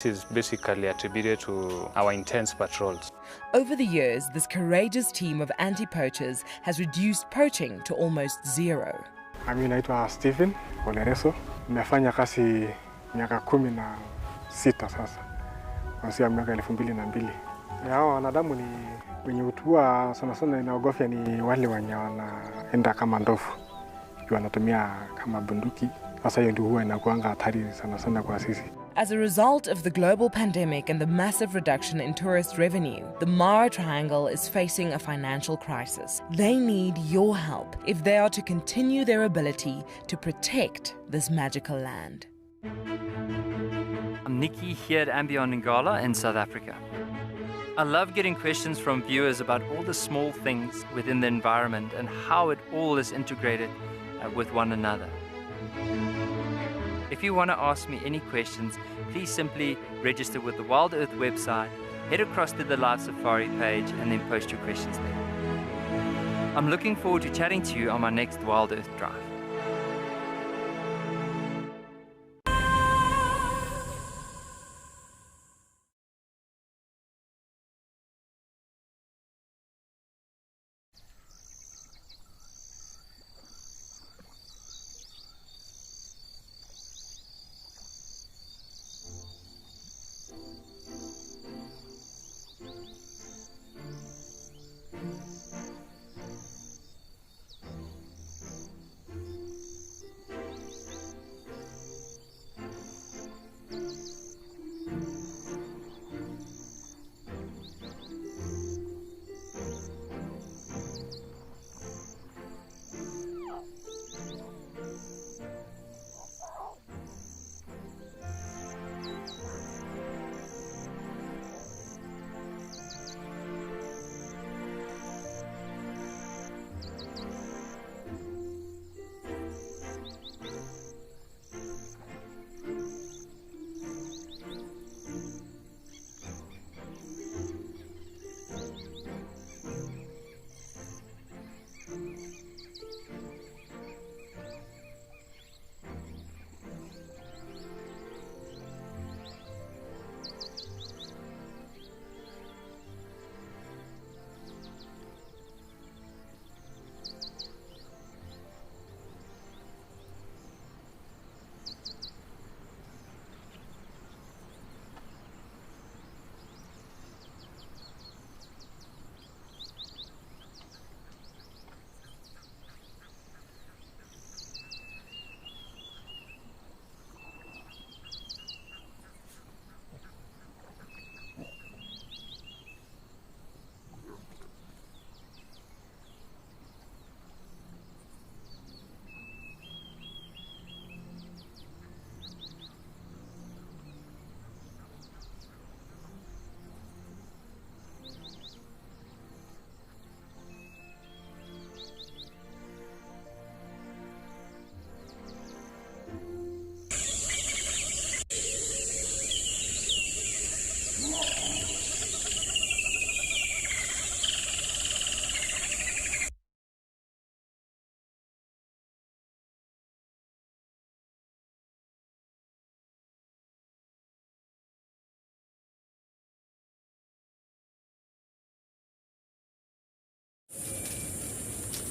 This is basically attributed to our intense patrols. Over the years, this courageous team of anti-poachers has reduced poaching to almost zero. Mimi naitwa Stephen Olereso. Nimefanya kazi miaka 16 sasa. Kuanzia miaka 2002. Hao wanadamu ni wenye utua sana inaogofya ni wale wenye wanaenda kama ndovu. Wanatumia kama bunduki. Sasa hiyo ndio huwa inakuanga hatari sana kwa sisi. As a result of the global pandemic and the massive reduction in tourist revenue, the Mara Triangle is facing a financial crisis. They need your help if they are to continue their ability to protect this magical land. I'm Nikki here at andBeyond in Ngala in South Africa. I love getting questions from viewers about all the small things within the environment and how it all is integrated with one another. If you want to ask me any questions, please simply register with the WildEarth website, head across to the Live Safari page, and then post your questions there. I'm looking forward to chatting to you on my next WildEarth drive.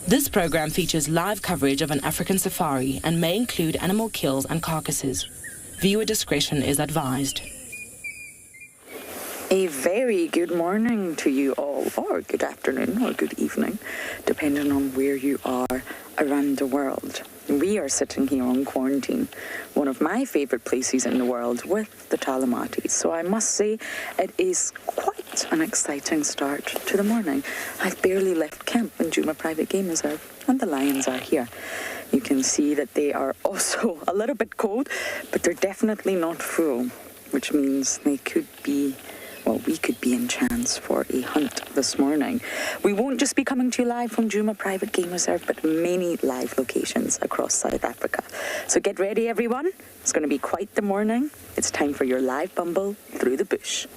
This program features live coverage of an African safari and may include animal kills and carcasses. Viewer discretion is advised. A very good morning to you all, or good afternoon, or good evening, depending on where you are around the world. We are sitting here on quarantine, one of my favourite places in the world, with the Talamatis. So I must say it is quite an exciting start to the morning. I've barely left camp in Djuma Private Game Reserve, and the lions are here. You can see that they are also a little bit cold, but they're definitely not full, which means they could be, well, we could be in chance for a hunt this morning. We won't just be coming to you live from Djuma Private Game Reserve, but many live locations across South Africa. So get ready, everyone. It's going to be quite the morning. It's time for your live bumble through the bush.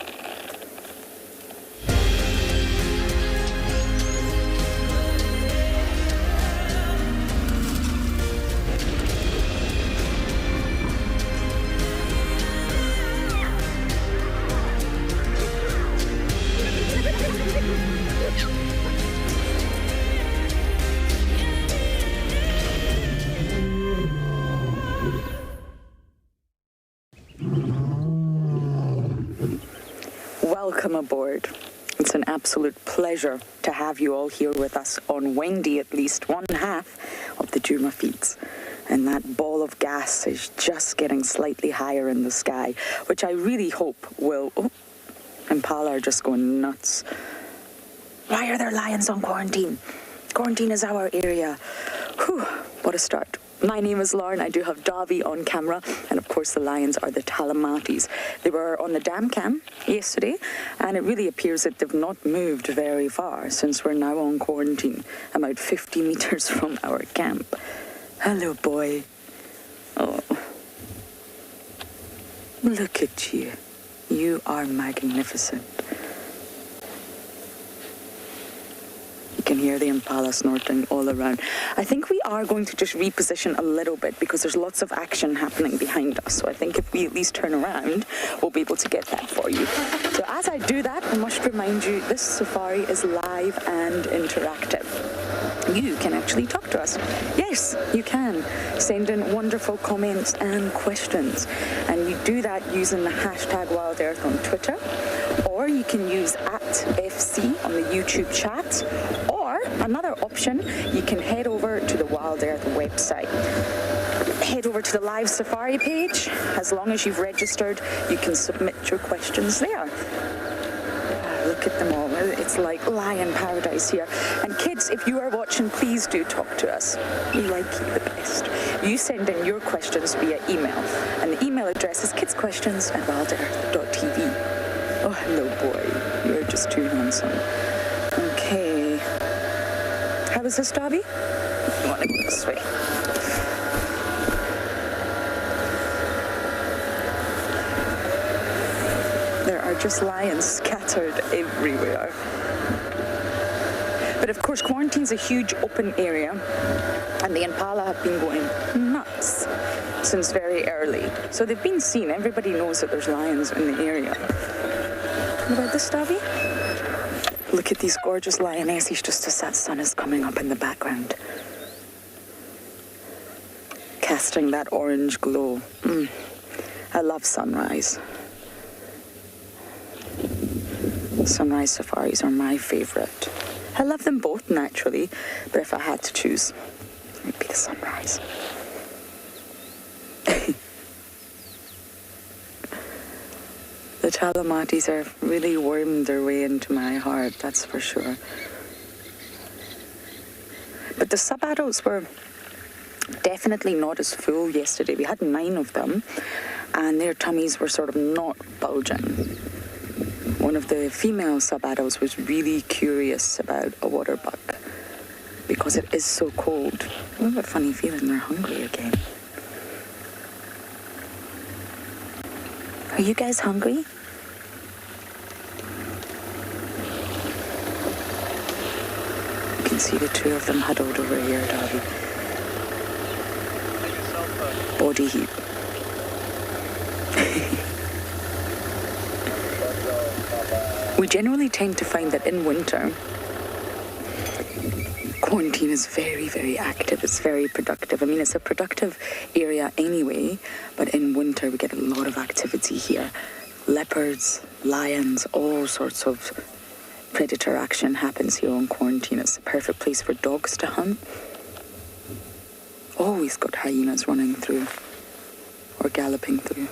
welcome aboard. It's an absolute pleasure to have you all here with us on windy, at least one half of the Juma feeds. And that ball of gas is just getting slightly higher in the sky, which I really hope will... Oh, Impala are just going nuts. Why are there lions on quarantine? Quarantine is our area. Whew, what a start. My name is Lauren. I do have Davy on camera, and of course the lions are the Talamatis. They were on the dam cam yesterday, and it really appears that they've not moved very far since we're now on quarantine, about 50 meters from our camp. Hello, boy. Oh, look at you. You are magnificent. You can hear the Impala snorting all around. I think we are going to just reposition a little bit because there's lots of action happening behind us. So I think if we at least turn around, we'll be able to get that for you. So as I do that, I must remind you, this safari is live and interactive. You can actually talk to us. Yes, you can. Send in wonderful comments and questions. And you do that using the hashtag WildEarth on Twitter. Or you can use @FC on the YouTube chat. Or another option, you can head over to the WildEarth website. Head over to the live safari page. As long as you've registered, you can submit your questions there. Look at them all. It's like lion paradise here. And kids, if you are watching, please do talk to us. We like you the best. You send in your questions via email. And the email address is kidssquestions@wildearth.tv. Oh, hello, boy. You're just too handsome. Okay. How is this, Dobby? You want to go this way? There are just lions scattered everywhere. But of course, quarantine's a huge open area, and the Impala have been going nuts since very early. So they've been seen. Everybody knows that there's lions in the area. What about this, Davy? Look at these gorgeous lionesses just as that sun is coming up in the background. Casting that orange glow. I love sunrise. Sunrise safaris are my favourite. I love them both naturally, but if I had to choose, it would be the sunrise. The Talamatis have really wormed their way into my heart, that's for sure. But the sub-adults were definitely not as full yesterday. We had 9 of them, and their tummies were sort of not bulging. One of the female sub-adults was really curious about a water buck because it is so cold. I have a funny feeling they're hungry again. Are you guys hungry? You can see the 2 of them huddled over here, Dobby. Body heat. We generally tend to find that in winter, quarantine is very, very active. It's very productive. I mean, it's a productive area anyway, but in winter we get a lot of activity here. Leopards, lions, all sorts of predator action happens here on quarantine. It's the perfect place for dogs to hunt. Always got hyenas running through or galloping through.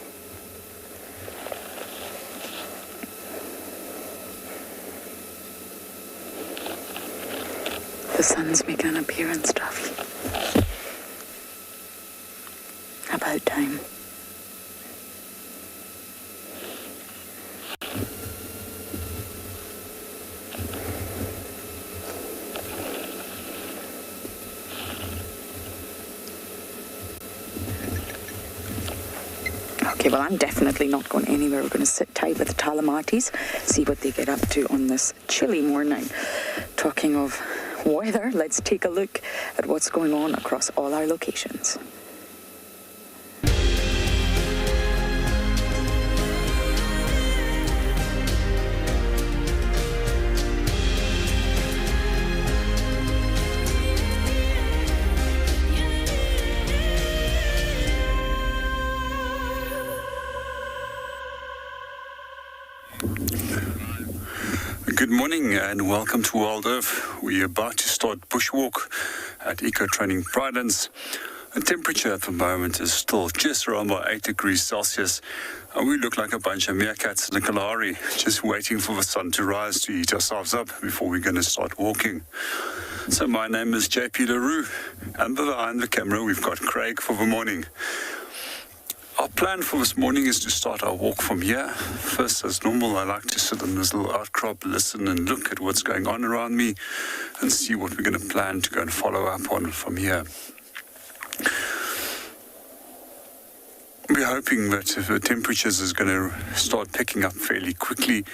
The sun's making an appearance, Davy. About time. Okay, well, I'm definitely not going anywhere. We're going to sit tight with the Talamatis, see what they get up to on this chilly morning. Talking of weather, let's take a look at what's going on across all our locations. Good morning and welcome to Wild Earth. We're about to start bushwalk at Eco Training Pridelands. The temperature at the moment is still just around about 8 degrees Celsius, and we look like a bunch of meerkats in the Kalahari, just waiting for the sun to rise to eat ourselves up before we're going to start walking. So my name is JP LaRue, and behind the camera we've got Craig for the morning. Our plan for this morning is to start our walk from here. First, as normal, I like to sit on this little outcrop, listen and look at what's going on around me and see what we're going to plan to go and follow up on from here. We're hoping that the temperatures is going to start picking up fairly quickly,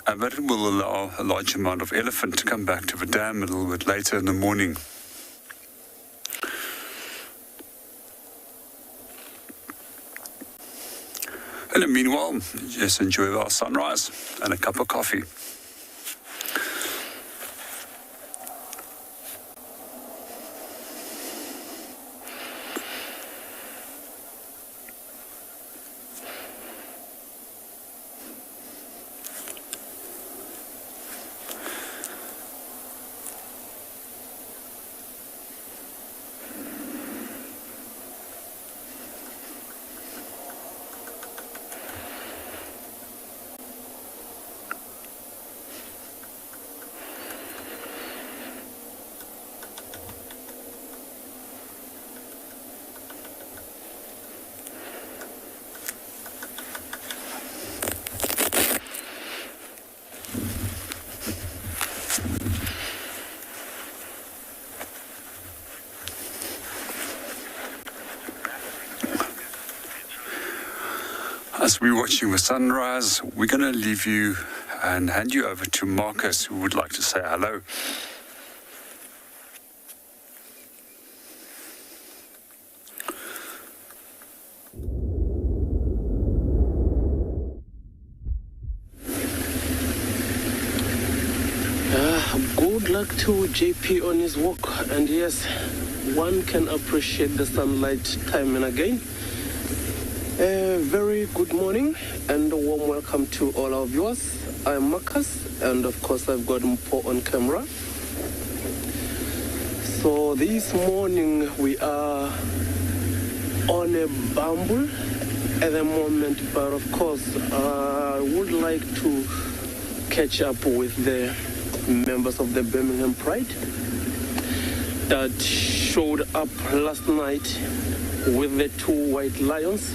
and that it will allow a large amount of elephant to come back to the dam a little bit later in the morning. And in the meanwhile, just enjoy our sunrise and a cup of coffee. As we're watching the sunrise, we're going to leave you and hand you over to Marcus, who would like to say hello. Good luck to JP on his walk, and yes, one can appreciate the sunlight time and again. Very good morning and a warm welcome to all our viewers. I'm Marcus, and of course I've got Mpo on camera. So this morning we are on a bumble at the moment, but of course I would like to catch up with the members of the Birmingham Pride that showed up last night with the 2 white lions,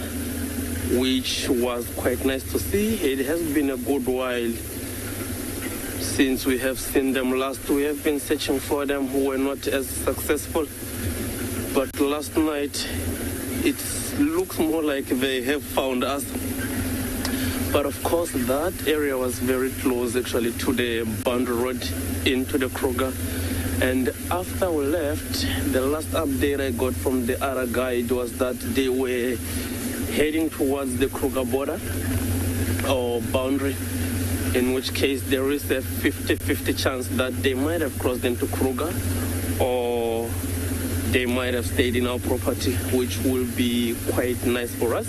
which was quite nice to see. It has been a good while since we have seen them last. We have been searching for them who were not as successful, but last night it looks more like they have found us. But of course that area was very close actually to the boundary road into the Kruger. And after we left, the last update I got from the other guide was that they were heading towards the Kruger border or boundary, in which case there is a 50-50 chance that they might have crossed into Kruger or they might have stayed in our property, which will be quite nice for us.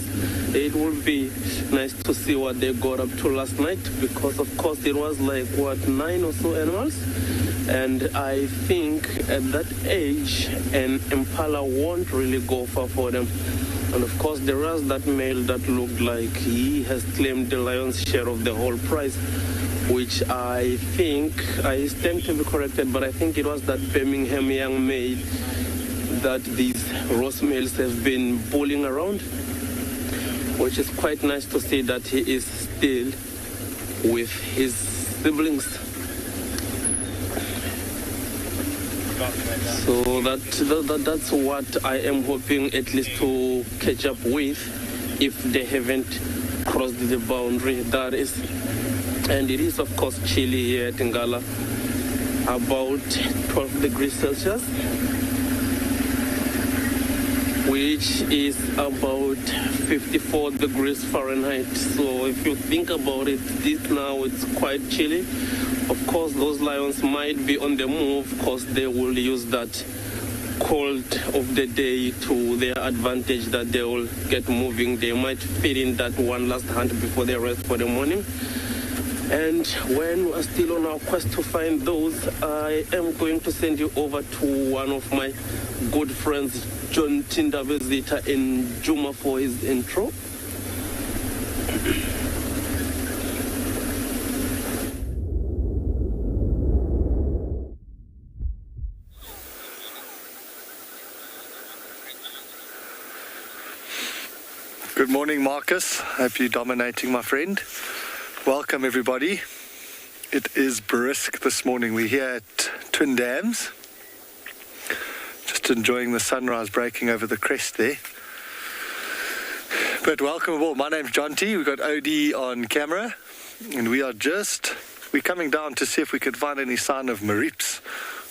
It will be nice to see what they got up to last night, because of course it was like, 9 or so animals. And I think at that age, an Impala won't really go far for them. And of course, there was that male that looked like he has claimed the lion's share of the whole prize, which I think, I stand to be corrected, but I think it was that Birmingham young male that these Ross males have been bullying around, which is quite nice to see that he is still with his siblings. So that's what I am hoping at least to catch up with, if they haven't crossed the boundary, that is. And it is of course chilly here at Ngala, about 12 degrees Celsius, which is about 54 degrees Fahrenheit. So if you think about it, this now it's quite chilly. Of course, those lions might be on the move because they will use that cold of the day to their advantage, that they will get moving. They might fit in that one last hunt before they rest for the morning. And when we're still on our quest to find those, I am going to send you over to one of my good friends, John Tindabezita in Juma, for his intro. Good morning, Marcus. Hope you're dominating, my friend. Welcome, everybody. It is brisk this morning. We're here at Twin Dams. Just enjoying the sunrise breaking over the crest there. But welcome aboard. My name's John T. We've got OD on camera. And we're coming down to see if we could find any sign of marips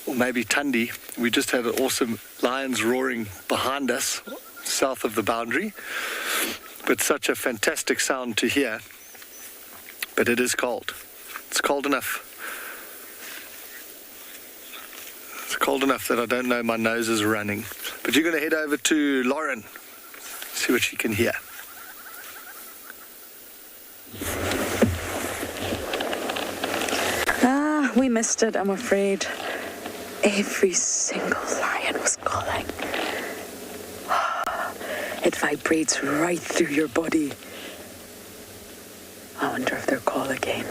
or maybe tundi. We just had awesome lions roaring behind us, south of the boundary. But such a fantastic sound to hear. But it is cold. It's cold enough. It's cold enough that I don't know my nose is running. But you're going to head over to Lauren, see what she can hear. We missed it, I'm afraid. Every single lion was calling. It vibrates right through your body. I wonder if they'll call again.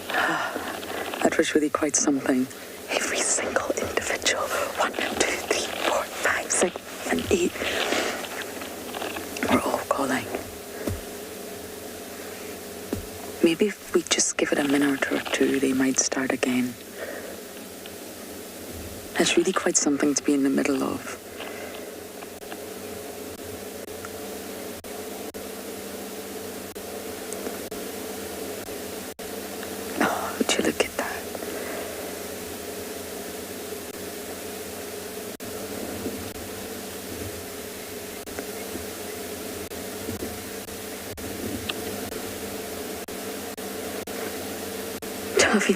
That was really quite something. Every single individual. 1, 2, 3, 4, 5, 6, 7, 8. We're all calling. Maybe if we just give it a minute or two, they might start again. It's really quite something to be in the middle of.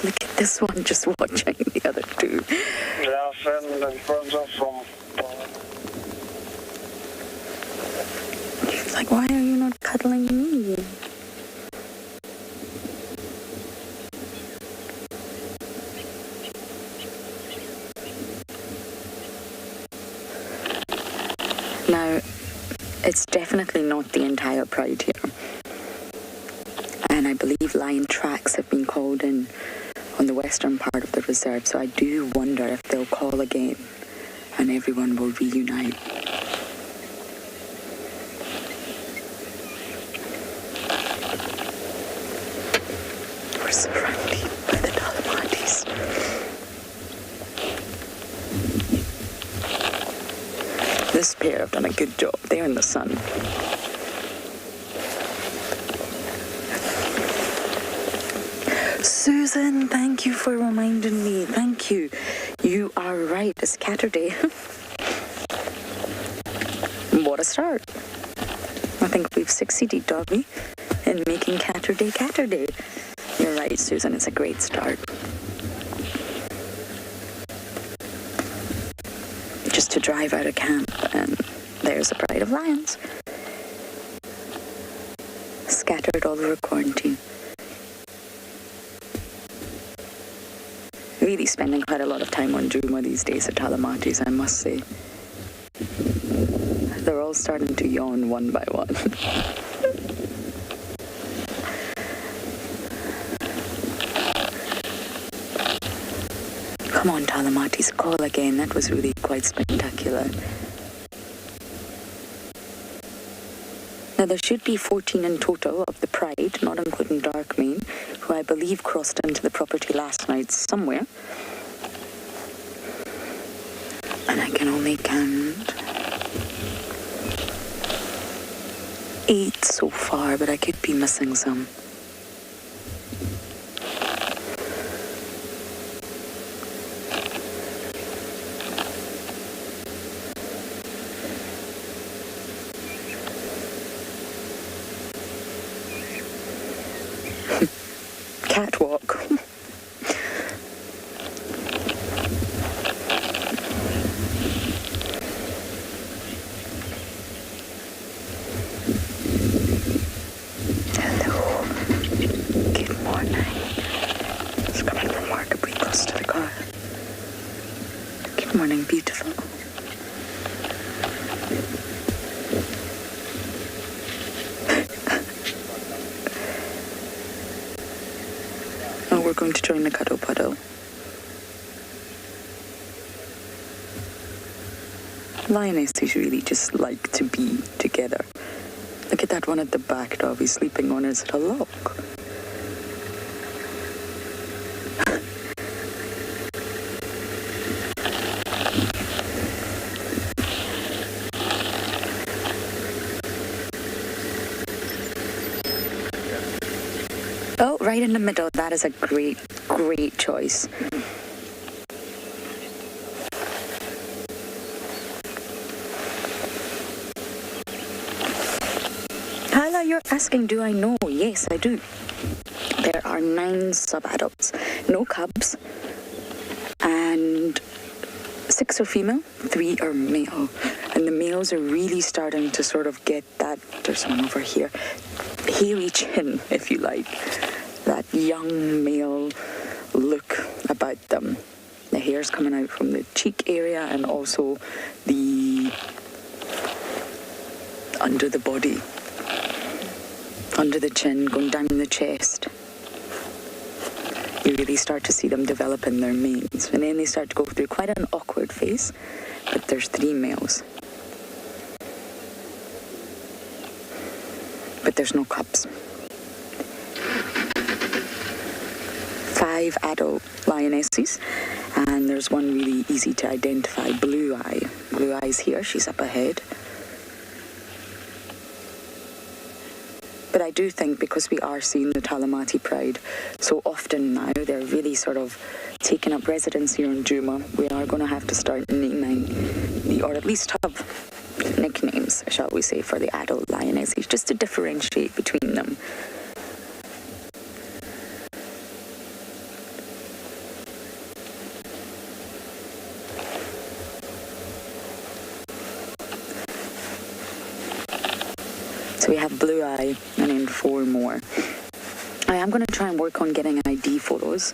Look at this one, just watching the other two. Yeah, friend and friends are from... She's like, why are you not cuddling me? Now, it's definitely not the entire pride here. And I believe lion tracks have been called in on the western part of the reserve, so I do wonder if they'll call again and everyone will reunite. We're surrounded by the Dalmatis. This pair have done a good job. They're in the sun. Susan, thank you for reminding me. Thank you. You are right. It's Catterday. What a start. I think we've succeeded, Dobby, in making Catterday. You're right, Susan. It's a great start. Just to drive out of camp, and there's a pride of lions. Scattered all over quarantine. Really spending quite a lot of time on Juma these days at Talamatis, I must say. They're all starting to yawn one by one. Come on, Talamatis, call again. That was really quite spectacular. Now, there should be 14 in total of the pride, not including Darkmane, who I believe crossed into the property last night somewhere. And I can only count 8 so far, but I could be missing some. Catwalk. Hello. morning. Beautiful. Oh, we're going to join the Cuddle puddle. Lionesses really just like to be together. Look at that one at the back, Dobby, sleeping on his little log. Oh, right in the middle. That is a great, great choice. Hyla, you're asking, do I know? Yes, I do. There are 9 sub-adults, no cubs, and 6 are female, 3 are male. And the males are really starting to sort of get that, there's one over here, hairy chin, if you like, that young male look about them. The hair's coming out from the cheek area and also the under the body, under the chin, going down the chest. You really start to see them develop in their manes. And then they start to go through quite an awkward phase, but there's 3 males. But there's no cubs. 5 adult lionesses, and there's one really easy to identify, Blue Eye. Blue Eye's here, she's up ahead. But I do think because we are seeing the Talamati Pride so often now, they're really sort of taking up residence here in Juma. We are going to have to start naming, or at least have nicknames, shall we say, for the adult lionesses, just to differentiate between them. So we have Blue Eye and then 4 more. I am going to try and work on getting ID photos.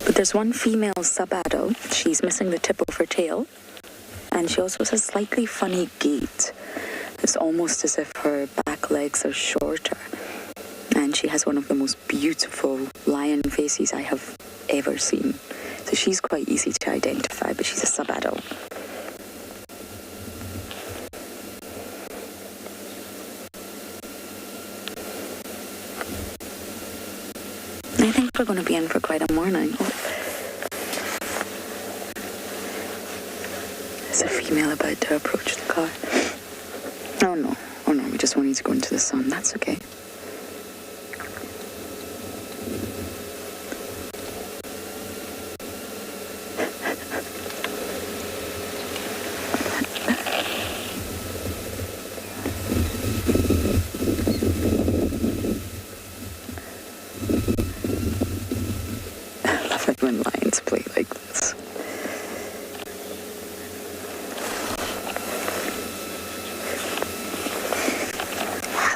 But there's one female sub-adult. She's missing the tip of her tail. And she also has a slightly funny gait. It's almost as if her back legs are shorter. And she has one of the most beautiful lion faces I have ever seen. So she's quite easy to identify, but she's a sub-adult. I think we're going to be in for quite a morning. Oh. There's a female about to approach the car. Oh no, we just wanted to go into the sun. That's okay. When lions play like this.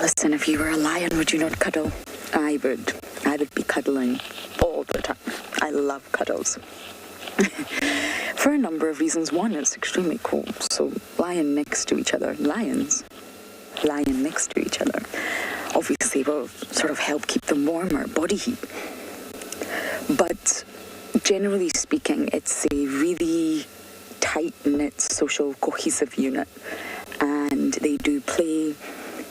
Listen, if you were a lion, would you not cuddle? I would. I would be cuddling all the time. I love cuddles. For a number of reasons. One, it's extremely cool. So lion next to each other. Lions lying next to each other obviously will sort of help keep them warmer, body heat. But generally speaking, it's a really tight-knit, social, cohesive unit. And they do play,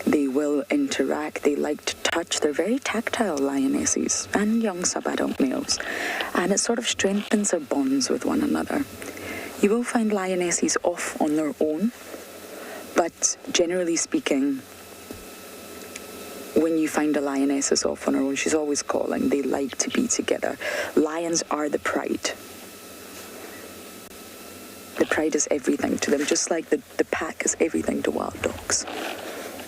they will interact, they like to touch. They're very tactile lionesses and young sub-adult males. And it sort of strengthens their bonds with one another. You will find lionesses off on their own, but generally speaking, when you find a lioness is off on her own, she's always calling. They like to be together. Lions are the pride. The pride is everything to them, just like the pack is everything to wild dogs.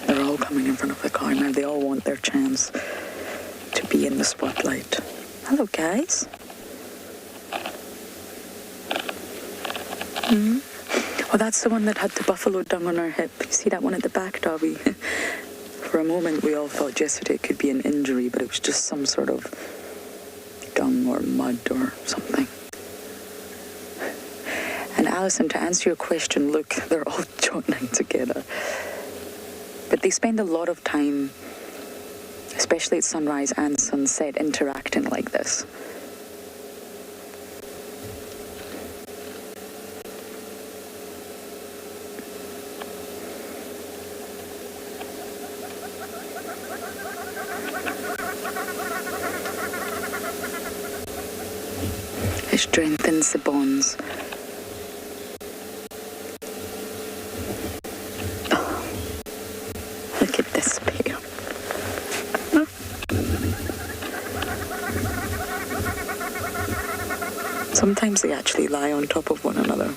They're all coming in front of the car now. They all want their chance to be in the spotlight. Hello, guys. Well, that's the one that had the buffalo dung on her hip. You see that one at the back, Dobby? For a moment, we all thought yesterday it could be an injury, but it was just some sort of dung or mud or something. And Alison, to answer your question, look, they're all joining together. But they spend a lot of time, especially at sunrise and sunset, interacting like this. It strengthens the bonds. Look at this pair. Sometimes they actually lie on top of one another,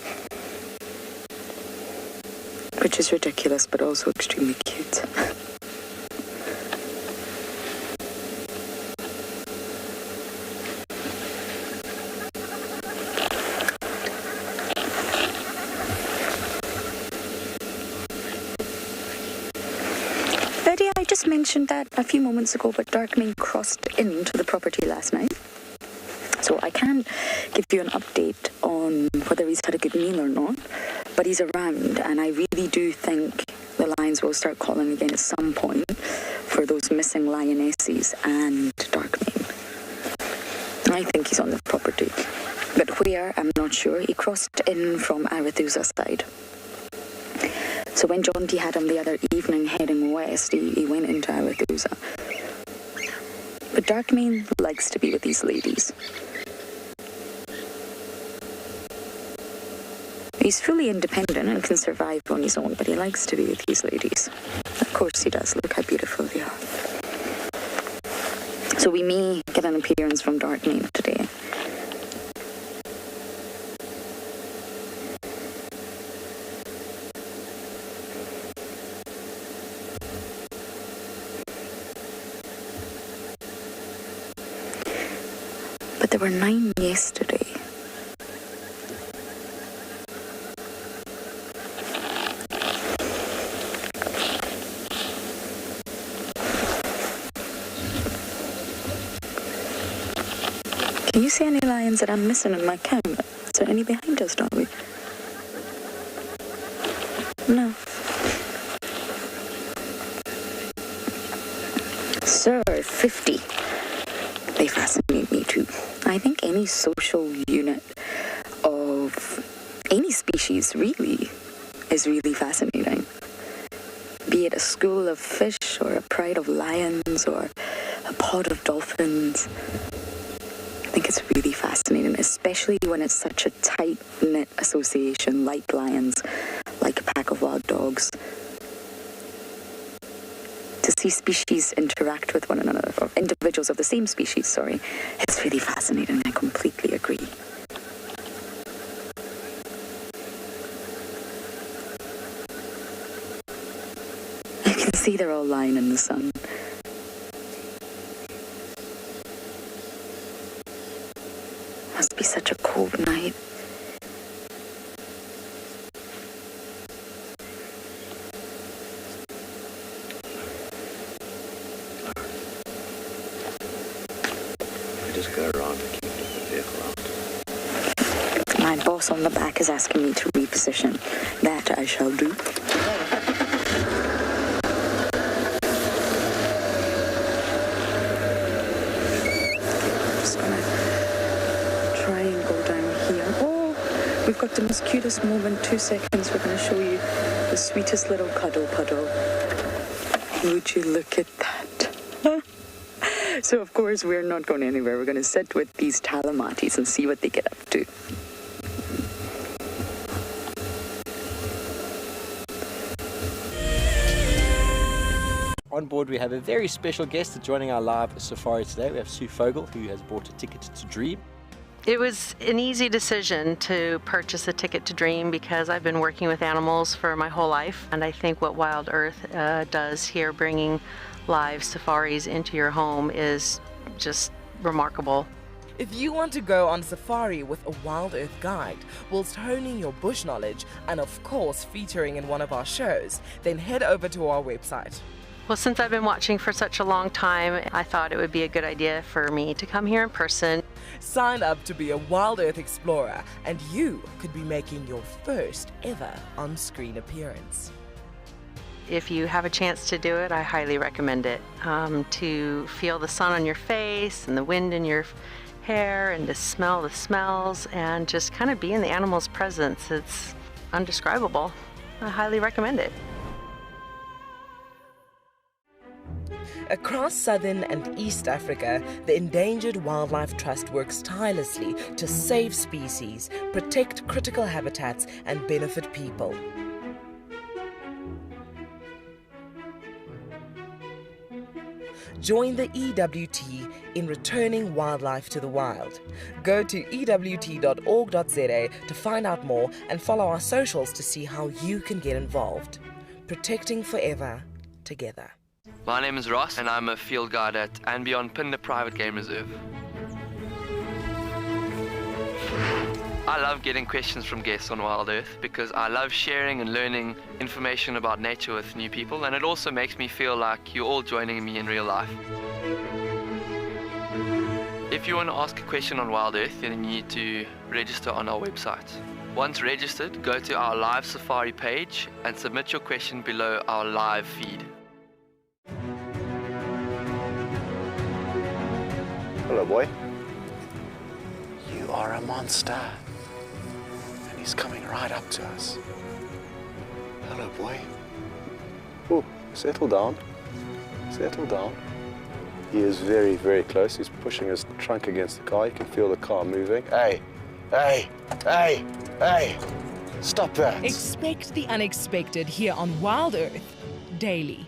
which is ridiculous but also extremely cute. I just mentioned that a few moments ago, but Darkmane crossed into the property last night. So I can't give you an update on whether he's had a good meal or not, but he's around, and I really do think the lions will start calling again at some point for those missing lionesses and Darkmane. I think he's on the property, but where, I'm not sure. He crossed in from Arathusa's side. So when John T had him the other evening heading west, he went into Arathusa. But Darkmane likes to be with these ladies. He's fully independent and can survive on his own, but he likes to be with these ladies. Of course he does. Look how beautiful they are. So we may get an appearance from Darkmane today. But there were 9 yesterday. Can you see any lions that I'm missing in my camera? Is there any behind us, Darby? No. Sir, 50. They fascinate me too. I think any social unit of any species really is really fascinating. Be it a school of fish or a pride of lions or a pod of dolphins. I think it's really fascinating, especially when it's such a tight-knit association like lions, like a pack of wild dogs. To see species interact with one another, or individuals of the same species, sorry, it's really fascinating. I completely agree. You can see they're all lying in the sun. Must be such a cold night. Just go around and keep the vehicle out. My boss on the back is asking me to reposition. That I shall do. Just gonna try and go down here. Oh, we've got the most cutest moment. 2 seconds. We're gonna show you the sweetest little cuddle puddle. Would you look at that? So, of course, we're not going anywhere. We're going to sit with these talamatis and see what they get up to. On board, we have a very special guest joining our live safari today. We have Sue Fogel, who has bought a ticket to Dream. It was an easy decision to purchase a ticket to Dream because I've been working with animals for my whole life. And I think what WildEarth does here, bringing live safaris into your home, is just remarkable. If you want to go on safari with a WildEarth guide, whilst honing your bush knowledge and of course featuring in one of our shows, then head over to our website. Well, since I've been watching for such a long time, I thought it would be a good idea for me to come here in person. Sign up to be a WildEarth Explorer and you could be making your first ever on-screen appearance. If you have a chance to do it, I highly recommend it. To feel the sun on your face and the wind in your hair and to smell the smells and just kind of be in the animal's presence. It's undescribable. I highly recommend it. Across Southern and East Africa, the Endangered Wildlife Trust works tirelessly to save species, protect critical habitats, and benefit people. Join the EWT in returning wildlife to the wild. Go to ewt.org.za to find out more and follow our socials to see how you can get involved. Protecting forever, together. My name is Ross and I'm a field guide at andBeyond Phinda Private Game Reserve. I love getting questions from guests on WildEarth because I love sharing and learning information about nature with new people, and it also makes me feel like you're all joining me in real life. If you want to ask a question on WildEarth, then you need to register on our website. Once registered, go to our live safari page and submit your question below our live feed. Hello, boy. You are a monster. And he's coming right up to us. Hello, boy. Oh, settle down. Settle down. He is very, very close. He's pushing his trunk against the car. You can feel the car moving. Hey, hey, hey, hey. Stop that. Expect the unexpected here on WildEarth daily.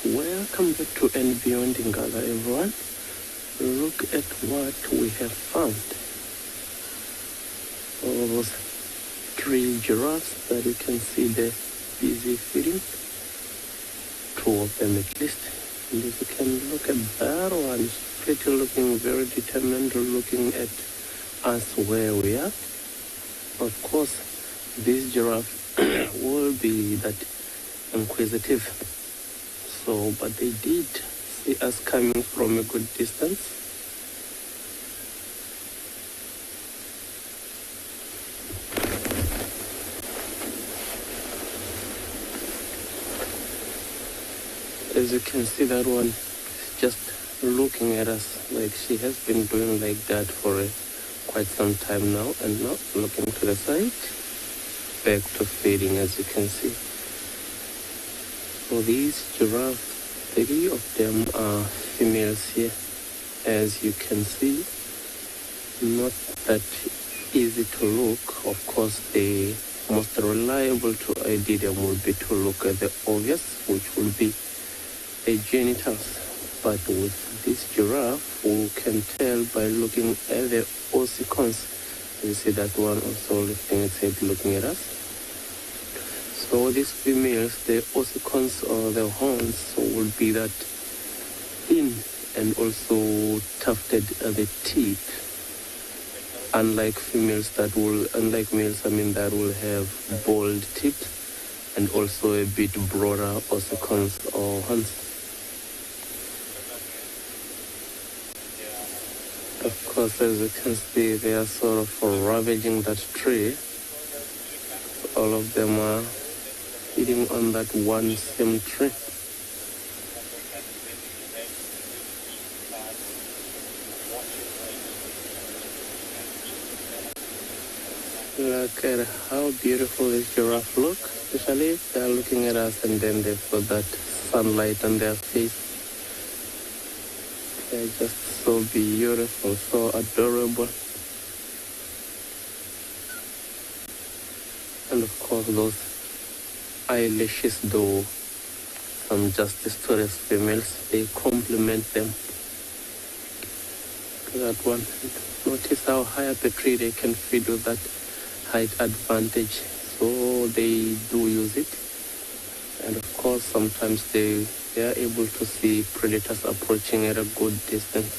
Welcome back to andBeyond Ngala, everyone. Look at what we have found. Those 3 giraffes that you can see there busy feeding. 2 of them at least. And if you can look at that one, it's pretty looking very determined, looking at us where we are. Of course, this giraffe will be that inquisitive. So, but they did see us coming from a good distance. As you can see, that one is just looking at us like she has been doing like that for quite some time now, and now looking to the side, back to feeding, as you can see. So these giraffes, 3 of them are females here, as you can see. Not that easy to look. Of course, the most reliable to ID them will be to look at the obvious, which will be the genitals. But with this giraffe, we can tell by looking at the ossicons. You see that one also lifting its head looking at us. So these females, the ossicons or the horns will be that thin and also tufted at the tip. Unlike males, that will have bald tips and also a bit broader ossicons or horns. Of course, as you can see, they are sort of ravaging that tree. All of them are feeding on that one same tree. Look at how beautiful this giraffe look, especially if they're looking at us and then they've got that sunlight on their face. They're just so beautiful, so adorable. And of course those eyelashes, though, from Justice Torres females, they complement them. That one, notice how high up a tree they can feed with that height advantage, so they do use it. And of course sometimes they are able to see predators approaching at a good distance.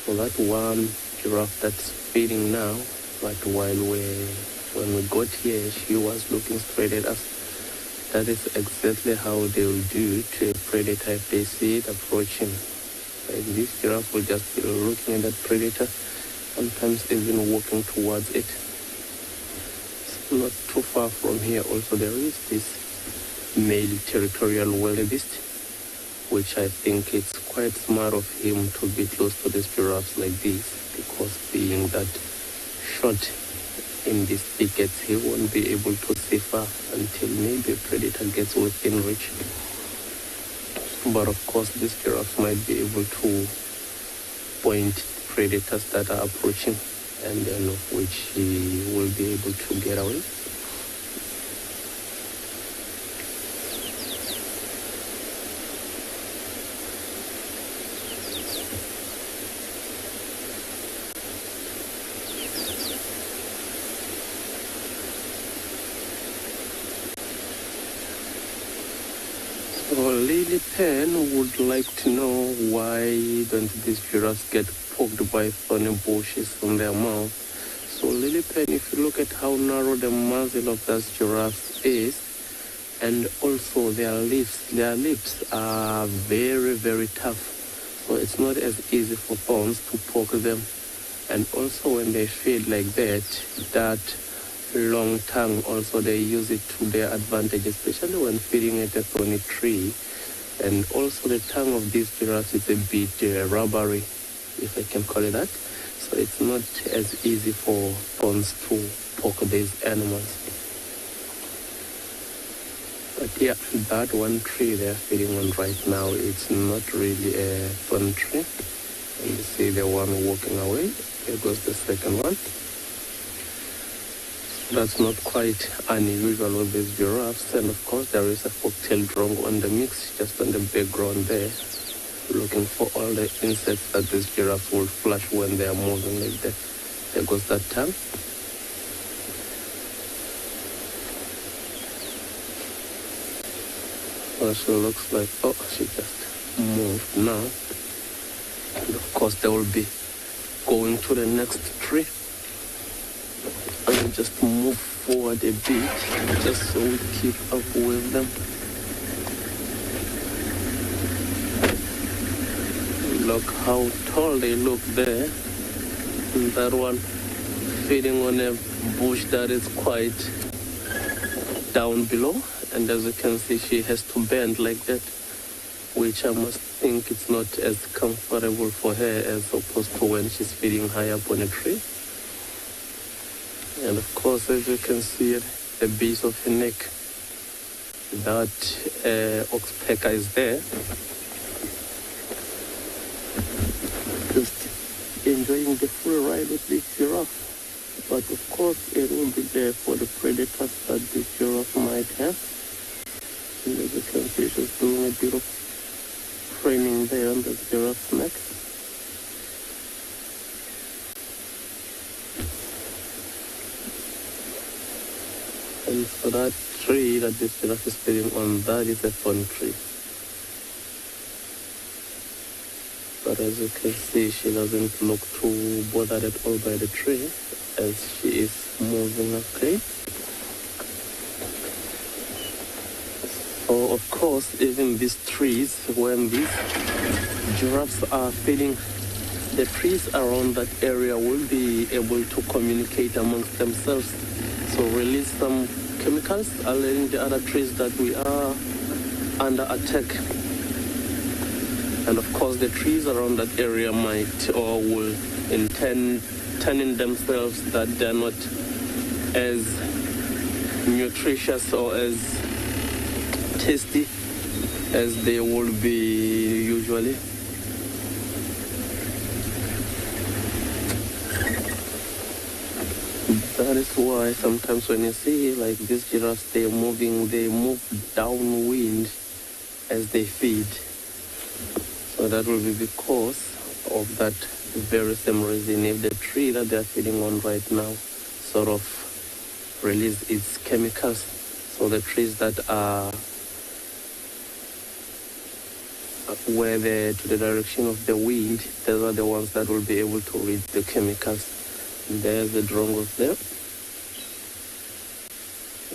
So that one giraffe that's feeding now, but when we got here, she was looking straight at us. That is exactly how they will do to a predator if they see it approaching. Like this giraffe will just be looking at that predator, sometimes even walking towards it. It's not too far from here also there is this male territorial wildebeest, which I think it's quite smart of him to be close to these giraffes like this, because being that short in these thickets, he won't be able to see far until maybe a predator gets within reach. But of course, these giraffes might be able to point predators that are approaching, and then of which he will be able to get away. Lily Pen would like to know why don't these giraffes get poked by thorny bushes from their mouth. So Lily Pen, if you look at how narrow the muzzle of those giraffes is, and also their lips are very, very tough. So it's not as easy for thorns to poke them. And also when they feed like that long tongue, also they use it to their advantage, especially when feeding at a thorny tree. And also the tongue of these giraffes is a bit rubbery, if I can call it that. So it's not as easy for thorns to poke these animals. But yeah, that one tree they're feeding on right now, it's not really a thorn tree. And you see the one walking away. Here goes the second one. That's not quite unusual with these giraffes. And of course there is a fork-tailed drongo on the mix, just on the background there, looking for all the insects that these giraffes will flush when they are moving like that. There goes that tongue. Well, she looks like, oh, she just moved now. And of course they will be going to the next tree. And just move forward a bit, just so we keep up with them. Look how tall they look there. And that one feeding on a bush that is quite down below. And as you can see, she has to bend like that, which I must think it's not as comfortable for her as opposed to when she's feeding high up on a tree. And of course, as you can see at the base of her neck, that oxpecker is there. Just enjoying the full ride with this giraffe. But of course, it will be there for the predators that this giraffe might have. And as you can see, she's doing a bit of training there on the giraffe's neck. And so that tree that this giraffe is feeding on, that is a thorn tree. But as you can see, she doesn't look too bothered at all by the tree as she is moving, okay? So of course, even these trees, when these giraffes are feeding, the trees around that area will be able to communicate amongst themselves. So release some chemicals, alerting the other trees that we are under attack. And of course the trees around that area might or will intend turning themselves that they're not as nutritious or as tasty as they would be usually. That is why sometimes when you see like these giraffes, they move downwind as they feed. So that will be because of that very same reason. If the tree that they're feeding on right now sort of release its chemicals, so the trees that are where to the direction of the wind, those are the ones that will be able to read the chemicals. And there's the drongos there.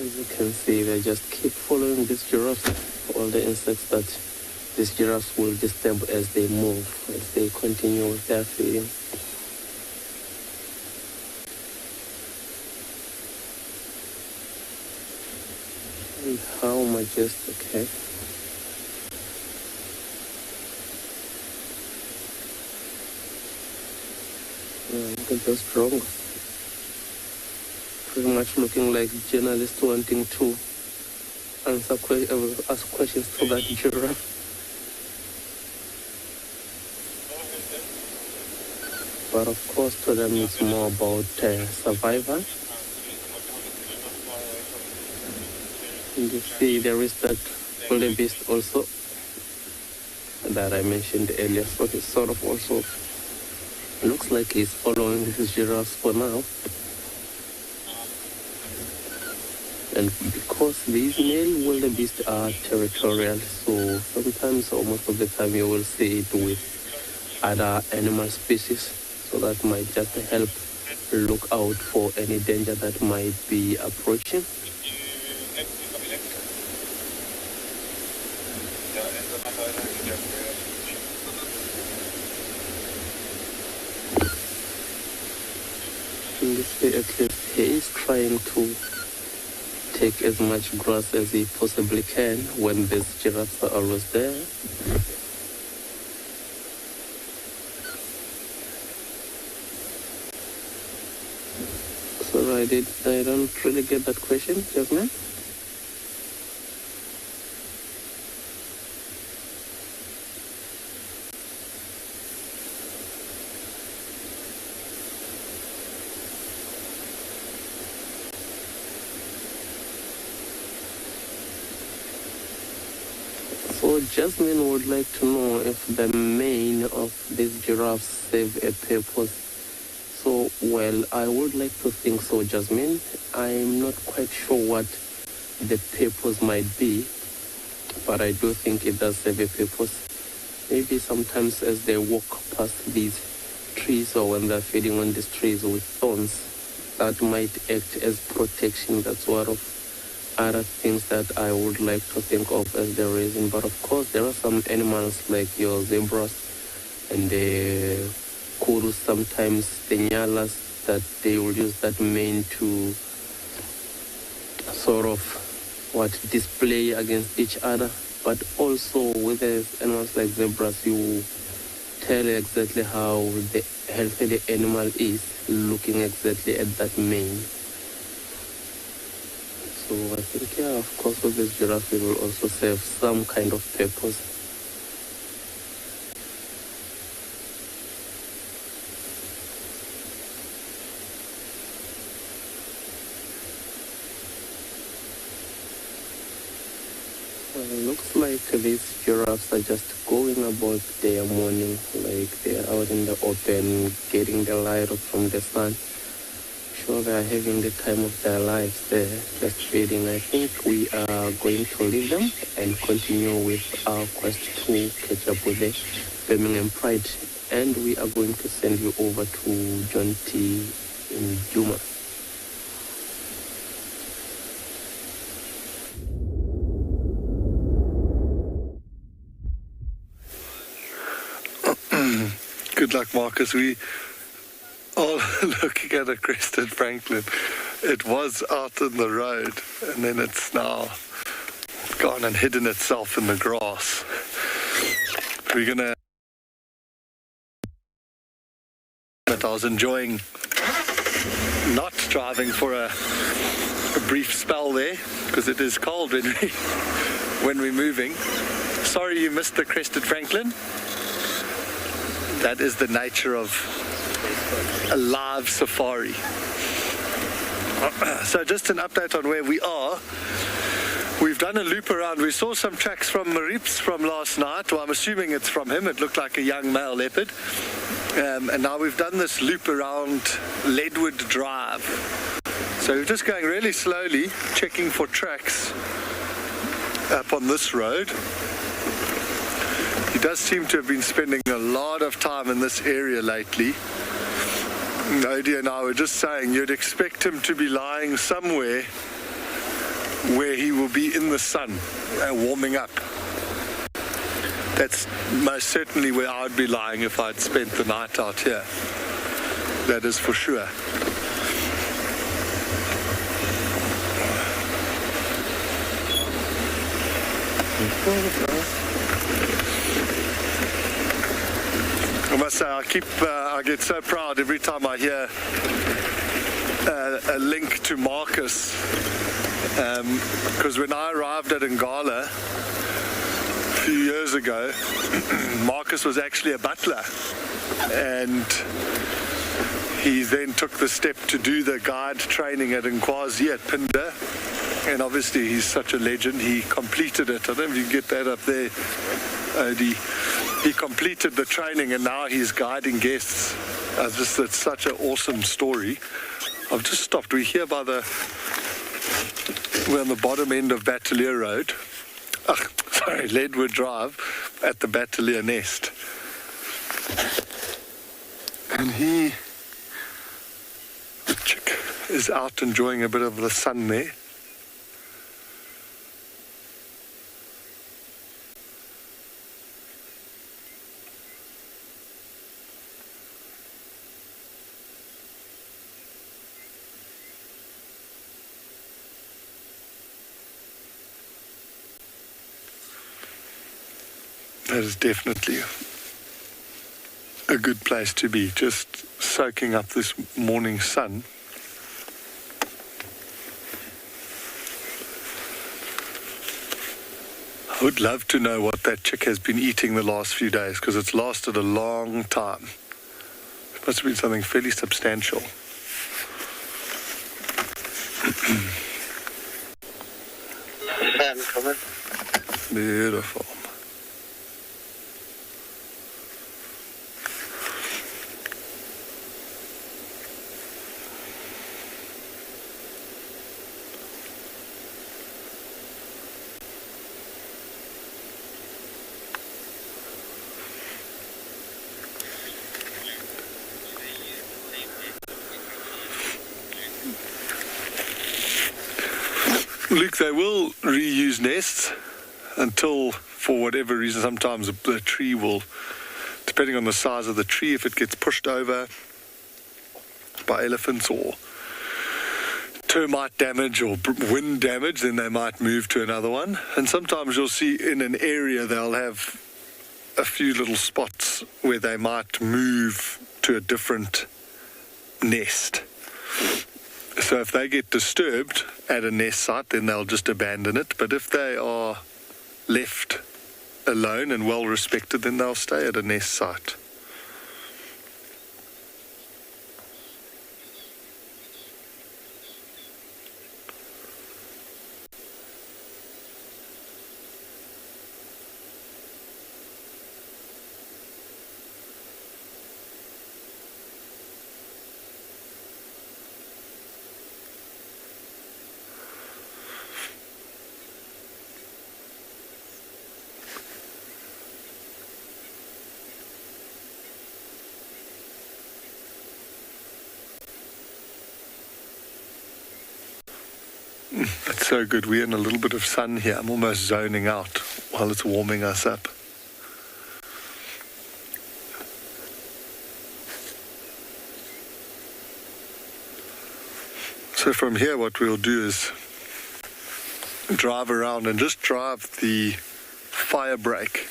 As you can see, they just keep following these giraffes, all the insects that these giraffes will disturb as they move, as they continue with their feeding. And how majestic, eh? Look at those drongos. Pretty much looking like journalists wanting to ask questions to that giraffe. But of course, to them it's more about survival. And you see there is that wildebeest also that I mentioned earlier. So he's sort of also looks like he's following his giraffes for now. And because these male wildebeest are territorial, so sometimes or most of the time you will see it with other animal species. So that might just help look out for any danger that might be approaching. In this way, at least he is trying to take as much grass as he possibly can when these giraffes are always there. So I don't really get that question, Jasmine. So Jasmine would like to know if the mane of these giraffes serve a purpose. So, well, I would like to think so, Jasmine. I'm not quite sure what the purpose might be, but I do think it does serve a purpose. Maybe sometimes as they walk past these trees or when they're feeding on these trees with thorns, that might act as protection. That's one of other things that I would like to think of as the reason. But of course, there are some animals like your zebras and the kurus, sometimes the nyalas, that they will use that mane to sort of display against each other. But also with the animals like zebras, you tell exactly how healthy the animal is, looking exactly at that mane. So I think, yeah, of course, with this giraffe, it will also serve some kind of purpose. Well, it looks like these giraffes are just going about their morning, like they're out in the open, getting the light from the sun. Sure, they are having the time of their lives there, just feeding. I think we are going to leave them and continue with our quest to catch up with the Birmingham Pride. And we are going to send you over to John T. in Juma. Good luck, Marcus. We are looking at a crested Franklin. It was out in the road, and then it's now gone and hidden itself in the grass. We're gonna... But I was enjoying not driving for a brief spell there, because it is cold when we're moving. Sorry you missed the crested Franklin. That is the nature of a live safari. So just an update on where we are. We've done a loop around. We saw some tracks from Marips from last night. Well, I'm assuming it's from him. It looked like a young male leopard. And now we've done this loop around Leadwood Drive. So we're just going really slowly, checking for tracks up on this road. You does seem to have been spending a lot of time in this area lately. Odie and I were just saying you'd expect him to be lying somewhere where he will be in the sun and warming up. That's most certainly where I would be lying if I'd spent the night out here. That is for sure. I must say, I get so proud every time I hear a link to Marcus, because when I arrived at Ngala a few years ago, Marcus was actually a butler, and he then took the step to do the guide training at Nkwazi at Phinda, and obviously he's such a legend. He completed it. I don't know if you can get that up there, Odie. He completed the training and now he's guiding guests. It's such an awesome story. I've just stopped. We're here we're on the bottom end of Battalier Road. Leadwood Drive at the Battalier Nest. And the chick is out enjoying a bit of the sun there. That is definitely a good place to be, just soaking up this morning sun. I would love to know what that chick has been eating the last few days, because it's lasted a long time. It must have been something fairly substantial. Beautiful. Luke, they will reuse nests until, for whatever reason, sometimes the tree will, depending on the size of the tree, if it gets pushed over by elephants or termite damage or wind damage, then they might move to another one. And sometimes you'll see in an area they'll have a few little spots where they might move to a different nest. So if they get disturbed at a nest site, then they'll just abandon it. But if they are left alone and well respected, then they'll stay at a nest site. That's so good. We're in a little bit of sun here. I'm almost zoning out while it's warming us up. So from here what we'll do is drive around and just drive the fire break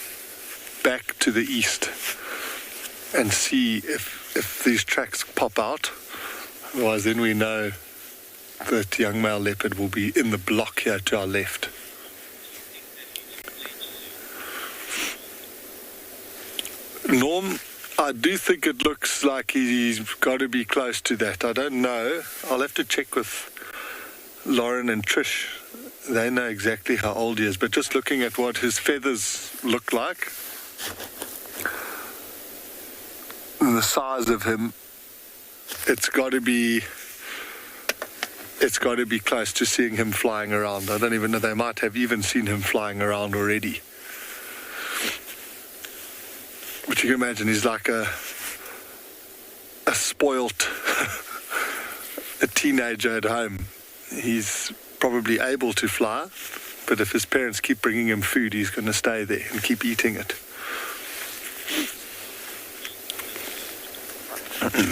back to the east and see if these tracks pop out. Otherwise then we know that young male leopard will be in the block here to our left. Norm, I do think it looks like he's got to be close to that. I don't know. I'll have to check with Lauren and Trish. They know exactly how old he is, but just looking at what his feathers look like and the size of him, it's got to be close to seeing him flying around. I don't even know, they might have even seen him flying around already. But you can imagine he's like a spoilt a teenager at home. He's probably able to fly, but if his parents keep bringing him food, he's going to stay there and keep eating it.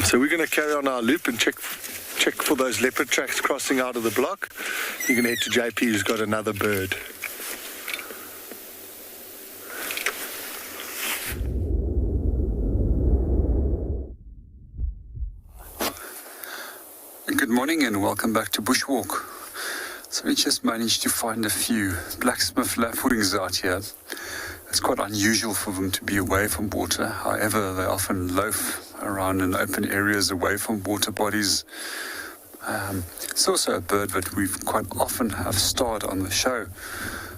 So we're going to carry on our loop and check for those leopard tracks crossing out of the block. You're going to head to JP, who's got another bird. Good morning and welcome back to Bushwalk. So we just managed to find a few blacksmith lapwings out here. It's quite unusual for them to be away from water. However, they often loaf around in open areas away from water bodies. It's also a bird that we quite often have starred on the show.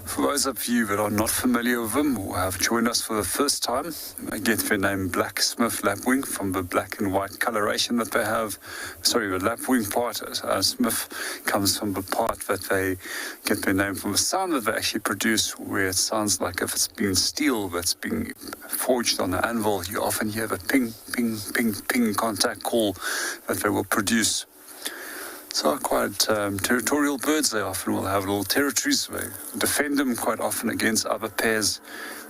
For those of you that are not familiar with them or have joined us for the first time, they get their name blacksmith lapwing from the black and white coloration that they have. Sorry, the lapwing part, smith, comes from the part that they get their name from the sound that they actually produce, where it sounds like if it's been steel that's being forged on the anvil. You often hear the ping, ping, ping, ping contact call that they will produce. So quite territorial birds. They often will have little territories. They defend them quite often against other pairs.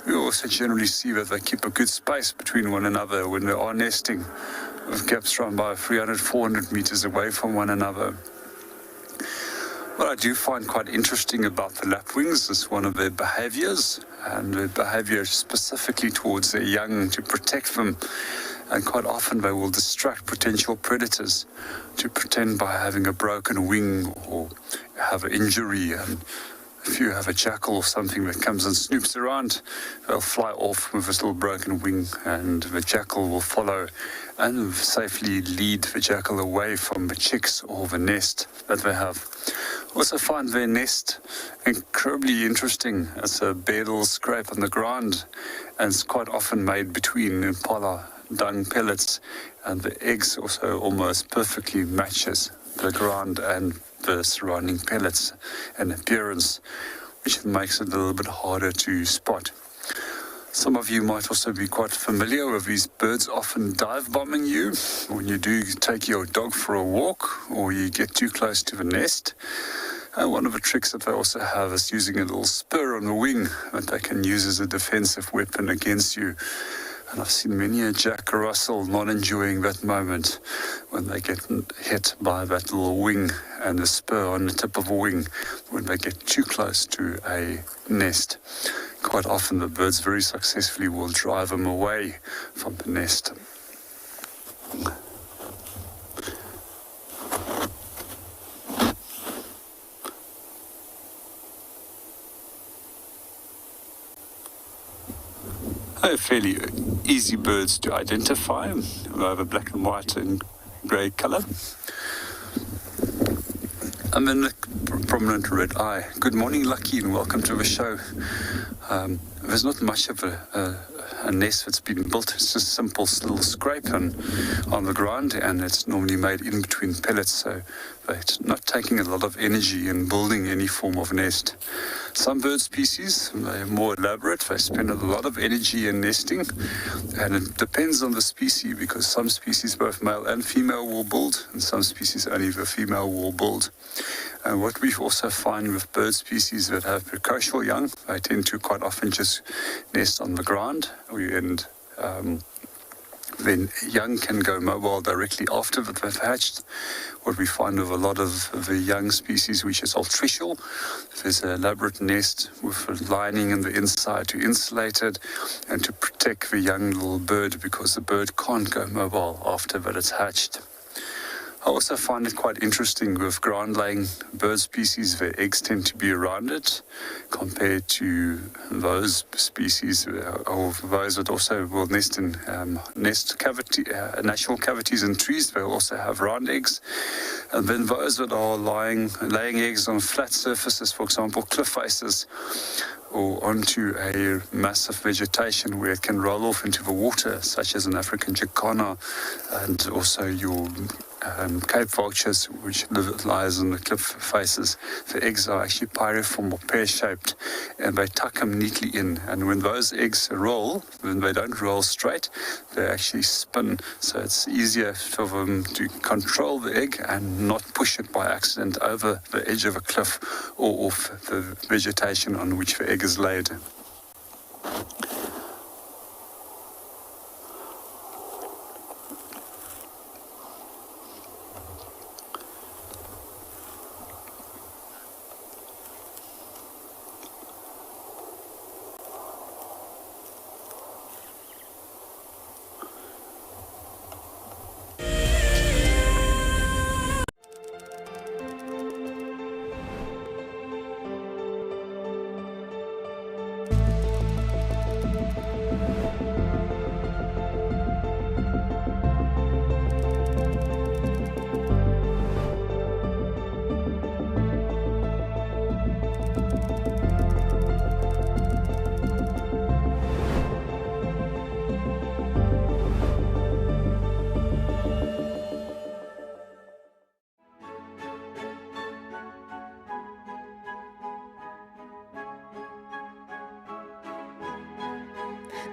We also generally see that they keep a good space between one another when they are nesting, with gaps around by 300, 400 meters away from one another. What I do find quite interesting about the lapwings is one of their behaviors, and their behavior specifically towards their young to protect them. And quite often they will distract potential predators to pretend by having a broken wing or have an injury. And if you have a jackal or something that comes and snoops around, they'll fly off with this little broken wing, and the jackal will follow and safely lead the jackal away from the chicks or the nest that they have. Also find their nest incredibly interesting. It's a bare little scrape on the ground, and it's quite often made between Impala dung pellets, and the eggs also almost perfectly matches the ground and the surrounding pellets and appearance, which makes it a little bit harder to spot. Some of you might also be quite familiar with these birds often dive bombing you when you do take your dog for a walk or you get too close to the nest. One of the tricks that they also have is using a little spur on the wing that they can use as a defensive weapon against you. And I've seen many a Jack Russell not enjoying that moment when they get hit by that little wing and the spur on the tip of a wing when they get too close to a nest. Quite often the birds very successfully will drive them away from the nest. They're fairly easy birds to identify. They have a black and white and grey colour. And then the prominent red eye. Good morning, Lucky, and welcome to the show. There's not much of a nest that's been built. It's just a simple little scrape on the ground, and it's normally made in between pellets, so they're not taking a lot of energy in building any form of nest. Some bird species, they're more elaborate. They spend a lot of energy in nesting, and it depends on the species, because some species, both male and female, will build, and some species only the female will build. And what we also find with bird species that have precocial young, they tend to quite often just nest on the ground, and then young can go mobile directly after that they've hatched. What we find with a lot of the young species, which is altricial, there's an elaborate nest with a lining in the inside to insulate it and to protect the young little bird, because the bird can't go mobile after that it's hatched. I also find it quite interesting with ground-laying bird species, their eggs tend to be rounded compared to those species or those that also will nest in natural cavities in trees. They'll also have round eggs. And then those that are laying eggs on flat surfaces, for example, cliff faces, or onto a massive vegetation where it can roll off into the water, such as an African jacana, and also your Cape vultures, which lies on the cliff faces. The eggs are actually pyriform or pear-shaped, and they tuck them neatly in. And when those eggs roll, when they don't roll straight, they actually spin. So it's easier for them to control the egg and not push it by accident over the edge of a cliff or off the vegetation on which the egg is laid.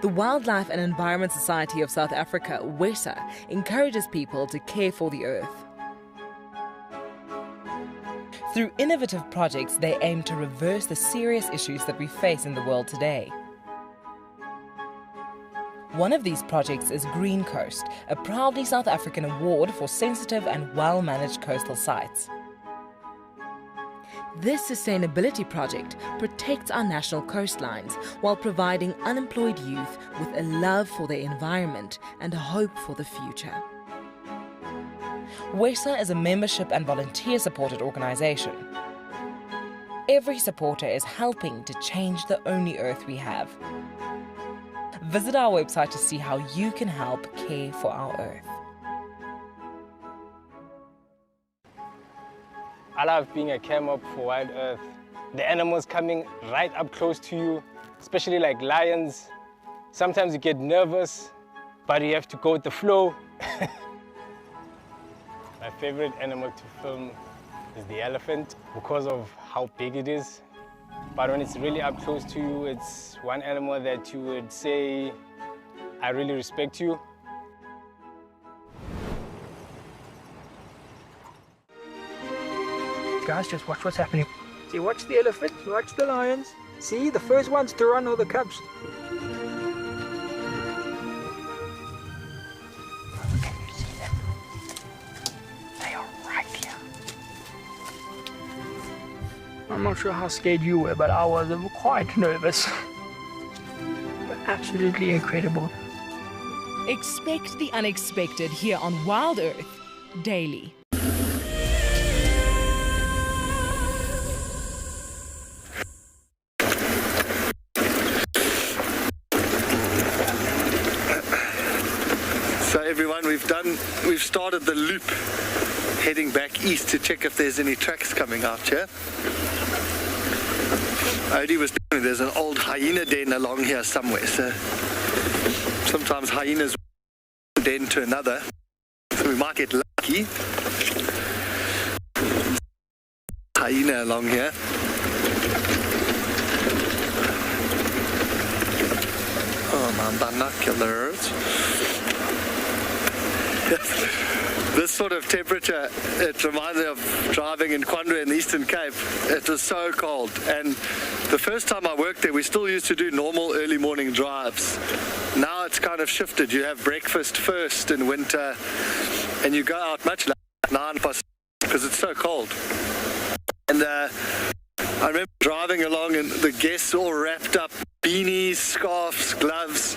The Wildlife and Environment Society of South Africa, WESA, encourages people to care for the earth. Through innovative projects, they aim to reverse the serious issues that we face in the world today. One of these projects is Green Coast, a proudly South African award for sensitive and well-managed coastal sites. This sustainability project protects our national coastlines while providing unemployed youth with a love for their environment and a hope for the future. WESA is a membership and volunteer-supported organisation. Every supporter is helping to change the only earth we have. Visit our website to see how you can help care for our earth. I love being a cam op for WildEarth. The animals coming right up close to you, especially like lions. Sometimes you get nervous, but you have to go with the flow. My favorite animal to film is the elephant because of how big it is. But when it's really up close to you, it's one animal that you would say, I really respect you. Guys, just watch what's happening. See, watch the elephant, watch the lions. See, the first ones to run are the cubs. Can you see them? They are right here. I'm not sure how scared you were, but I was quite nervous. But absolutely incredible. Expect the unexpected here on WildEarth daily. So everyone, we've started the loop heading back east to check if there's any tracks coming out here. Odie was telling me there's an old hyena den along here somewhere, so sometimes hyenas one den to another, so we might get lucky. Hyena along here. Oh, my binoculars. This sort of temperature, it reminds me of driving in Kwandwe in the Eastern Cape. It was so cold, and the first time I worked there, we still used to do normal early morning drives. Now it's kind of shifted. You have breakfast first in winter, and you go out much later, 9 past, because it's so cold. And I remember driving along, and the guests all wrapped up, beanies, scarves, gloves.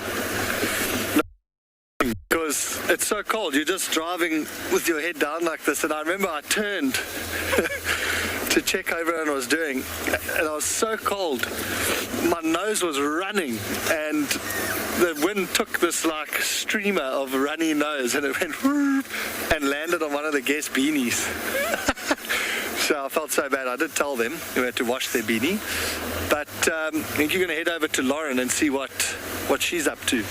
Because it's so cold, you're just driving with your head down like this, and I remember I turned to check how everyone was doing, and I was so cold, my nose was running, and the wind took this like streamer of runny nose, and it went whoop, and landed on one of the guest beanies. So I felt so bad. I did tell them we had to wash their beanie, but I think you're going to head over to Lauren and see what she's up to.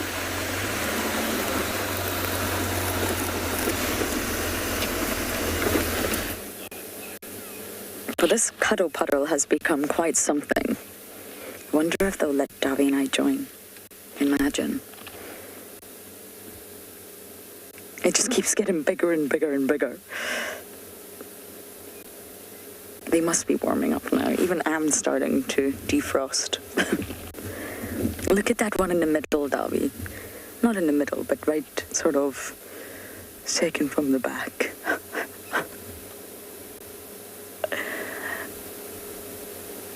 But this cuddle puddle has become quite something. I wonder if they'll let Davy and I join. Imagine. It just keeps getting bigger and bigger and bigger. They must be warming up now. Even I'm starting to defrost. Look at that one in the middle, Davy. Not in the middle, but right sort of second from the back.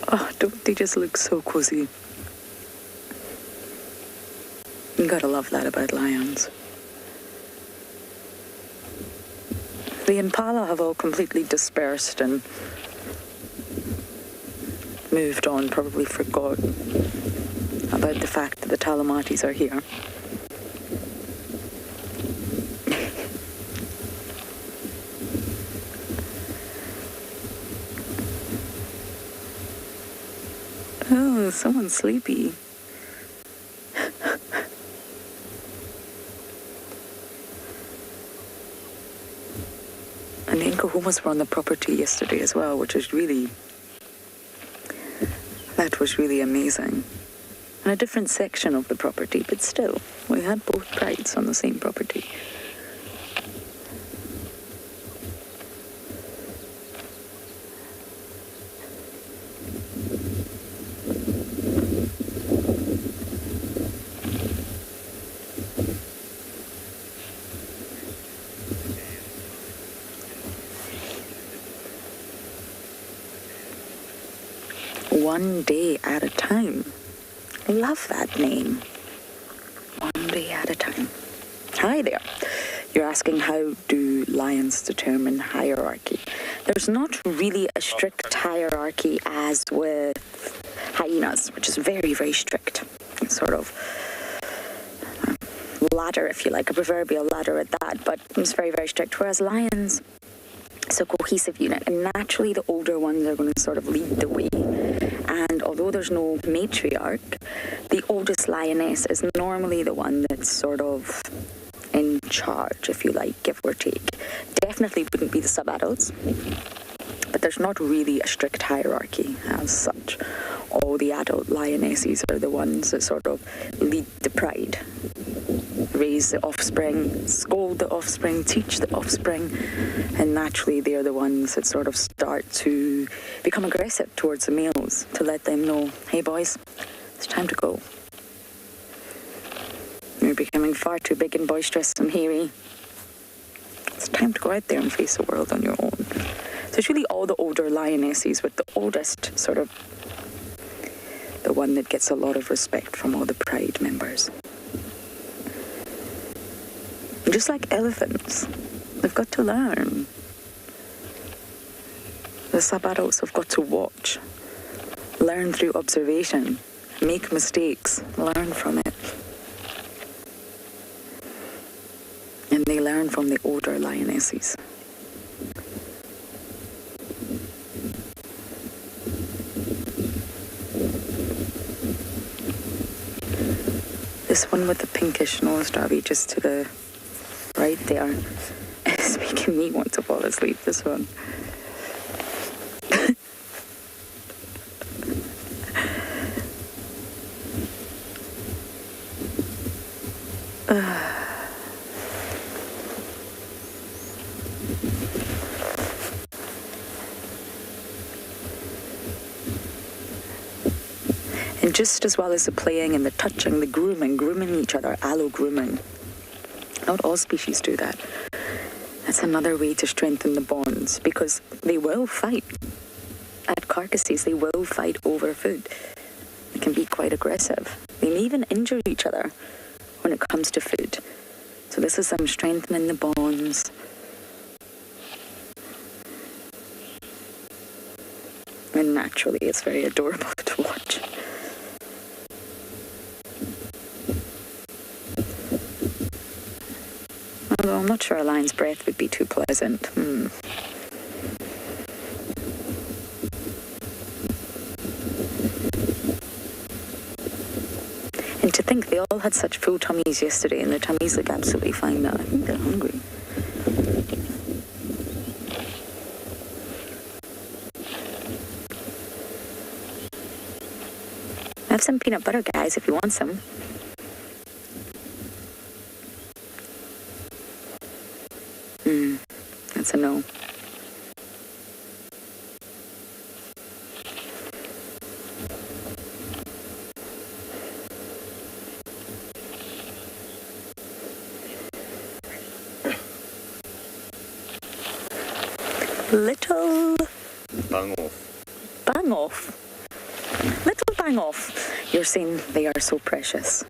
Oh, don't they just look so cozy? You gotta love that about lions. The Impala have all completely dispersed and moved on, probably forgot about the fact that the Talamatis are here. Oh, someone's sleepy. And the Nkahumas were on the property yesterday as well, which was really, that was really amazing. And a different section of the property, but still, we had both prides on the same property. One day at a time. Love that name. One day at a time. Hi there. You're asking how do lions determine hierarchy? There's not really a strict hierarchy as with hyenas, which is very, very strict. It's sort of ladder, if you like, a proverbial ladder at that, but it's very, very strict. Whereas lions, it's a cohesive unit, and naturally the older ones are going to sort of lead the way. And although there's no matriarch, the oldest lioness is normally the one that's sort of in charge, if you like, give or take. Definitely wouldn't be the sub-adults, but there's not really a strict hierarchy as such. All the adult lionesses are the ones that sort of lead the pride, raise the offspring, scold the offspring, teach the offspring, and naturally they're the ones that sort of start to become aggressive towards the males to let them know, hey boys, it's time to go. You're becoming far too big and boisterous and hairy. It's time to go out there and face the world on your own. So it's really all the older lionesses, with the oldest sort of the one that gets a lot of respect from all the pride members. Just like elephants, they've got to learn. The sub-adults have got to watch, learn through observation, make mistakes, learn from it. And they learn from the older lionesses. This one with the pinkish nose, Darby, just to the right there, is making me want to fall asleep, this one. And just as well as the playing and the touching, the grooming each other, allo grooming. Not all species do that. That's another way to strengthen the bonds, because they will fight. At carcasses, they will fight over food. They can be quite aggressive. They may even injure each other when it comes to food. So this is them strengthening the bonds. And naturally, it's very adorable to watch. Although I'm not sure a lion's breath would be too pleasant. And to think they all had such full tummies yesterday, and their tummies look absolutely fine now. I think they're hungry. have some peanut butter, guys, if you want some. That's a no. Little Bang off. Bang off. Little bang off. You're saying they are so precious.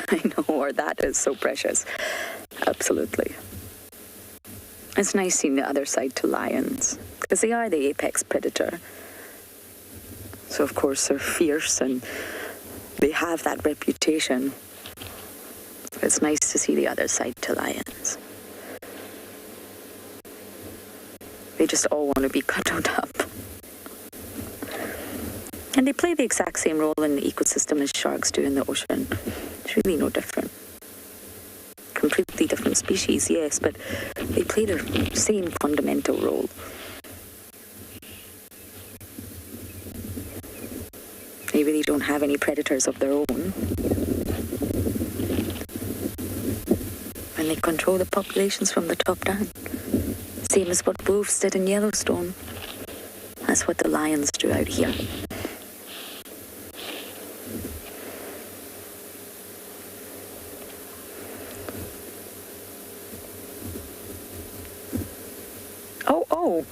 I know, or that is so precious. Absolutely. It's nice seeing the other side to lions, because they are the apex predator. So, of course, they're fierce and they have that reputation. It's nice to see the other side to lions. They just all want to be cuddled up. And they play the exact same role in the ecosystem as sharks do in the ocean. It's really no different. Completely different species, yes, but they play their same fundamental role. They really don't have any predators of their own. And they control the populations from the top down. Same as what wolves did in Yellowstone. That's what the lions do out here. Oh.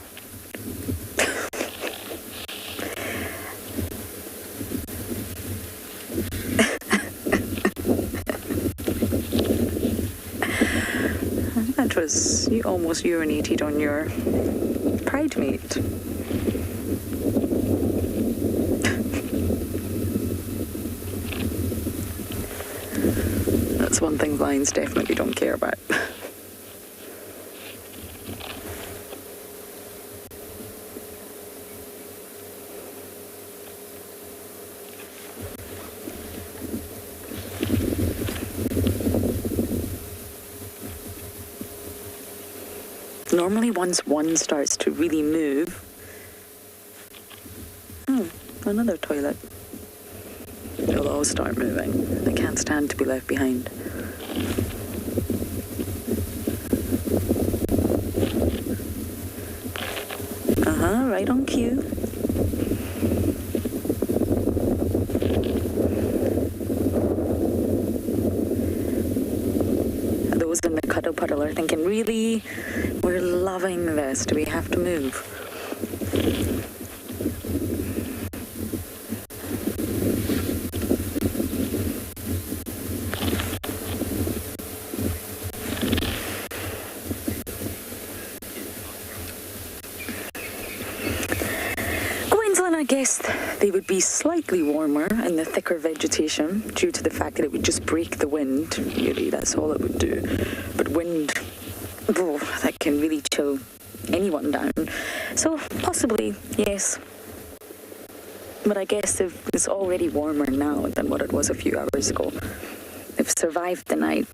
That was, you almost urinated on your pride mate. That's one thing lions definitely don't care about. Normally, once one starts to really move... Oh, another toilet. They'll all start moving. They can't stand to be left behind. Right on cue. Those in the Cuddle puddle are thinking, really? We're loving this. Do we have to move? I guess they would be slightly warmer in the thicker vegetation due to the fact that it would just break the wind. Really, that's all it would do. But wind, that can really chill anyone down. So possibly, yes. But I guess it's already warmer now than what it was a few hours ago. They've survived the night.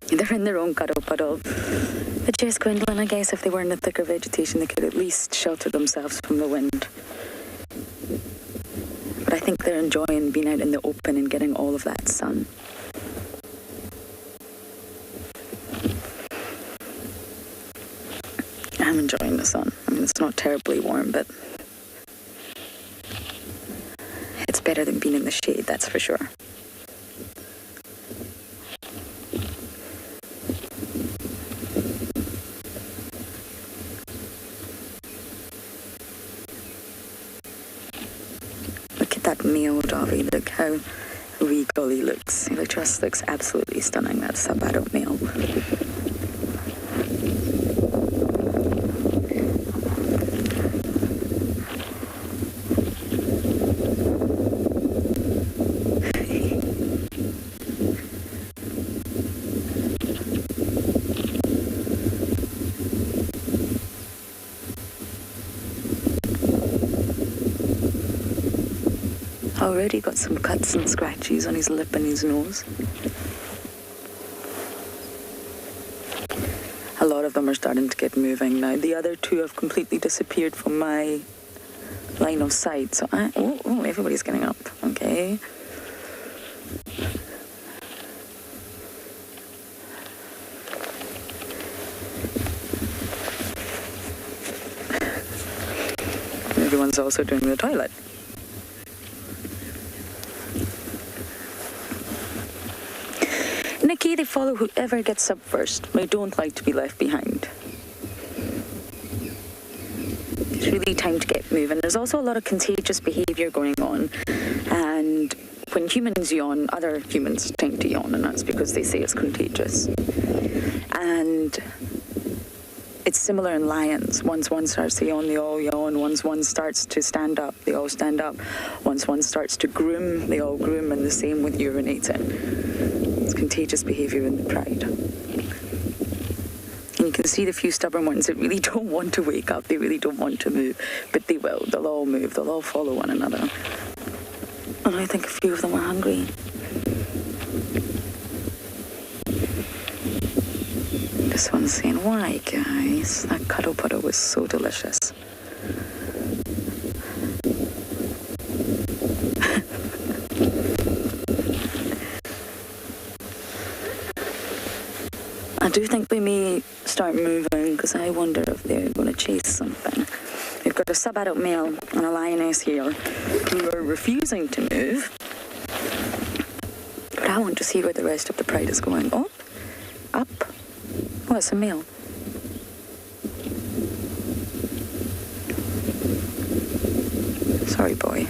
They're in their own cuddle puddle. But yes, Gwendolyn, I guess if they were in the thicker vegetation, they could at least shelter themselves from the wind. But I think they're enjoying being out in the open and getting all of that sun. I'm enjoying the sun. I mean, it's not terribly warm, but it's better than being in the shade, that's for sure. That male Dobby, look how regal he looks. He just looks absolutely stunning, that sub-adult male. Already got some cuts and scratches on his lip and his nose. A lot of them are starting to get moving now. The other two have completely disappeared from my line of sight. So, everybody's getting up. Okay. Everyone's also doing the toilet. Nikki, they follow whoever gets up first. They don't like to be left behind. It's really time to get moving. There's also a lot of contagious behaviour going on, and when humans yawn, other humans tend to yawn, and that's because they say it's contagious. And it's similar in lions. Once one starts to yawn, they all yawn. Once one starts to stand up, they all stand up. Once one starts to groom, they all groom, and the same with urinating. It's contagious behaviour in the pride. And you can see the few stubborn ones that really don't want to wake up. They really don't want to move, but they will. They'll all move. They'll all follow one another. And I think a few of them are hungry. This one's saying, why, guys? That cuddle puddle was so delicious. I do think we may start moving, because I wonder if they're going to chase something. We've got a sub-adult male and a lioness here who are refusing to move. But I want to see where the rest of the pride is going. Oh, up. Oh, it's a male. Sorry, boy.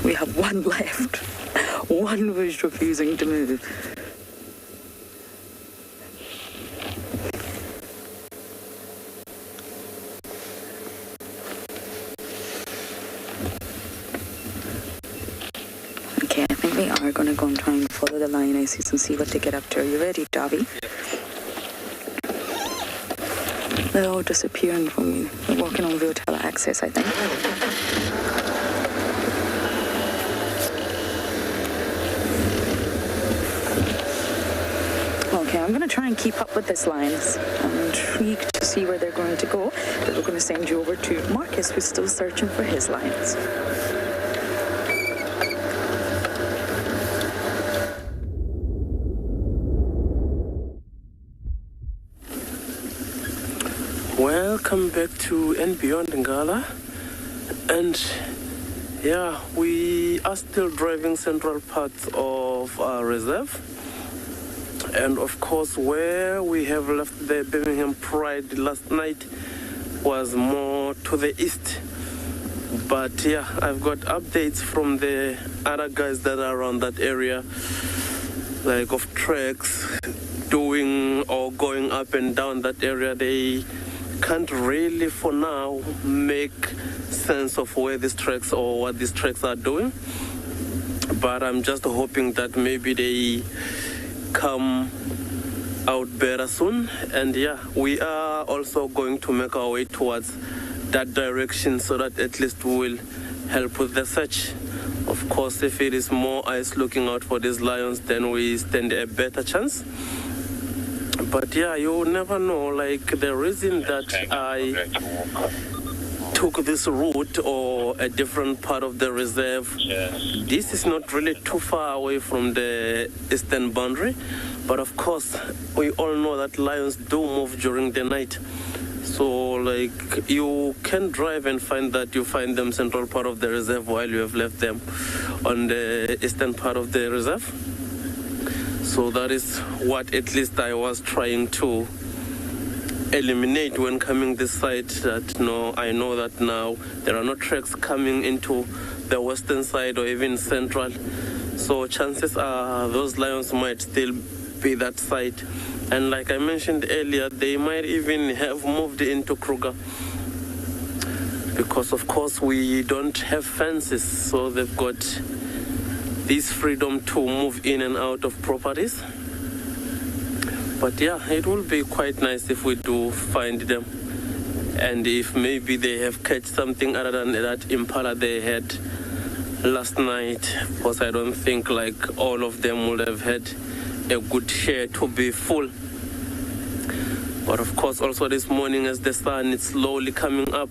We have one left. One was refusing to move. Okay, I think we are going to go and try and follow the lionesses and see what they get up to. Are you ready, Dobby? They're all disappearing from me. They're walking on Virtual Access, I think. Okay, I'm going to try and keep up with this lioness. I'm intrigued to see where they're going to go, but we're going to send you over to Marcus, who's still searching for his lions. Welcome back to andBeyond Ngala. And yeah, we are still driving central parts of our reserve. And of course, where we have left the Birmingham Pride last night was more to the east. But yeah, I've got updates from the other guys that are around that area, like of treks doing or going up and down that area. They can't really for now make sense of where these treks or what these treks are doing. But I'm just hoping that maybe they come out better soon. And yeah, we are also going to make our way towards that direction so that at least we will help with the search. Of course, if it is more eyes looking out for these lions, then we stand a better chance. But yeah, you never know. Like, the reason that I took this route or a different part of the reserve, this is not really too far away from the eastern boundary. But of course, we all know that lions do move during the night. So, like, you can drive and find that you find them central part of the reserve while you have left them on the eastern part of the reserve. So that is what at least I was trying to eliminate when coming this side. That no, I know that now there are no tracks coming into the western side or even central. So chances are those lions might still be that side. And like I mentioned earlier, they might even have moved into Kruger. Because of course we don't have fences, so they've got this freedom to move in and out of properties. But yeah, it will be quite nice if we do find them. And if maybe they have catch something other than that Impala they had last night, because I don't think like all of them would have had a good share to be full. But of course, also this morning as the sun is slowly coming up,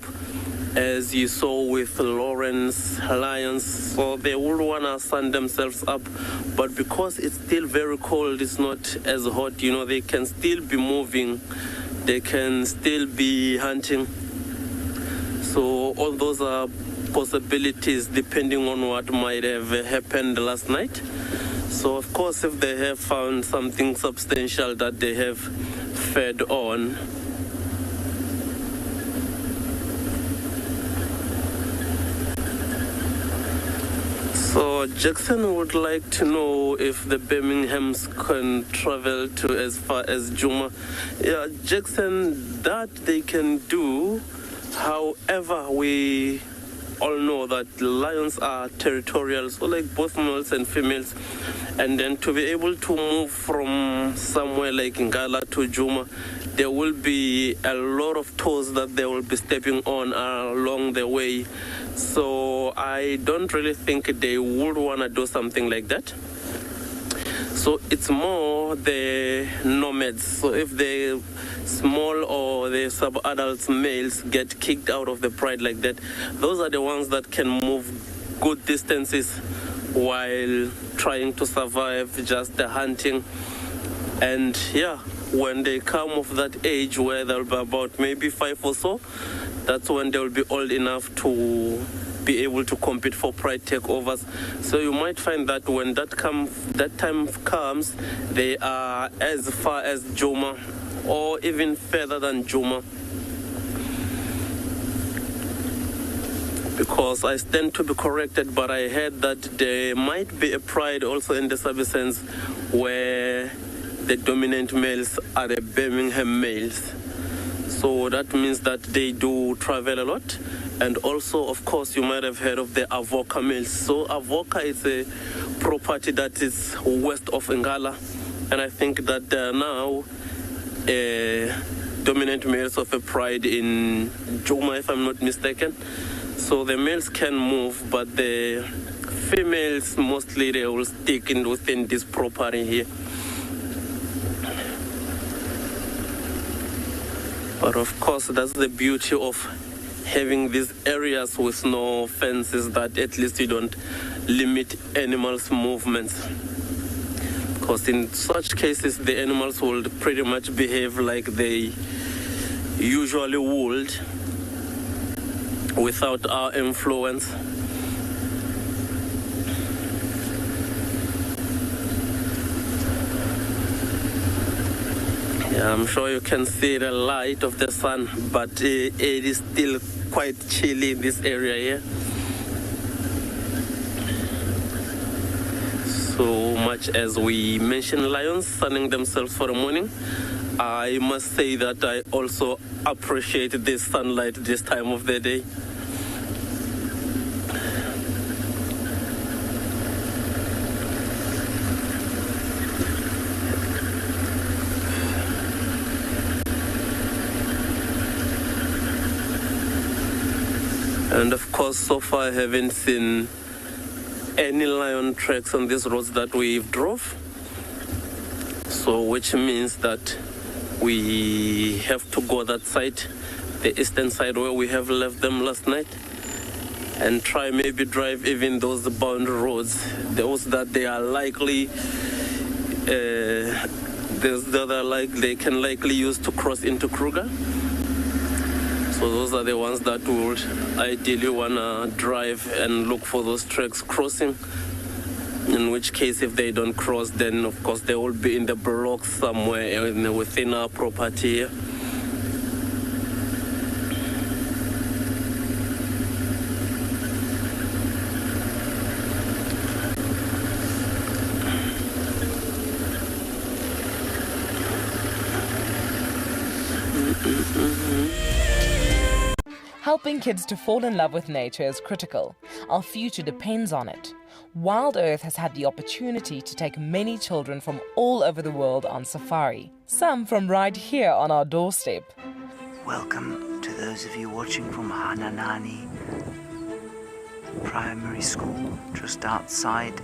as you saw with Lawrence lions, so they would want to sun themselves up, but because it's still very cold, it's not as hot, you know, they can still be moving, they can still be hunting. So all those are possibilities depending on what might have happened last night. So of course, if they have found something substantial that they have fed on, so Jackson would like to know if the Birminghams can travel to as far as Juma. Yeah, Jackson, that they can do. However, we all know that lions are territorial, so like both males and females. And then to be able to move from somewhere like Ngala to Juma, there will be a lot of toes that they will be stepping on along the way. So I don't really think they would want to do something like that. So it's more the nomads. So if the small or the sub-adult males get kicked out of the pride like that, those are the ones that can move good distances while trying to survive just the hunting. And yeah, when they come of that age where they'll be about maybe 5 or so, that's when they'll be old enough to be able to compete for pride takeovers. So you might find that when that time comes, they are as far as Juma or even further than Juma. Because I stand to be corrected, but I heard that there might be a pride also in the Sabisans where the dominant males are the Birmingham males. So that means that they do travel a lot. And also, of course, you might have heard of the Avoca males. So Avoca is a property that is west of Ngala. And I think that there are now dominant males of a pride in Juma, if I'm not mistaken. So the males can move, but the females, mostly they will stick in within this property here. But of course, that's the beauty of having these areas with no fences, that at least you don't limit animals' movements. Because in such cases, the animals will pretty much behave like they usually would without our influence. Yeah, I'm sure you can see the light of the sun, but it is still quite chilly in this area here. So much as we mention lions sunning themselves for the morning, I must say that I also appreciate this sunlight this time of the day. And of course, so far I haven't seen any lion tracks on these roads that we've drove. So which means that we have to go that side, the eastern side where we have left them last night, and try maybe drive even those boundary roads, those that they are likely, they can likely use to cross into Kruger. So those are the ones that would ideally want to drive and look for those tracks crossing. In which case, if they don't cross, then of course they will be in the blocks somewhere within our property here. Helping kids to fall in love with nature is critical. Our future depends on it. WildEarth has had the opportunity to take many children from all over the world on safari, some from right here on our doorstep. Welcome to those of you watching from Hananani, Primary School, just outside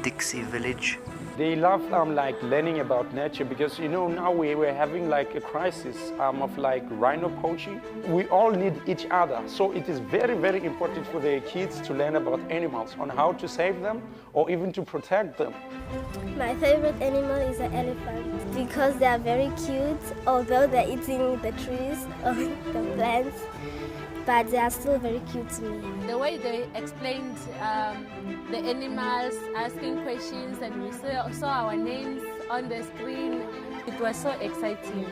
Dixie Village. They love like learning about nature because now we're having like a crisis of like rhino poaching. We all need each other, so it is very, very important for the kids to learn about animals, on how to save them or even to protect them. My favorite animal is an elephant because they are very cute, although they're eating the trees or the plants, but they are still very cute to me. The way they explained the animals, asking questions, and we saw our names on the screen, it was so exciting.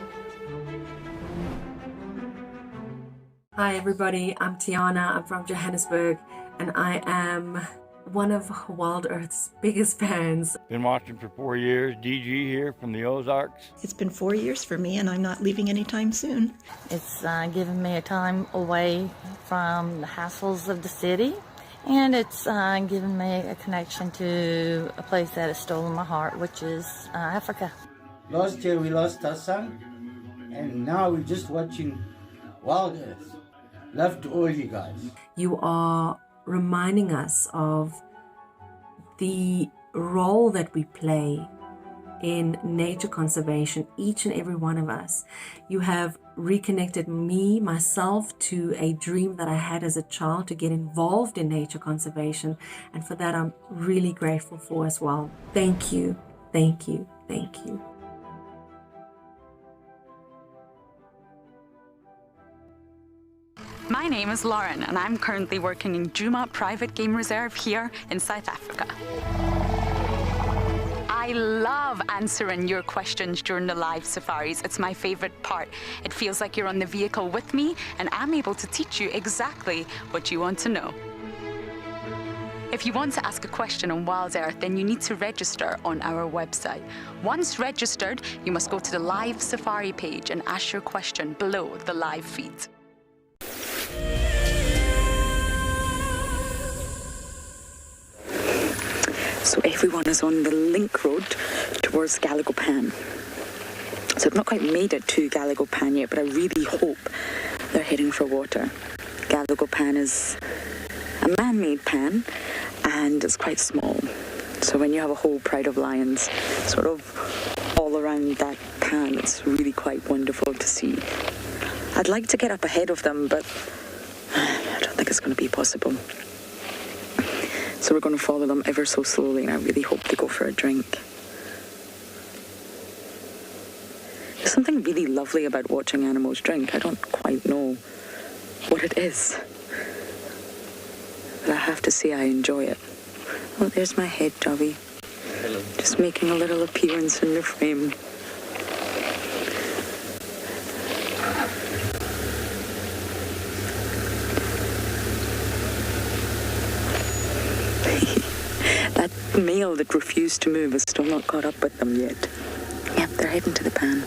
Hi everybody, I'm Tiana, I'm from Johannesburg, and I am one of WildEarth's biggest fans. Been watching for 4 years, DG here from the Ozarks. It's been 4 years for me and I'm not leaving anytime soon. It's given me a time away from the hassles of the city, and it's given me a connection to a place that has stolen my heart, which is Africa. Last year we lost our son, and now we're just watching WildEarth. Love to all you guys. You are reminding us of the role that we play in nature conservation, each and every one of us. You have reconnected myself to a dream that I had as a child to get involved in nature conservation, and for that I'm really grateful for as well. Thank you, thank you, thank you. My name is Lauren and I'm currently working in Juma Private Game Reserve here in South Africa. I love answering your questions during the live safaris. It's my favorite part. It feels like you're on the vehicle with me and I'm able to teach you exactly what you want to know. If you want to ask a question on WildEarth, then you need to register on our website. Once registered, you must go to the live safari page and ask your question below the live feed. So everyone is on the link road towards Galagopan. So I've not quite made it to Galagopan yet, but I really hope they're heading for water. Galagopan is a man-made pan and it's quite small. So when you have a whole pride of lions sort of all around that pan, it's really quite wonderful to see. I'd like to get up ahead of them, but I don't think it's going to be possible. So we're going to follow them ever so slowly, and I really hope they go for a drink. There's something really lovely about watching animals drink. I don't quite know what it is, but I have to say I enjoy it. Oh, there's my head, Javi. Hello. Just making a little appearance in the frame. That male that refused to move is still not caught up with them yet. Yep, they're heading to the pan.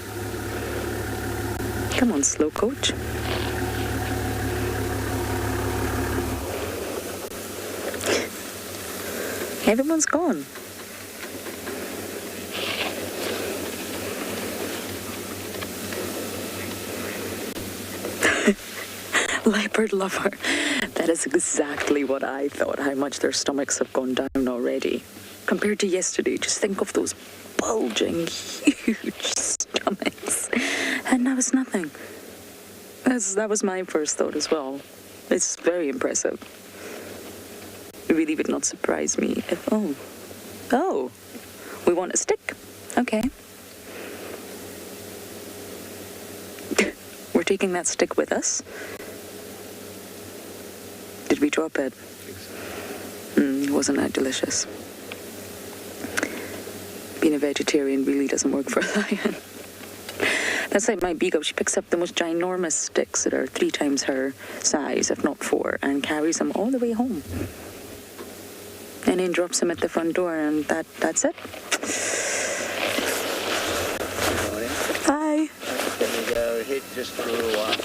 Come on, slow coach. Everyone's gone. Leopard lover. That is exactly what I thought, how much their stomachs have gone down already. Compared to yesterday, just think of those bulging, huge stomachs. And now it's nothing. That was my first thought as well. It's very impressive. It really would not surprise me if, oh, we want a stick. Okay. We're taking that stick with us. Did we drop it? Wasn't that delicious? Being a vegetarian really doesn't work for a lion. That's like my beagle. She picks up the most ginormous sticks that are 3 times her size, if not 4, and carries them all the way home. And then drops them at the front door, and that's it. Hi. Can we go ahead just for a little while?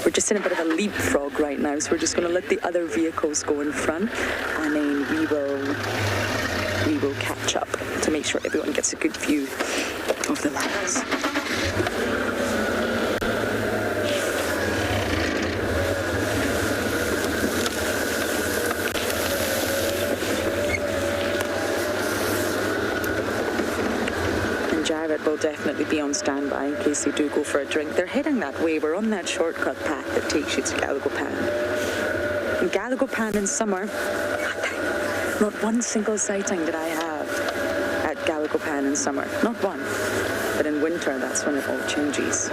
We're just in a bit of a leapfrog right now, so we're just going to let the other vehicles go in front, and then we will catch up to make sure everyone gets a good view of the lions. Private will definitely be on standby in case they do go for a drink. They're heading that way. We're on that shortcut path that takes you to Gallagher In Gallagher in summer, not one single sighting did I have at Gallagher in summer. Not one. But in winter, that's when it all changes.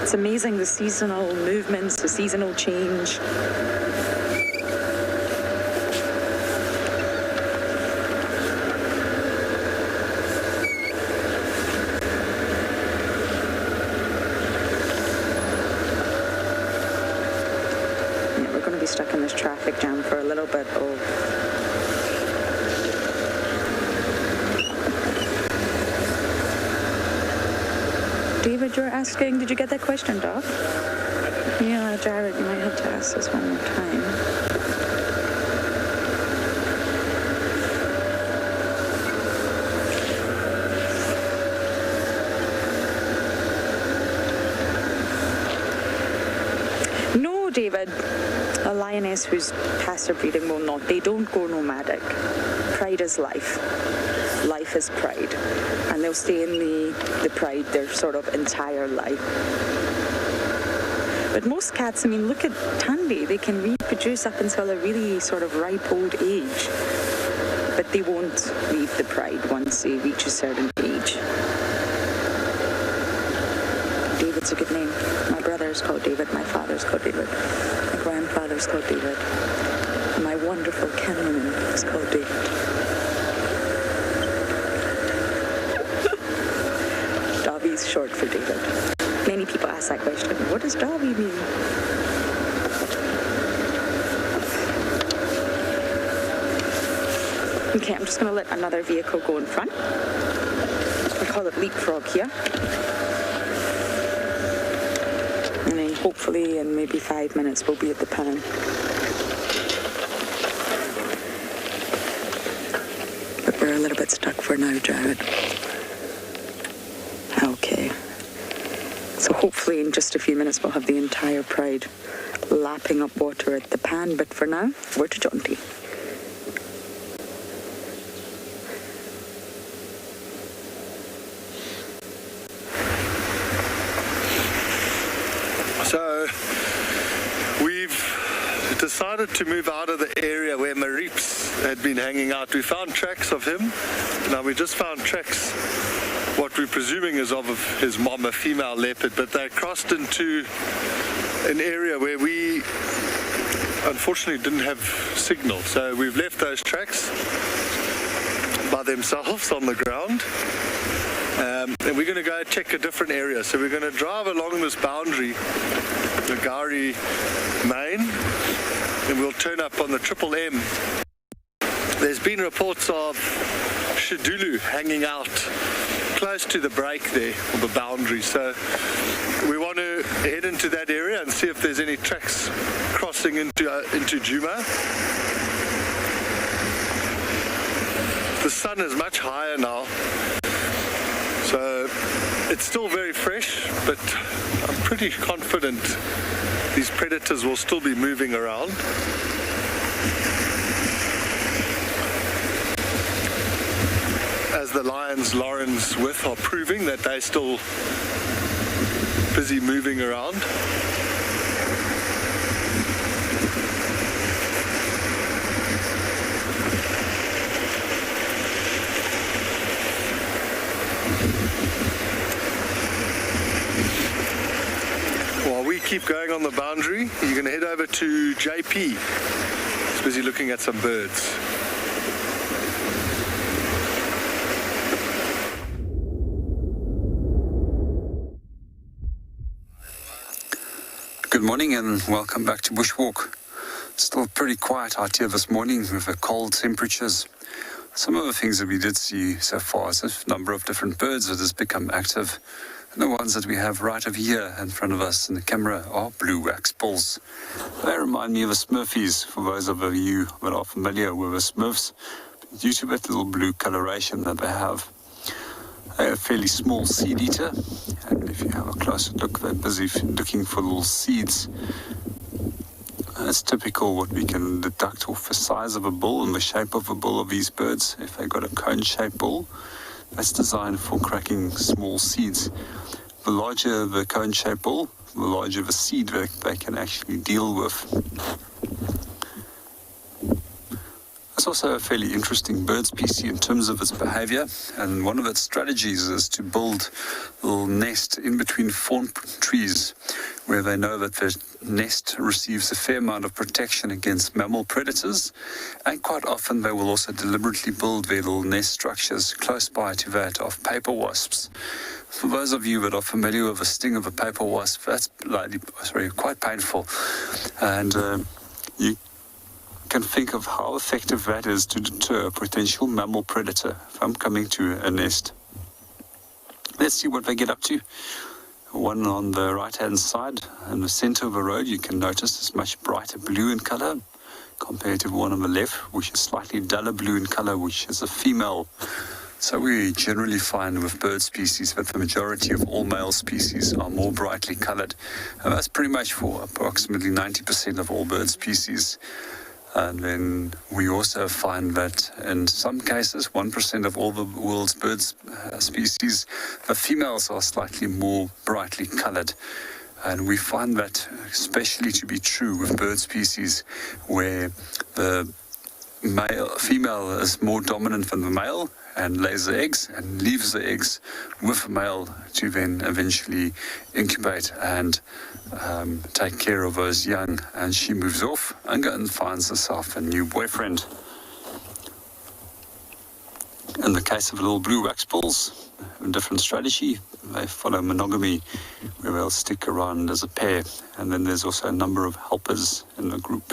It's amazing, the seasonal movements, the seasonal change. Yeah, we're going to be stuck in this traffic jam for a little bit. David, you're asking, did you get that question, Doc? Yeah, Jared, you might have to ask this one more time. No, David. A lioness who's past her breeding will not. They don't go nomadic. Pride is life. Life is pride. And they'll stay in the pride their sort of entire life. But most cats, I mean, look at Tandy. They can reproduce up until a really sort of ripe old age. But they won't leave the pride once they reach a certain age. David's a good name. My brother is called David. My father's called David. My grandfather's called David. And my wonderful kennelman is called David. Dobby's short for David. Many people ask that question. What does Dobby mean? Okay, I'm just going to let another vehicle go in front. We call it leapfrog here. And then hopefully in maybe 5 minutes we'll be at the pan. But we're a little bit stuck for now, Jared. Okay. So hopefully in just a few minutes we'll have the entire pride lapping up water at the pan. But for now, we're to Jaunty. So we've decided to move out of the area where Marips had been hanging out. We found tracks of him. Now we just found tracks, what we're presuming is of his mom, a female leopard, but they crossed into an area where we unfortunately didn't have signal. So we've left those tracks by themselves on the ground. And we're going to go check a different area. So we're going to drive along this boundary, the Gari main, and we'll turn up on the Triple M. There's been reports of Shadulu hanging out close to the break there, or the boundary. So we want to head into that area and see if there's any tracks crossing into Juma. The sun is much higher now. So it's still very fresh, but I'm pretty confident these predators will still be moving around. As the lions Lauren's with are proving that they're still busy moving around. While we keep going on the boundary, you're going to head over to JP. He's busy looking at some birds. Good morning and welcome back to Bushwalk. Still pretty quiet out here this morning with the cold temperatures. Some of the things that we did see so far is a number of different birds that has become active. And the ones that we have right over here in front of us in the camera are blue wax bulls. They remind me of the Smurfies, for those of you that are familiar with the Smurfs, due to that little blue coloration that they have. They're a fairly small seed eater, and if you have a closer look, they're busy looking for little seeds It's typical what we can deduct off the size of a bull and the shape of a bull of these birds. If they've got a cone-shaped bull, that's designed for cracking small seeds. The larger the cone-shaped bull, the larger the seed that they can actually deal with. It's also a fairly interesting bird species in terms of its behavior, and one of its strategies is to build a little nest in between thorn trees where they know that the nest receives a fair amount of protection against mammal predators, and quite often they will also deliberately build their little nest structures close by to that of paper wasps. For those of you that are familiar with the sting of a paper wasp, that's quite painful, and you can think of how effective that is to deter a potential mammal predator from coming to a nest. Let's see what they get up to. One on the right-hand side, in the center of the road, you can notice it's much brighter blue in color compared to the one on the left, which is slightly duller blue in color, which is a female. So we generally find with bird species that the majority of all male species are more brightly colored. And that's pretty much for approximately 90% of all bird species. And then we also find that in some cases, 1% of all the world's bird species, the females are slightly more brightly colored. And we find that especially to be true with bird species where the female is more dominant than the male and lays the eggs and leaves the eggs with the male to then eventually incubate and take care of those young, and she moves off and goes and finds herself a new boyfriend. In the case of the little blue wax balls, a different strategy. They follow monogamy, where they'll stick around as a pair, and then there's also a number of helpers in the group.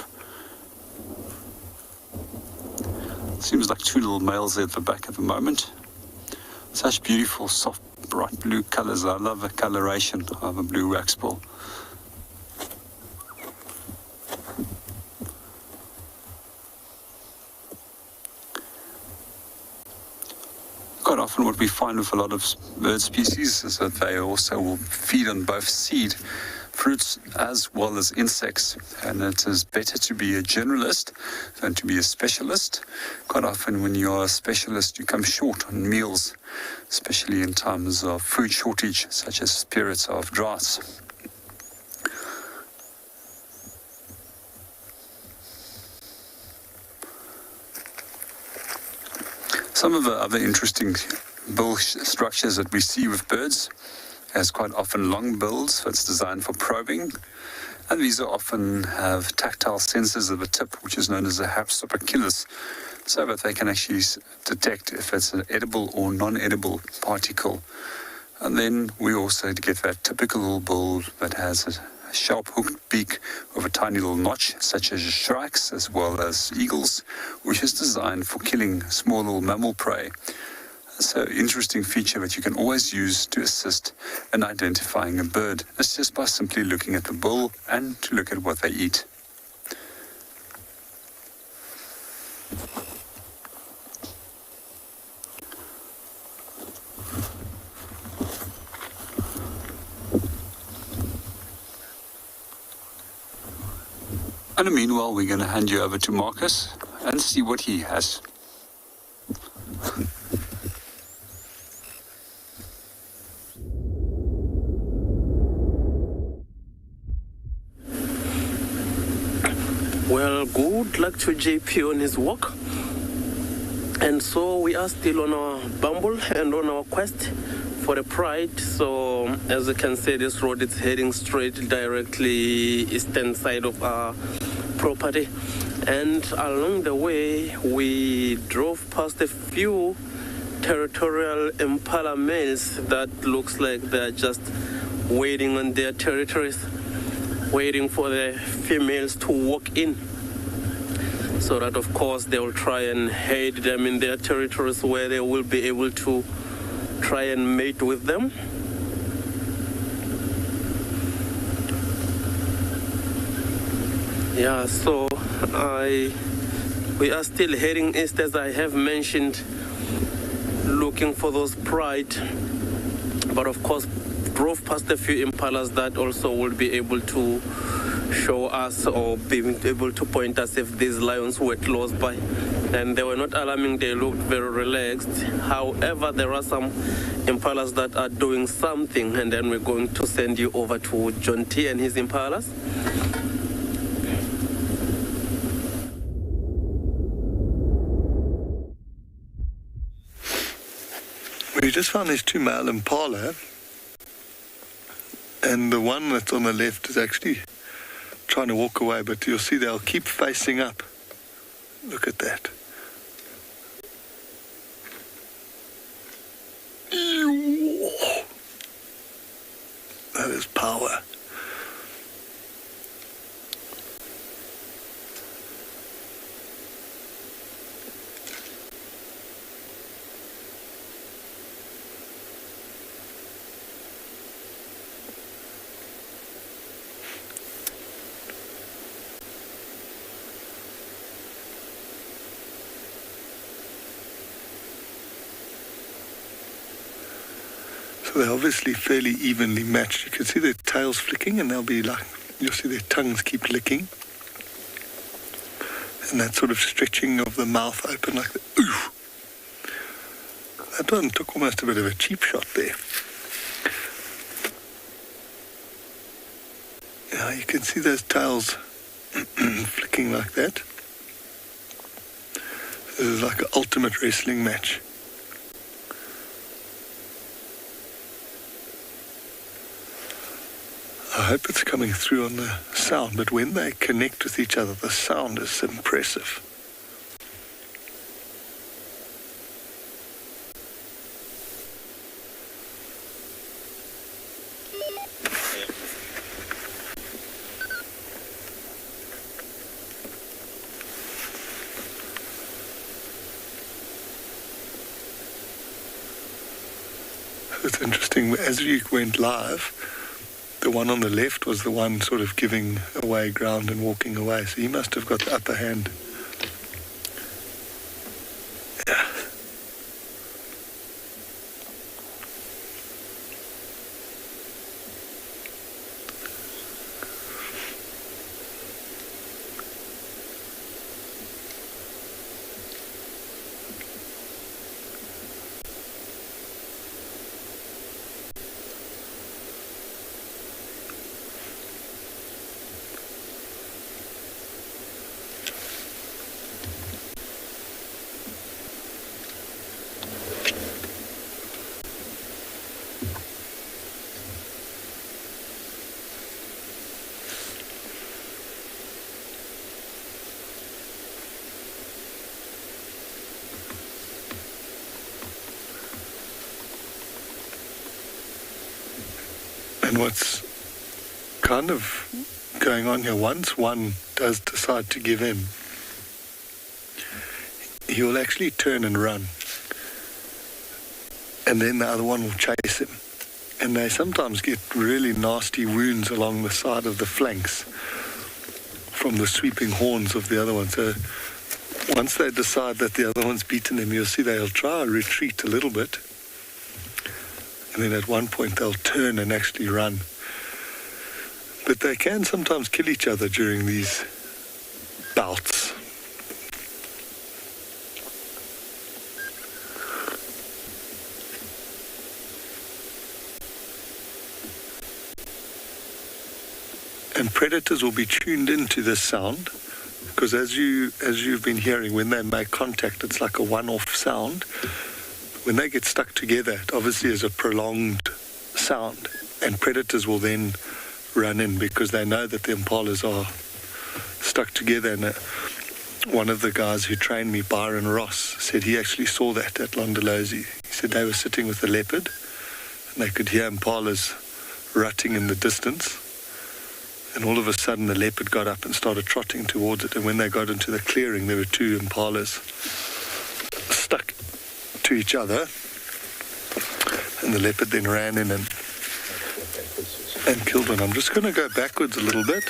Seems like two little males there at the back at the moment. Such beautiful, soft, bright blue colors. I love the coloration of a blue wax ball. Quite often what we find with a lot of bird species is that they also will feed on both seed, fruits as well as insects, and it is better to be a generalist than to be a specialist. Quite often when you are a specialist you come short on meals, especially in times of food shortage such as periods of droughts. Some of the other interesting bill structures that we see with birds has quite often long bills that's designed for probing, and these are often have tactile sensors at the tip, which is known as a haps of Achilles, so that they can actually detect if it's an edible or non-edible particle. And then we also get that typical little bill that has a sharp hooked beak with a tiny little notch, such as shrikes as well as eagles, which is designed for killing small little mammal prey. It's an interesting feature that you can always use to assist in identifying a bird. It's just by simply looking at the bill and to look at what they eat. And meanwhile, we're going to hand you over to Marcus and see what he has. Well, good luck to JP on his walk. And so we are still on our bumble and on our quest for the Pride. So as you can see, this road is heading straight directly eastern side of our property. And along the way, we drove past a few territorial Impala males that looks like they're just waiting on their territories, waiting for the females to walk in, so that of course they will try and hide them in their territories where they will be able to try and mate with them. Yeah, so we are still heading east, as I have mentioned, looking for those Pride, but of course drove past a few Impalas that also will be able to show us or being able to point us if these lions were close by. And they were not alarming, they looked very relaxed. However, there are some impalas that are doing something, and then we're going to send you over to John T and his impalas. We just found these two male impala, and the one that's on the left is actually trying to walk away, but you'll see they'll keep facing up. Look at that. That is power. So they're obviously fairly evenly matched. You can see their tails flicking, and they'll be like, you'll see their tongues keep licking. And that sort of stretching of the mouth open like that. Oof! That one took almost a bit of a cheap shot there. Yeah, you can see those tails flicking like that. This is like an ultimate wrestling match. I hope it's coming through on the sound, but when they connect with each other, the sound is impressive. It's interesting, as you went live, the one on the left was the one sort of giving away ground and walking away, so he must have got the upper hand. Yeah. And what's kind of going on here, once one does decide to give in, he will actually turn and run. And then the other one will chase him. And they sometimes get really nasty wounds along the side of the flanks from the sweeping horns of the other one. So once they decide that the other one's beaten them, you'll see they'll try to retreat a little bit. And then at one point they'll turn and actually run. But they can sometimes kill each other during these bouts. And predators will be tuned into this sound, because as you've been hearing, when they make contact, it's like a one-off sound. When they get stuck together, it obviously is a prolonged sound, and predators will then run in because they know that the impalas are stuck together. And one of the guys who trained me, Byron Ross, said he actually saw that at Londolozi. He said they were sitting with the leopard, and they could hear impalas rutting in the distance. And all of a sudden, the leopard got up and started trotting towards it. And when they got into the clearing, there were two impalas stuck to each other, and the leopard then ran in and killed one. I'm just going to go backwards a little bit.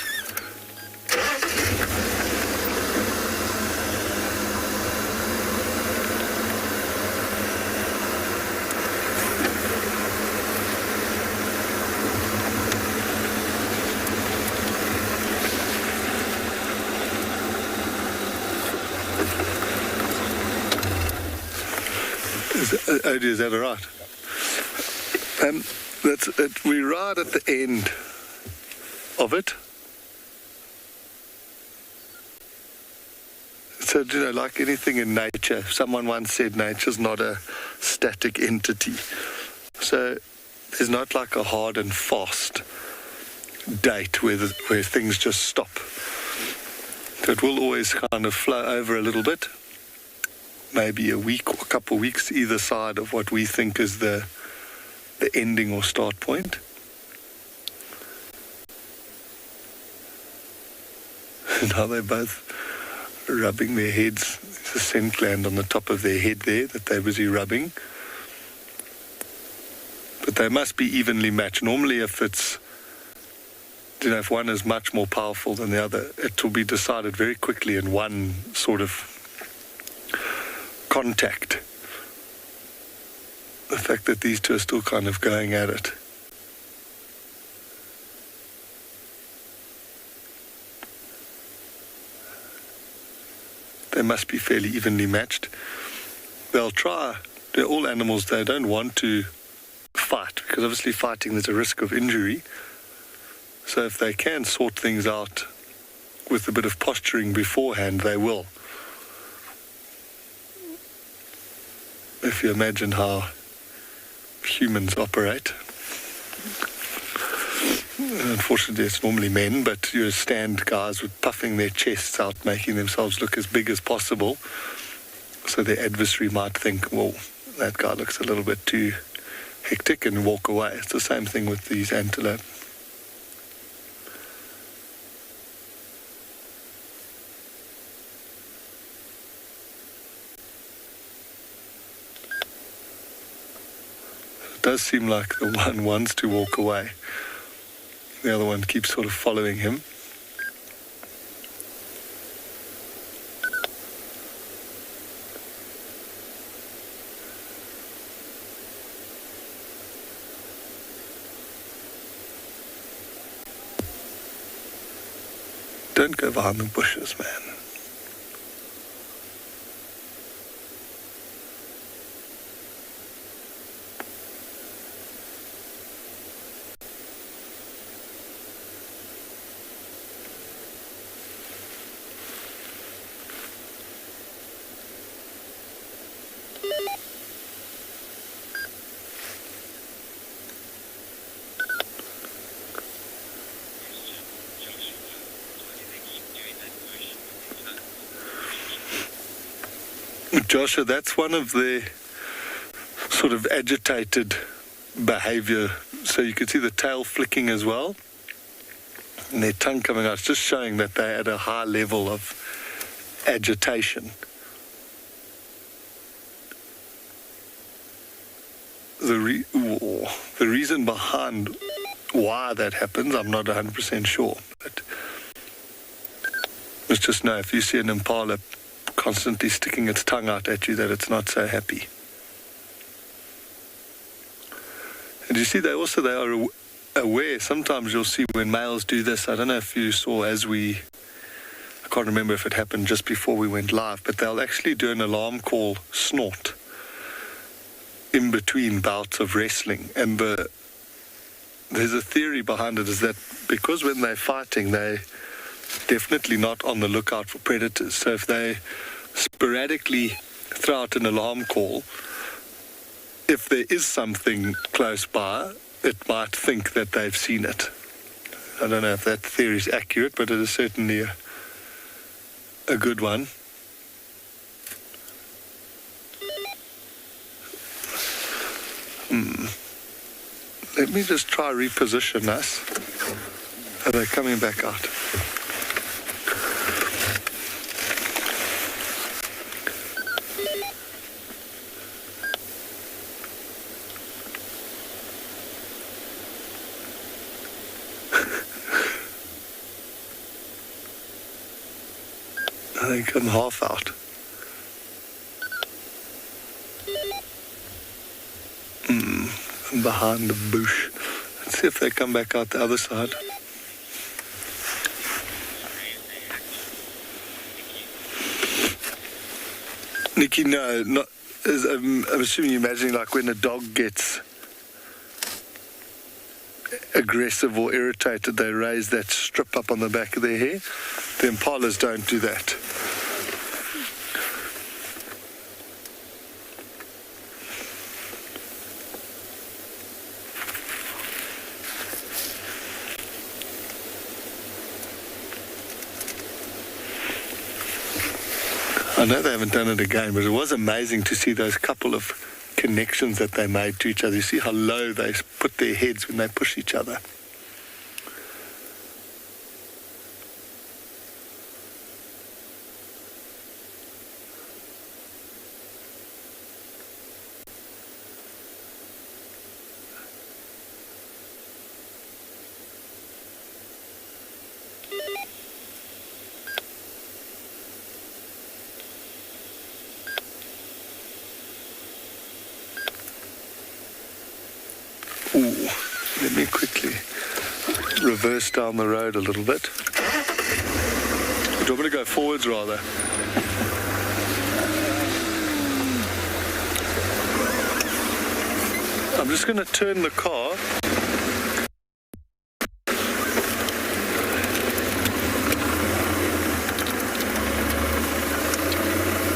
Is that right? That's it. We're right at the end of it. So, like anything in nature, someone once said nature's not a static entity. So there's not like a hard and fast date where things just stop. So it will always kind of flow over a little bit, maybe a week or a couple of weeks either side of what we think is the ending or start point. Now they're both rubbing their heads. There's a scent gland on the top of their head there that they're busy rubbing. But they must be evenly matched. Normally if it's, if one is much more powerful than the other, it will be decided very quickly in one sort of contact. The fact that these two are still kind of going at it. They must be fairly evenly matched. They'll try. They're all animals. They don't want to fight, because obviously fighting there's a risk of injury. So if they can sort things out with a bit of posturing beforehand, they will. If you imagine how humans operate. Unfortunately, it's normally men, but you stand guys with puffing their chests out, making themselves look as big as possible. So their adversary might think, well, that guy looks a little bit too hectic, and walk away. It's the same thing with these antelope. It does seem like the one wants to walk away. The other one keeps sort of following him. Don't go behind the bushes, man. Joshua, that's one of the sort of agitated behavior. So you can see the tail flicking as well, and their tongue coming out. It's just showing that they're at a high level of agitation. The reason behind why that happens, I'm not 100% sure. But let's just know if you see an impala constantly sticking its tongue out at you, that it's not so happy. And you see, they are aware. Sometimes you'll see when males do this. I don't know if you saw I can't remember if it happened just before we went live, but they'll actually do an alarm call snort in between bouts of wrestling. And there's a theory behind it, is that because when they're fighting, they're definitely not on the lookout for predators. So if they sporadically throw out an alarm call, if there is something close by, it might think that they've seen it. I don't know if that theory is accurate, but it is certainly a good one. Let me just try reposition us. Are they coming back out? I think I'm half out. I'm behind the bush. Let's see if they come back out the other side. Nikki, no, I'm assuming you're imagining like when a dog gets aggressive or irritated, they raise that strip up on the back of their hair. The impalas don't do that. I know they haven't done it again, but it was amazing to see those couple of connections that they made to each other. You see how low they put their heads when they push each other. Ooh, let me quickly reverse down the road a little bit. Do you want me to go forwards rather? I'm just going to turn the car.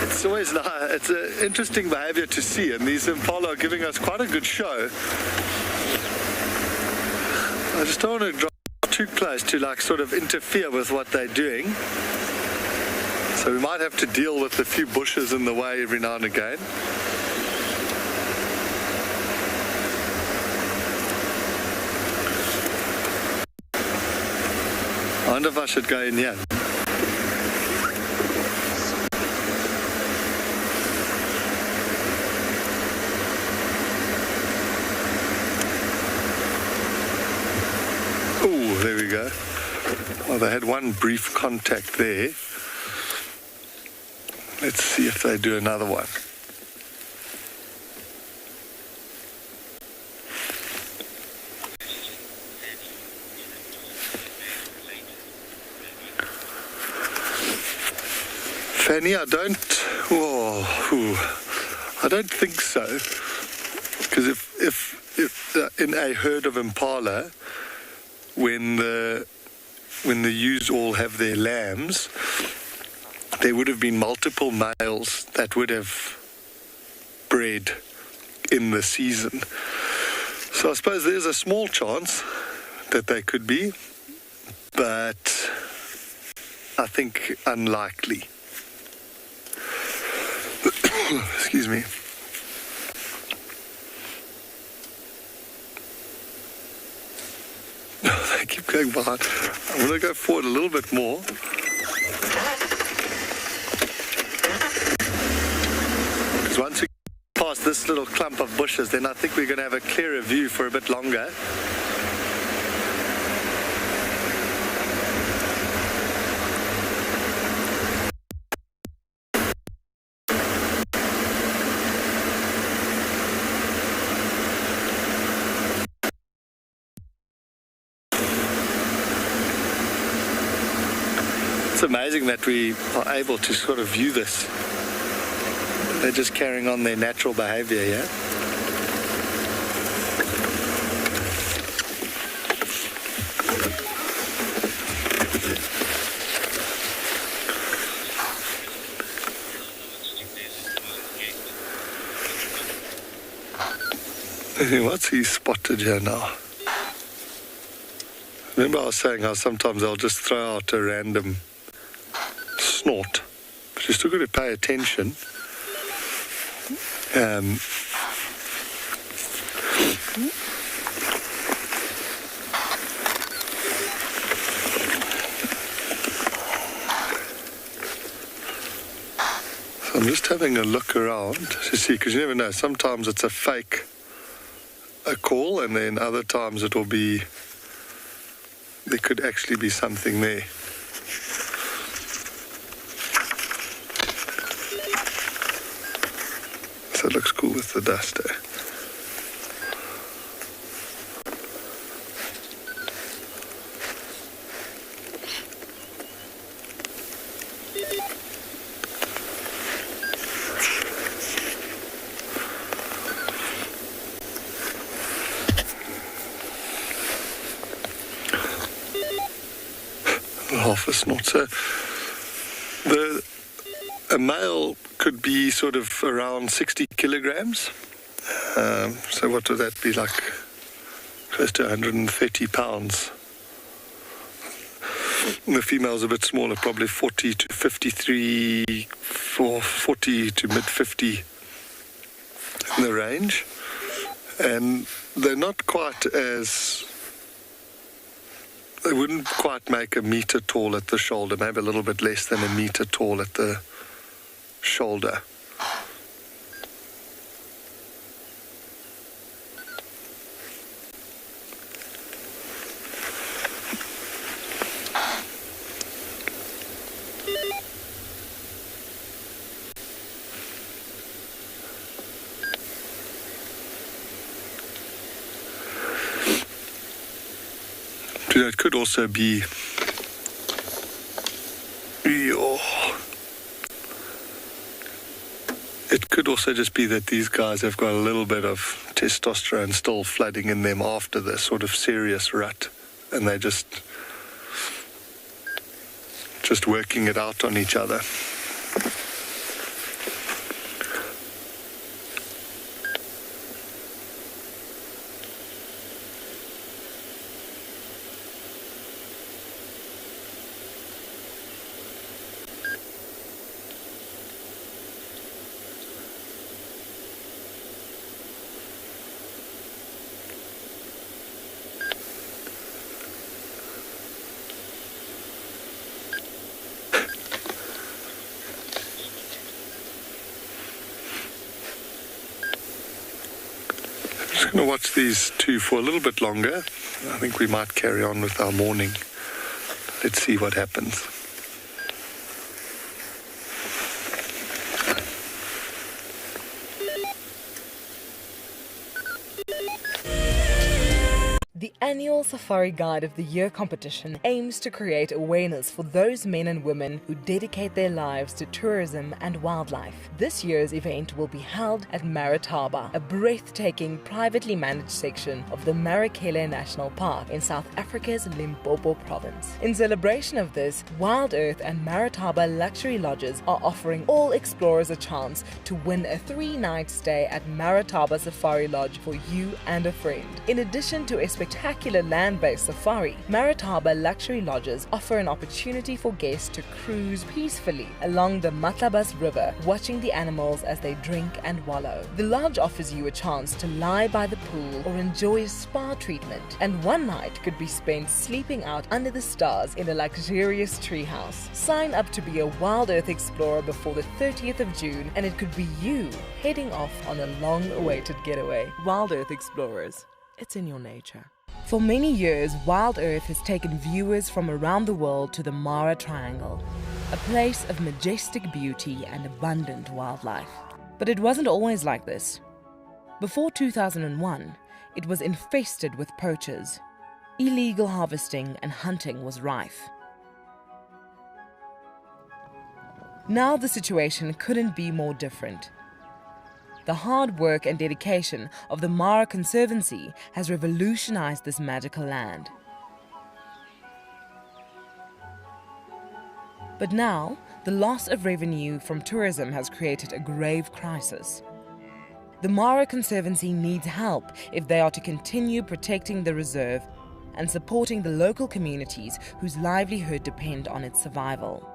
It's always nice. It's an interesting behavior to see, and these impala are giving us quite a good show. I just don't want to drive too close to like sort of interfere with what they're doing. So we might have to deal with a few bushes in the way every now and again. I wonder if I should go in here. There we go. Well, they had one brief contact there. Let's see if they do another one. Fanny, I don't think so. Because if in a herd of impala, when the ewes all have their lambs, there would have been multiple males that would have bred in the season. So I suppose there's a small chance that they could be, but I think unlikely. Excuse me. They keep going behind. I'm going to go forward a little bit more. Because once we get past this little clump of bushes, then I think we're going to have a clearer view for a bit longer. It's amazing that we are able to sort of view this. They're just carrying on their natural behavior here. What's he spotted here now? Remember I was saying how sometimes they'll just throw out a random snort, but you're still got to pay attention. So I'm just having a look around to see, because you never know, sometimes it's a call, and then other times it'll be, there could actually be something there. So it looks cool with the dust there. amorphous, not so. A male could be sort of around 60 kilograms. So what would that be, like close to 130 pounds? And the female's a bit smaller, probably 40 to 53, 40 to mid-50 in the range. And they're not quite as... They wouldn't quite make a metre tall at the shoulder, maybe a little bit less than a metre tall at the shoulder. It could also be it could also just be that these guys have got a little bit of testosterone still flooding in them after the sort of serious rut, and they're just working it out on each other. I'm going to watch these two for a little bit longer. I think we might carry on with our morning. Let's see what happens. The annual Safari Guide of the Year competition aims to create awareness for those men and women who dedicate their lives to tourism and wildlife. This year's event will be held at Marataba, a breathtaking privately managed section of the Marakele National Park in South Africa's Limpopo province. In celebration of this, WildEarth and Marataba Luxury Lodges are offering all explorers a chance to win a 3-night stay at Marataba Safari Lodge for you and a friend. In addition to a spectacular land-based safari, Marataba Luxury Lodges offer an opportunity for guests to cruise peacefully along the Matlabas River, watching the animals as they drink and wallow. The lodge offers you a chance to lie by the pool or enjoy a spa treatment, and one night could be spent sleeping out under the stars in a luxurious treehouse. Sign up to be a WildEarth Explorer before the 30th of June, and it could be you heading off on a long-awaited getaway. WildEarth Explorers. It's in your nature. For many years, WildEarth has taken viewers from around the world to the Mara Triangle, a place of majestic beauty and abundant wildlife. But it wasn't always like this. Before 2001, it was infested with poachers. Illegal harvesting and hunting was rife. Now the situation couldn't be more different. The hard work and dedication of the Mara Conservancy has revolutionized this magical land. But now, the loss of revenue from tourism has created a grave crisis. The Mara Conservancy needs help if they are to continue protecting the reserve and supporting the local communities whose livelihood depend on its survival.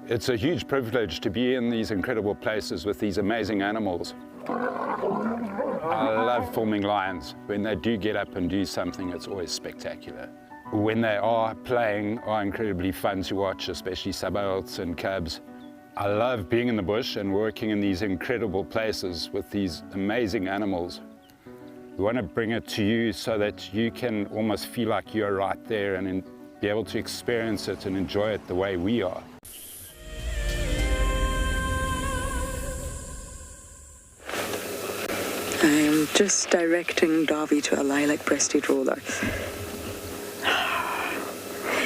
It's a huge privilege to be in these incredible places with these amazing animals. I love filming lions. When they do get up and do something, it's always spectacular. When they are playing, are incredibly fun to watch, especially subalterns and cubs. I love being in the bush and working in these incredible places with these amazing animals. We want to bring it to you so that you can almost feel like you're right there and be able to experience it and enjoy it the way we are. I'm just directing Davy to a lilac-breasted roller.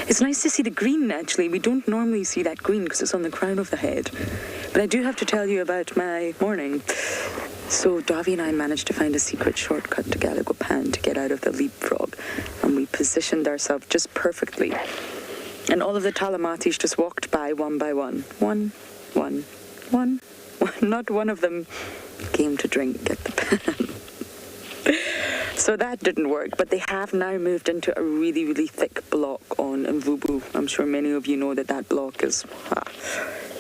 It's nice to see the green, actually. We don't normally see that green because it's on the crown of the head. But I do have to tell you about my morning. So Davi and I managed to find a secret shortcut to Galagopan to get out of the leapfrog. And we positioned ourselves just perfectly. And all of the Talamatis just walked by one by one. One. Not one of them came to drink at the pan. So that didn't work, but they have now moved into a really, really thick block on Mvubu. I'm sure many of you know that block is,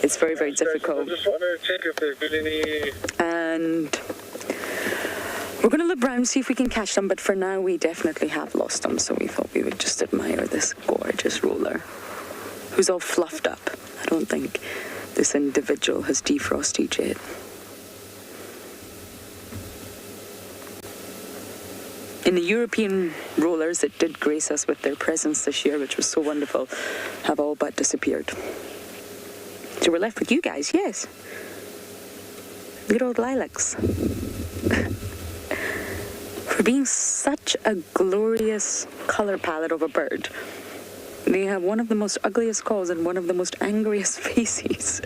it's very, very difficult. I just want to check if there's been any... And we're going to look around, see if we can catch them, but for now we definitely have lost them, so we thought we would just admire this gorgeous roller, who's all fluffed up. I don't think this individual has defrosted yet. In the European rollers that did grace us with their presence this year, which was so wonderful, have all but disappeared. So we're left with you guys, yes. Good old lilacs. For being such a glorious color palette of a bird, they have one of the most ugliest calls and one of the most angriest faces.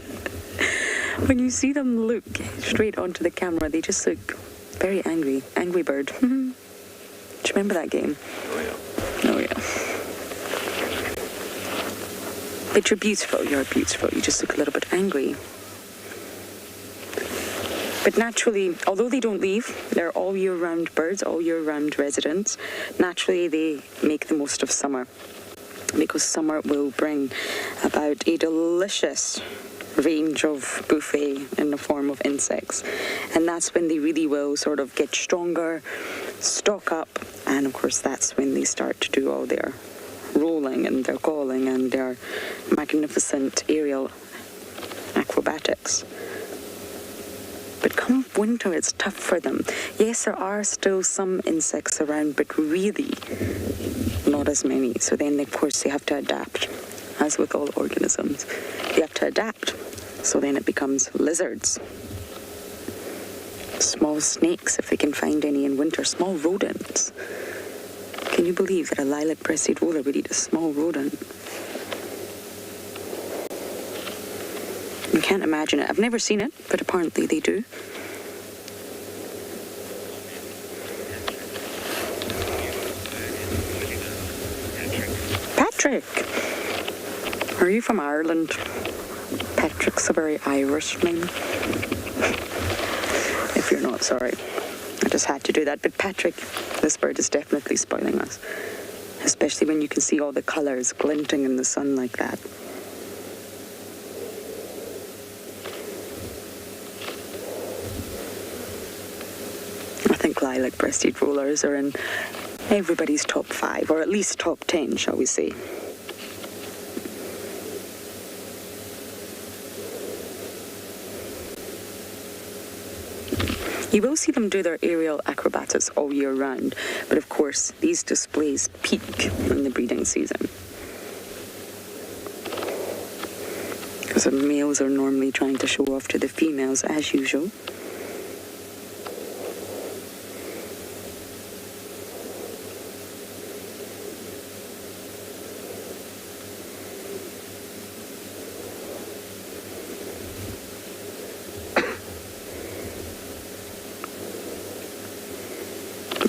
When you see them look straight onto the camera, they just look very angry. Angry bird. Do you remember that game? Oh, yeah. But you're beautiful. You're beautiful. You just look a little bit angry. But naturally, although they don't leave, they're all year-round birds, all year-round residents. Naturally, they make the most of summer, because summer will bring about a delicious range of buffet in the form of insects. And that's when they really will sort of get stronger, stock up, and of course that's when they start to do all their rolling and their calling and their magnificent aerial acrobatics. But come winter, it's tough for them. Yes, there are still some insects around, but really not as many. So then, of course, they have to adapt. As with all organisms, they have to adapt. So then it becomes lizards, small snakes, if they can find any in winter, small rodents. Can you believe that a lilac-breasted roller would eat a small rodent? You can't imagine it. I've never seen it, but apparently they do. Patrick! Are you from Ireland? Patrick's a very Irish name. If you're not, sorry. I just had to do that. But Patrick, this bird is definitely spoiling us. Especially when you can see all the colours glinting in the sun like that. I think lilac-breasted rollers are in everybody's top 5, or at least top 10, shall we say. You will see them do their aerial acrobatics all year round, but of course these displays peak in the breeding season. Because the males are normally trying to show off to the females as usual.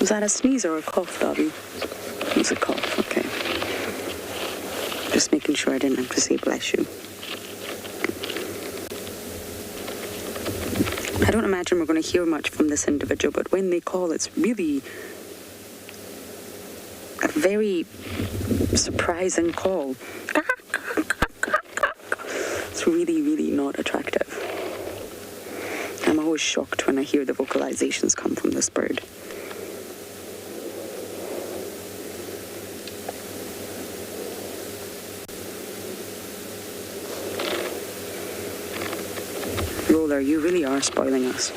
Was that a sneeze or a cough, Dobby? It was a cough, okay. Just making sure I didn't have to say bless you. I don't imagine we're going to hear much from this individual, but when they call, it's really a very surprising call. It's really, really not attractive. I'm always shocked when I hear the vocalizations come from this bird. Roller, you really are spoiling us.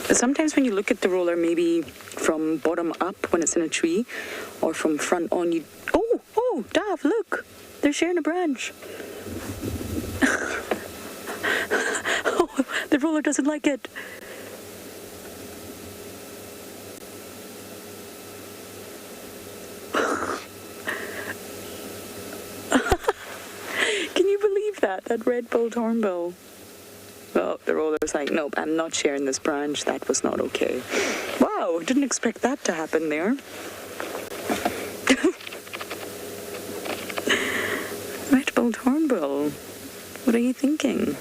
But sometimes when you look at the roller, maybe from bottom up when it's in a tree, or from front on, you... Oh, Dav, look! They're sharing a branch. Oh, the roller doesn't like it. that red-billed hornbill. Oh, the roller's like, nope, I'm not sharing this branch. That was not okay. Wow, didn't expect that to happen there. Red-billed hornbill. What are you thinking?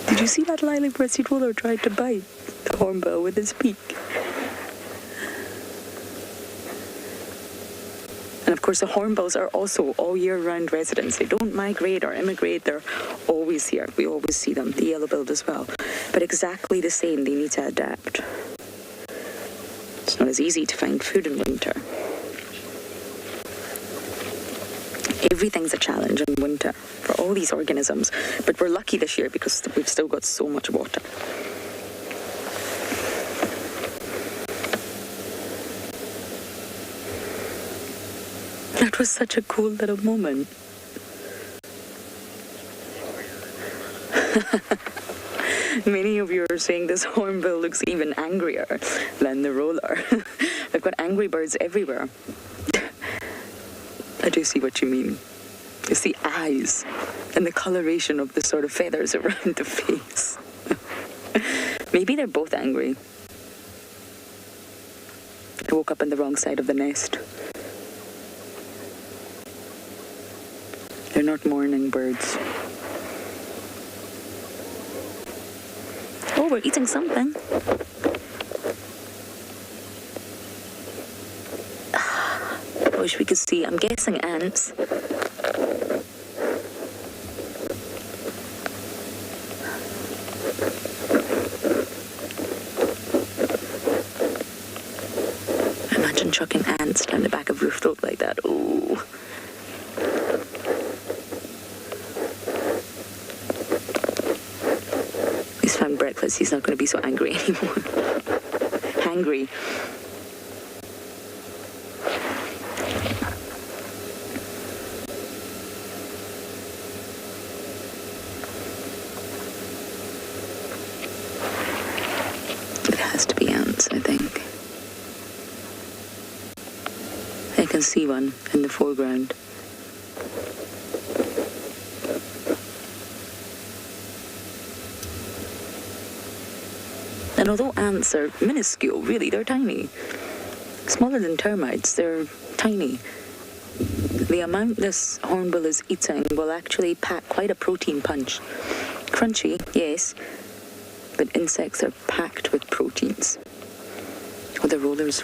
Did you see that lilac-breasted roller tried to bite the hornbill with his beak? And of course, the hornbills are also all year-round residents. They don't migrate or immigrate. They're always here. We always see them. The yellow-billed as well. But exactly the same, they need to adapt. It's not as easy to find food in winter. Everything's a challenge in winter for all these organisms. But we're lucky this year because we've still got so much water. That was such a cool little moment. Many of you are saying this hornbill looks even angrier than the roller. I've got angry birds everywhere. I do see what you mean. It's the eyes and the coloration of the sort of feathers around the face. Maybe they're both angry. I woke up on the wrong side of the nest. They're not morning birds. Oh, we're eating something. I wish we could see. I'm guessing ants. Imagine chucking ants down the back of your throat like that. Ooh. He's found breakfast. He's not going to be so angry anymore. Hangry. It has to be ants, I think. I can see one in the foreground. And although ants are minuscule, really, they're tiny. Smaller than termites, they're tiny. The amount this hornbill is eating will actually pack quite a protein punch. Crunchy, yes, but insects are packed with proteins. Oh, the rollers.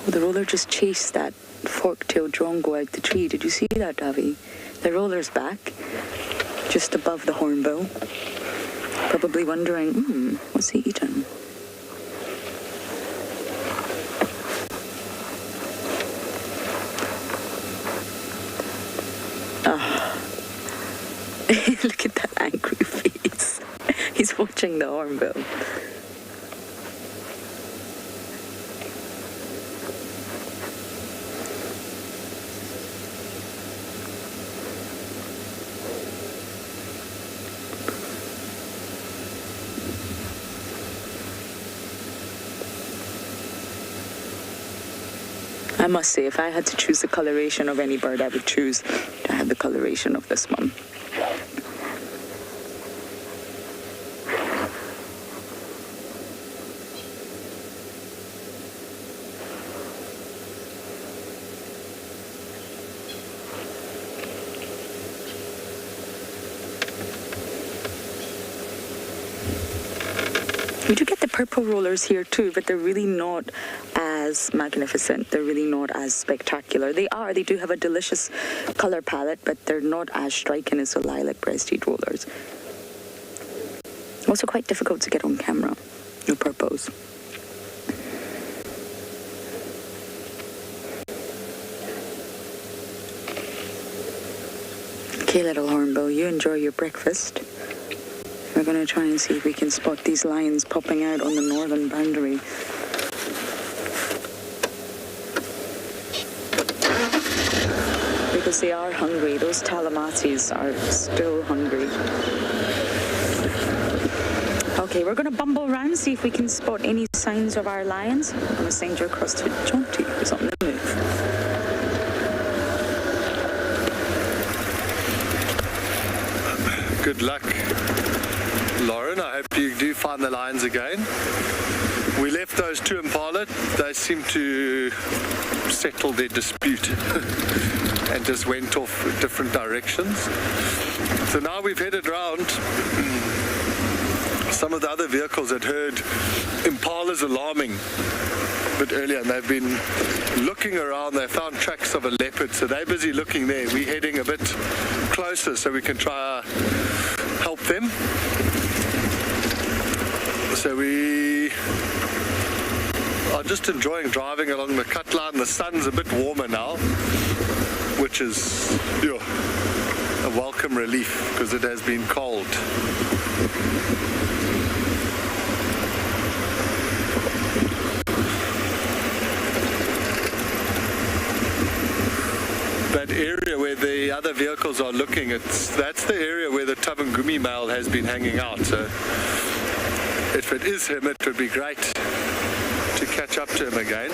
Oh, the roller just chased that fork-tailed drongo out the tree. Did you see that, Davi? The roller's back, just above the hornbill. Probably wondering, what's he eating? Look at that angry face. He's watching the hornbill. I must say, if I had to choose the coloration of any bird, I would choose to have the coloration of this one. We do get the purple rollers here too, but they're really not as magnificent. They're really not as spectacular. They do have a delicious color palette, but they're not as striking as the lilac-breasted rollers. Also quite difficult to get on camera, the purples. Okay, little hornbill, you enjoy your breakfast. We're going to try and see if we can spot these lions popping out on the northern boundary. Because they are hungry. Those talamatis are still hungry. Okay, we're going to bumble around, see if we can spot any signs of our lions. I'm going to send you across to Jonty, who's on the move. Good luck, Lauren. I hope you do find the lions again. We left those two Impala. They seem to settle their dispute and just went off different directions. So now we've headed around. Some of the other vehicles had heard Impalas alarming a bit earlier, and they've been looking around. They found tracks of a leopard, so they're busy looking there. We're heading a bit closer so we can try help them. So we are just enjoying driving along the cut line. The sun's a bit warmer now, which is a welcome relief because it has been cold. That area where the other vehicles are looking, that's the area where the Tavangumi male has been hanging out. So if it is him, it would be great to catch up to him again.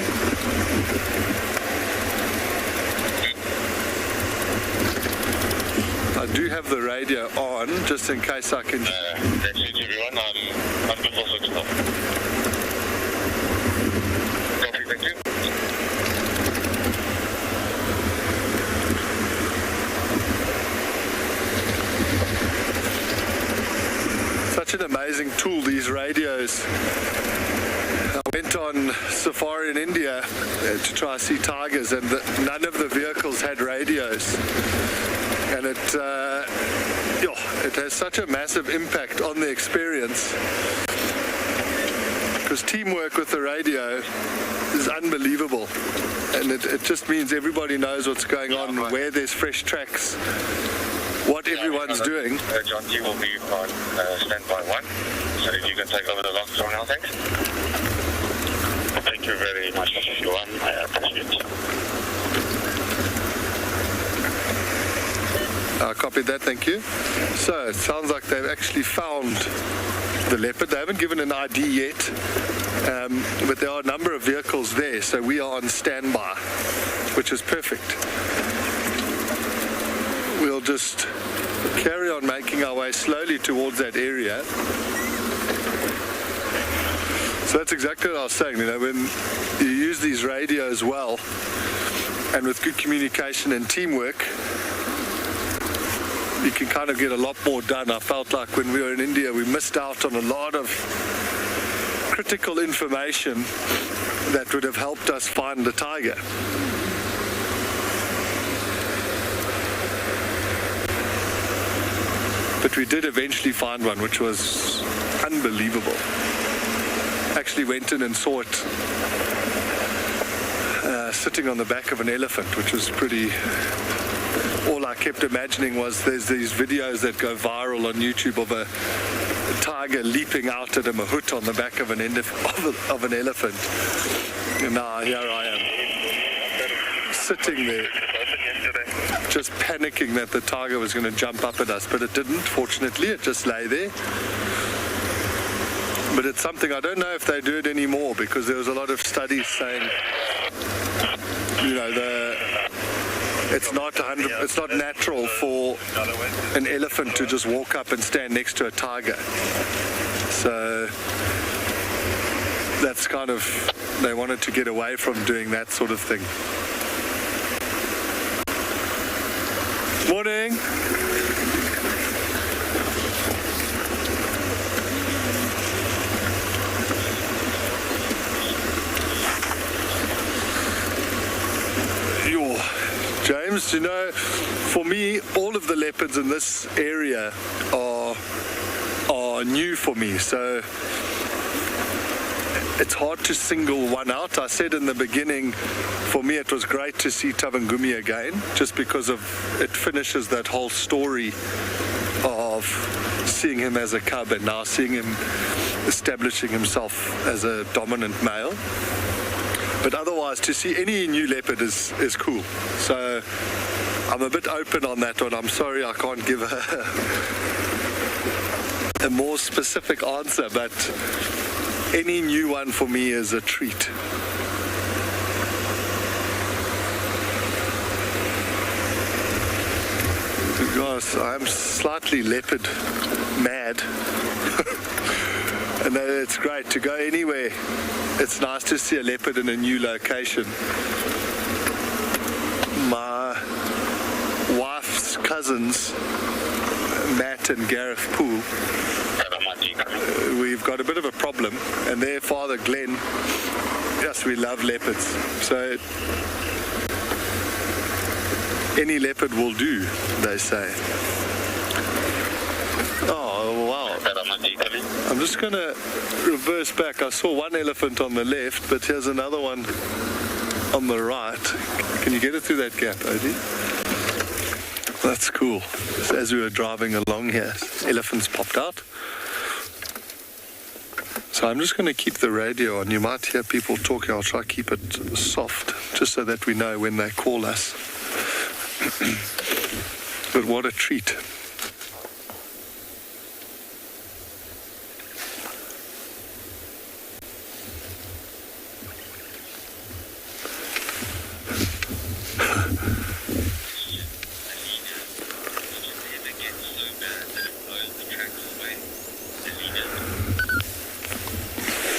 I do have the radio on, just in case I can... That's it, everyone. I'm good for switching off. Copy, thank you. Such an amazing tool, these radios. I went on safari in India to try see tigers, and none of the vehicles had radios. And it has such a massive impact on the experience, because teamwork with the radio is unbelievable, and it just means everybody knows what's going on, where there's fresh tracks, what everyone's doing. John T will be on standby 1, so if you can take over the lock from now, thanks. Thank you very much, everyone. I appreciate it. I copied that, thank you. So it sounds like they've actually found the leopard. They haven't given an ID yet, but there are a number of vehicles there, so we are on standby, which is perfect. We'll just carry on making our way slowly towards that area. So that's exactly what I was saying, when you use these radios well and with good communication and teamwork, you can kind of get a lot more done. I felt like when we were in India, we missed out on a lot of critical information that would have helped us find the tiger. But we did eventually find one, which was unbelievable. Actually went in and saw it sitting on the back of an elephant, which was pretty... All I kept imagining was there's these videos that go viral on YouTube of a tiger leaping out at a mahout on the back of an elephant. And now here I am, sitting there, just panicking that the tiger was going to jump up at us, but it didn't, fortunately. It just lay there. But it's something, I don't know if they do it anymore, because there was a lot of studies saying, it's not natural for an elephant to just walk up and stand next to a tiger. So that's kind of, they wanted to get away from doing that sort of thing. Morning. James, for me, all of the leopards in this area are new for me, so it's hard to single one out. I said in the beginning, for me it was great to see Tavangumi again, just because of it finishes that whole story of seeing him as a cub and now seeing him establishing himself as a dominant male. But otherwise, to see any new leopard is cool. So I'm a bit open on that one. I'm sorry I can't give a more specific answer, but any new one for me is a treat. Because I'm slightly leopard mad. And it's great to go anywhere. It's nice to see a leopard in a new location. My wife's cousins, Matt and Giraffe Pool, we've got a bit of a problem, and their father Glenn, yes, we love leopards. So any leopard will do, they say. Oh, wow. I'm just going to reverse back. I saw one elephant on the left, but here's another one on the right. Can you get it through that gap, Odie? That's cool. As we were driving along here, elephants popped out. So I'm just going to keep the radio on. You might hear people talking. I'll try to keep it soft, just so that we know when they call us. But what a treat.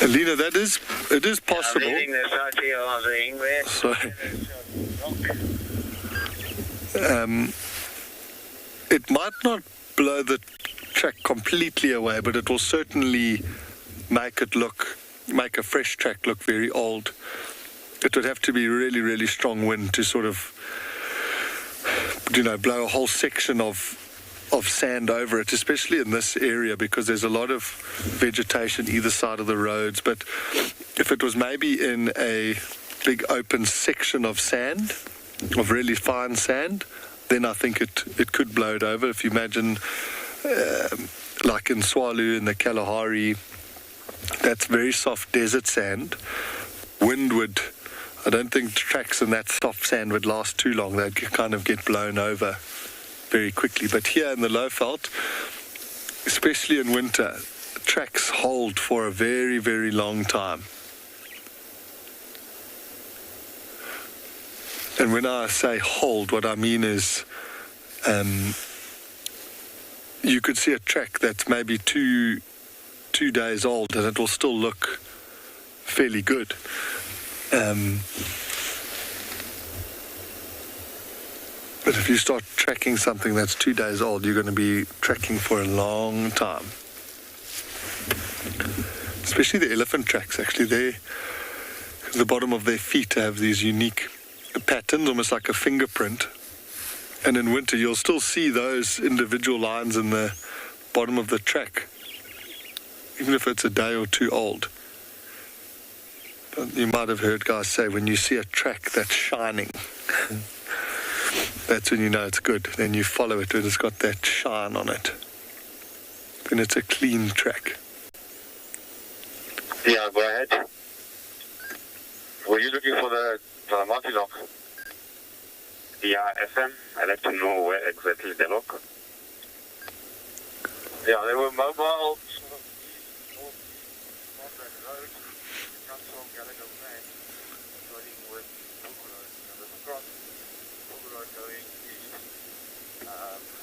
Alina, it is possible. I'm leaving the side here on the English. Sorry. It might not blow the track completely away, but it will certainly make a fresh track look very old. It would have to be really, really strong wind to sort of, blow a whole section of sand over it, especially in this area, because there's a lot of vegetation either side of the roads. But if it was maybe in a big open section of sand, of really fine sand, then I think it could blow it over. If you imagine, like in Tswalu, in the Kalahari, that's very soft desert sand. I don't think tracks in that soft sand would last too long. They'd kind of get blown over very quickly. But here in the Lowveld, especially in winter, tracks hold for a very, very long time. And when I say hold, what I mean is you could see a track that's maybe two days old and it will still look fairly good. But if you start tracking something that's 2 days old, you're going to be tracking for a long time. Especially the elephant tracks, actually. The bottom of their feet have these unique patterns, almost like a fingerprint. And in winter, you'll still see those individual lines in the bottom of the track, even if it's a day or two old. But you might have heard guys say, when you see a track that's shining, that's when you know it's good. Then you follow it when it's got that shine on it. Then it's a clean track. Yeah, go ahead. Were you looking for the multi-lock? Yeah, FM. I'd like to know where exactly they lock. Yeah, they were mobile.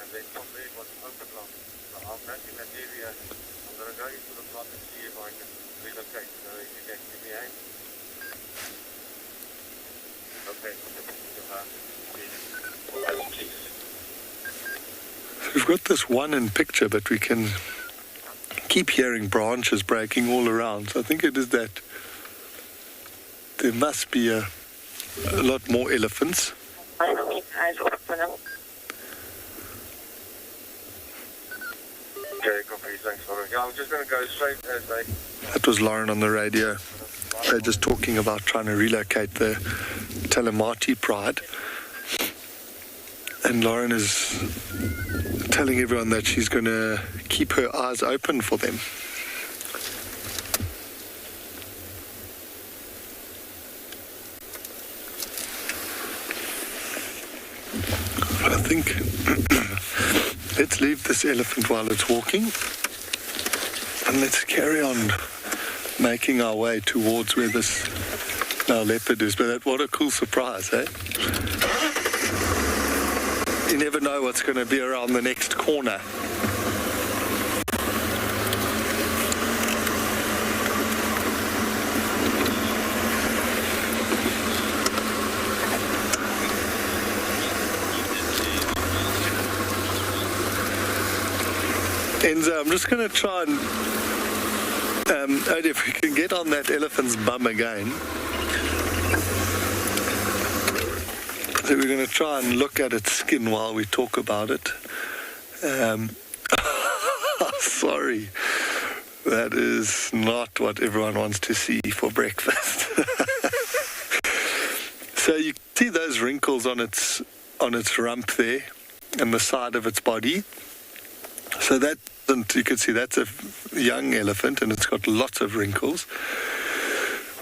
And then from there it was open lock. So I'm back in that area. I'm going to go into the plot and see if I can relocate. So if you can give me a hand. Okay. We've got this one in picture, but we can keep hearing branches breaking all around. So I think it is that there must be a lot more elephants. Okay, copy. Thanks, Lauren. Yeah, I'm just going to go straight as they... That was Lauren on the radio. They're just talking about trying to relocate the Telemati Pride. And Lauren is telling everyone that she's going to keep her eyes open for them. I think let's leave this elephant while it's walking. And let's carry on making our way towards where this leopard is. But what a cool surprise, eh? You never know what's going to be around the next corner. Enzo, I'm just going to try and, if we can get on that elephant's bum again. So we're going to try and look at its skin while we talk about it. Sorry, that is not what everyone wants to see for breakfast. So you see those wrinkles on its rump there and the side of its body. So that, you can see that's a young elephant and it's got lots of wrinkles.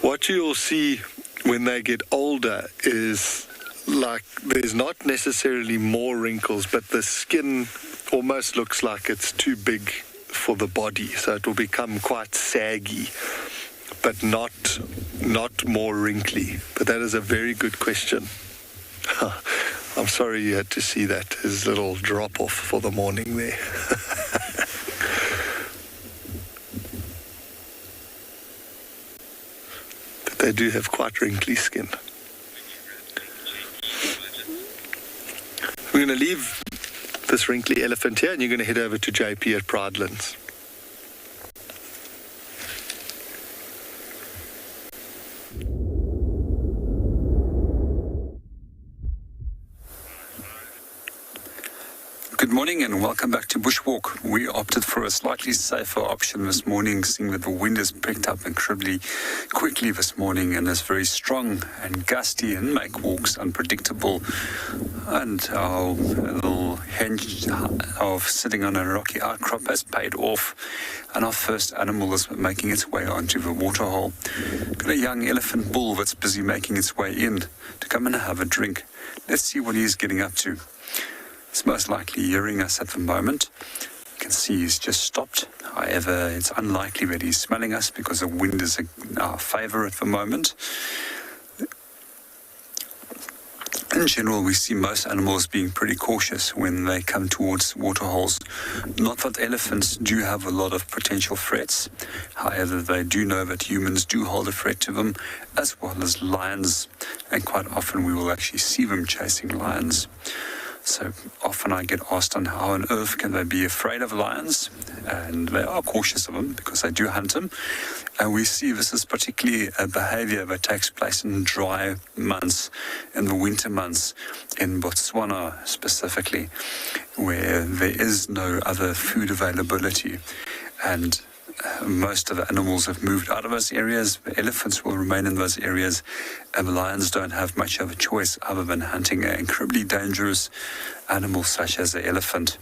What you'll see when they get older is like there's not necessarily more wrinkles, but the skin almost looks like it's too big for the body, so it will become quite saggy, but not more wrinkly. But that is a very good question. I'm sorry you had to see that, his little drop-off for the morning there. But they do have quite wrinkly skin. We're going to leave this wrinkly elephant here and you're going to head over to JP at Pridelands. Good morning and welcome back to Bushwalk. We opted for a slightly safer option this morning, seeing that the wind has picked up incredibly quickly this morning and is very strong and gusty and make walks unpredictable. And our little hinge of sitting on a rocky outcrop has paid off, and our first animal is making its way onto the waterhole. Got a young elephant bull that's busy making its way in to come and have a drink. Let's see what he's getting up to. He's most likely hearing us at the moment. You can see he's just stopped. However, it's unlikely that he's smelling us because the wind is in our favour at the moment. In general, we see most animals being pretty cautious when they come towards waterholes. Not that elephants do have a lot of potential threats. However, they do know that humans do hold a threat to them, as well as lions. And quite often we will actually see them chasing lions. So often I get asked on how on earth can they be afraid of lions, and they are cautious of them because they do hunt them. And we see this is particularly a behavior that takes place in dry months, in the winter months, in Botswana specifically, where there is no other food availability. And most of the animals have moved out of those areas. The elephants will remain in those areas, and the lions don't have much of a choice other than hunting an incredibly dangerous animal such as the elephant.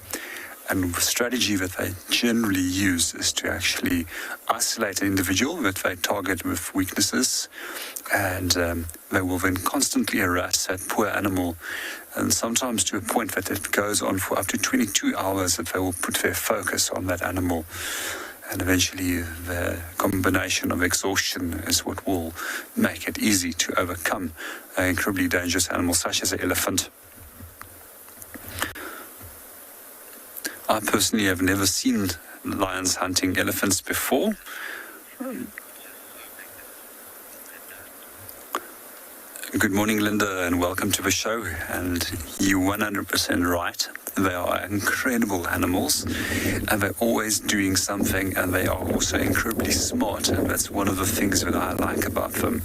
And the strategy that they generally use is to actually isolate an individual that they target with weaknesses, and they will then constantly harass that poor animal, and sometimes to a point that it goes on for up to 22 hours that they will put their focus on that animal. And eventually the combination of exhaustion is what will make it easy to overcome an incredibly dangerous animal such as an elephant. I personally have never seen lions hunting elephants before. Good morning, Linda, and welcome to the show. And you're 100% right. They are incredible animals, and they're always doing something, and they are also incredibly smart, and that's one of the things that I like about them.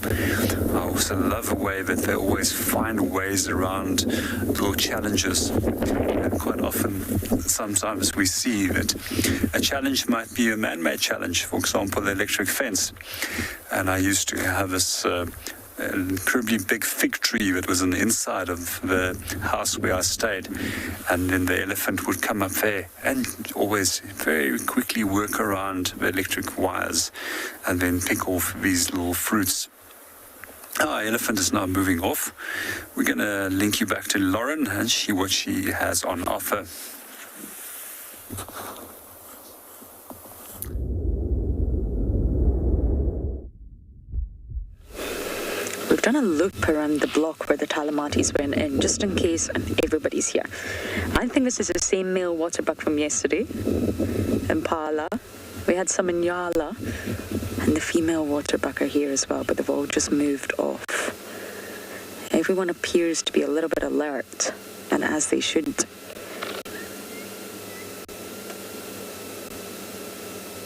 I also love the way that they always find ways around little challenges, and quite often, sometimes we see that a challenge might be a man-made challenge, for example, the electric fence. And I used to have this an incredibly big fig tree that was on the inside of the house where I stayed, and then the elephant would come up there and always very quickly work around the electric wires and then pick off these little fruits. Our elephant is now moving off. We're going to link you back to Lauren and see what she has on offer. done a loop around the block where the Talamatis went in, just in case everybody's here. I think this is the same male waterbuck from yesterday, Impala. We had some in Ngala, and the female waterbuck are here as well, but they've all just moved off. Everyone appears to be a little bit alert, and as they should.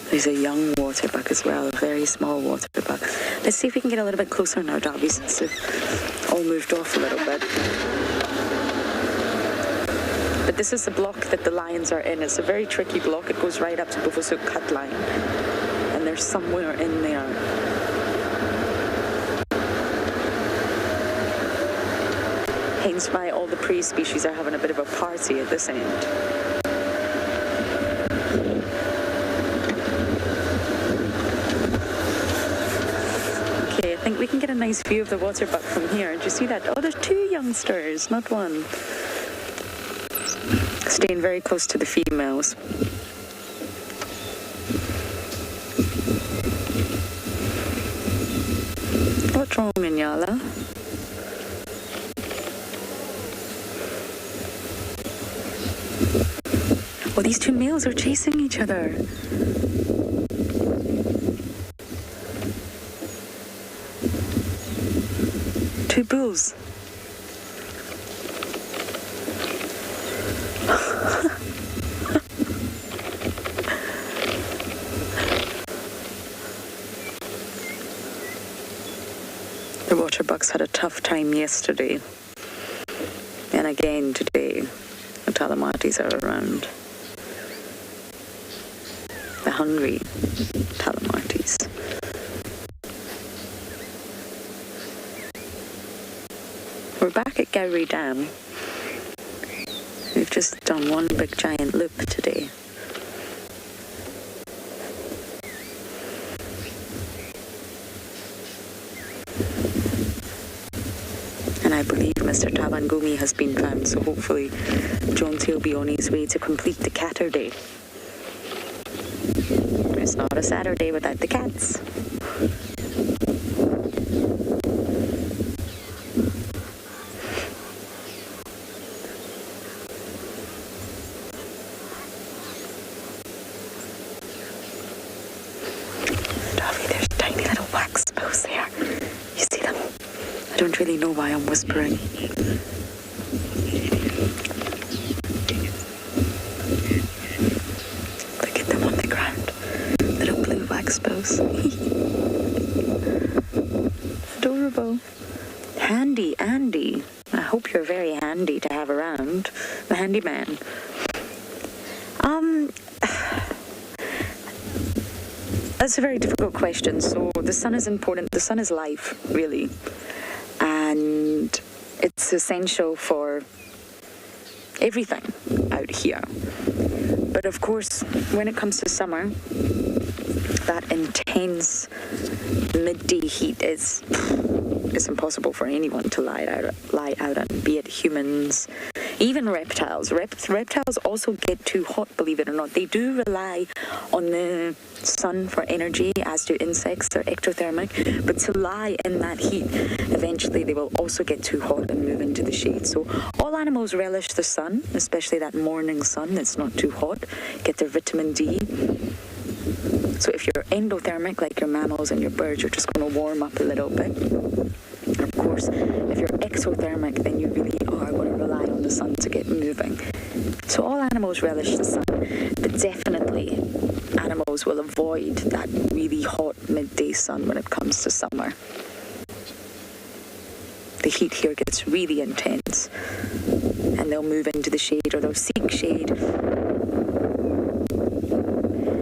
There's a young waterbuck as well, a very small waterbuck. Let's see if we can get a little bit closer now, Darby, since they've all moved off a little bit. But this is the block that the lions are in. It's a very tricky block. It goes right up to Bufusuk Cut Line. And they're somewhere in there. Hence why all the prey species are having a bit of a party at this end. Okay, I think we can get a nice view of the waterbuck from here. Do you see that? Oh, there's two youngsters, not one. Staying very close to the females. What's wrong, Ngala? Oh, these two males are chasing each other. Two bulls. The waterbucks had a tough time yesterday. And again today, the Talamatis are around. The hungry Talamatis. We're back at Gowrie Dam. We've just done one big giant loop today. And I believe Mr. Tabangumi has been found, so hopefully Jonty will be on his way to complete the catter day. It's not a Saturday without the cats. There's tiny little wax spills there. You see them? I don't really know why I'm whispering. Look at them on the ground. Little blue wax spills. Adorable. Handy Andy. I hope you're very handy to have around. The handyman. That's a very difficult question. So the sun is important. The sun is life, really. And it's essential for everything out here. But of course, when it comes to summer, that intense midday heat is impossible for anyone to lie out on, be it humans, even reptiles. Reptiles also get too hot, believe it or not. They do rely on the sun for energy, as do insects. They're ectothermic, but to lie in that heat, eventually they will also get too hot and move into the shade. So all animals relish the sun, especially that morning sun that's not too hot, get their vitamin D. So if you're endothermic, like your mammals and your birds, you're just going to warm up a little bit. And of course, if you're exothermic, then you really are going to rely on the sun to get moving. So all animals relish the sun, but definitely animals will avoid that really hot midday sun when it comes to summer. The heat here gets really intense, and they'll move into the shade or they'll seek shade.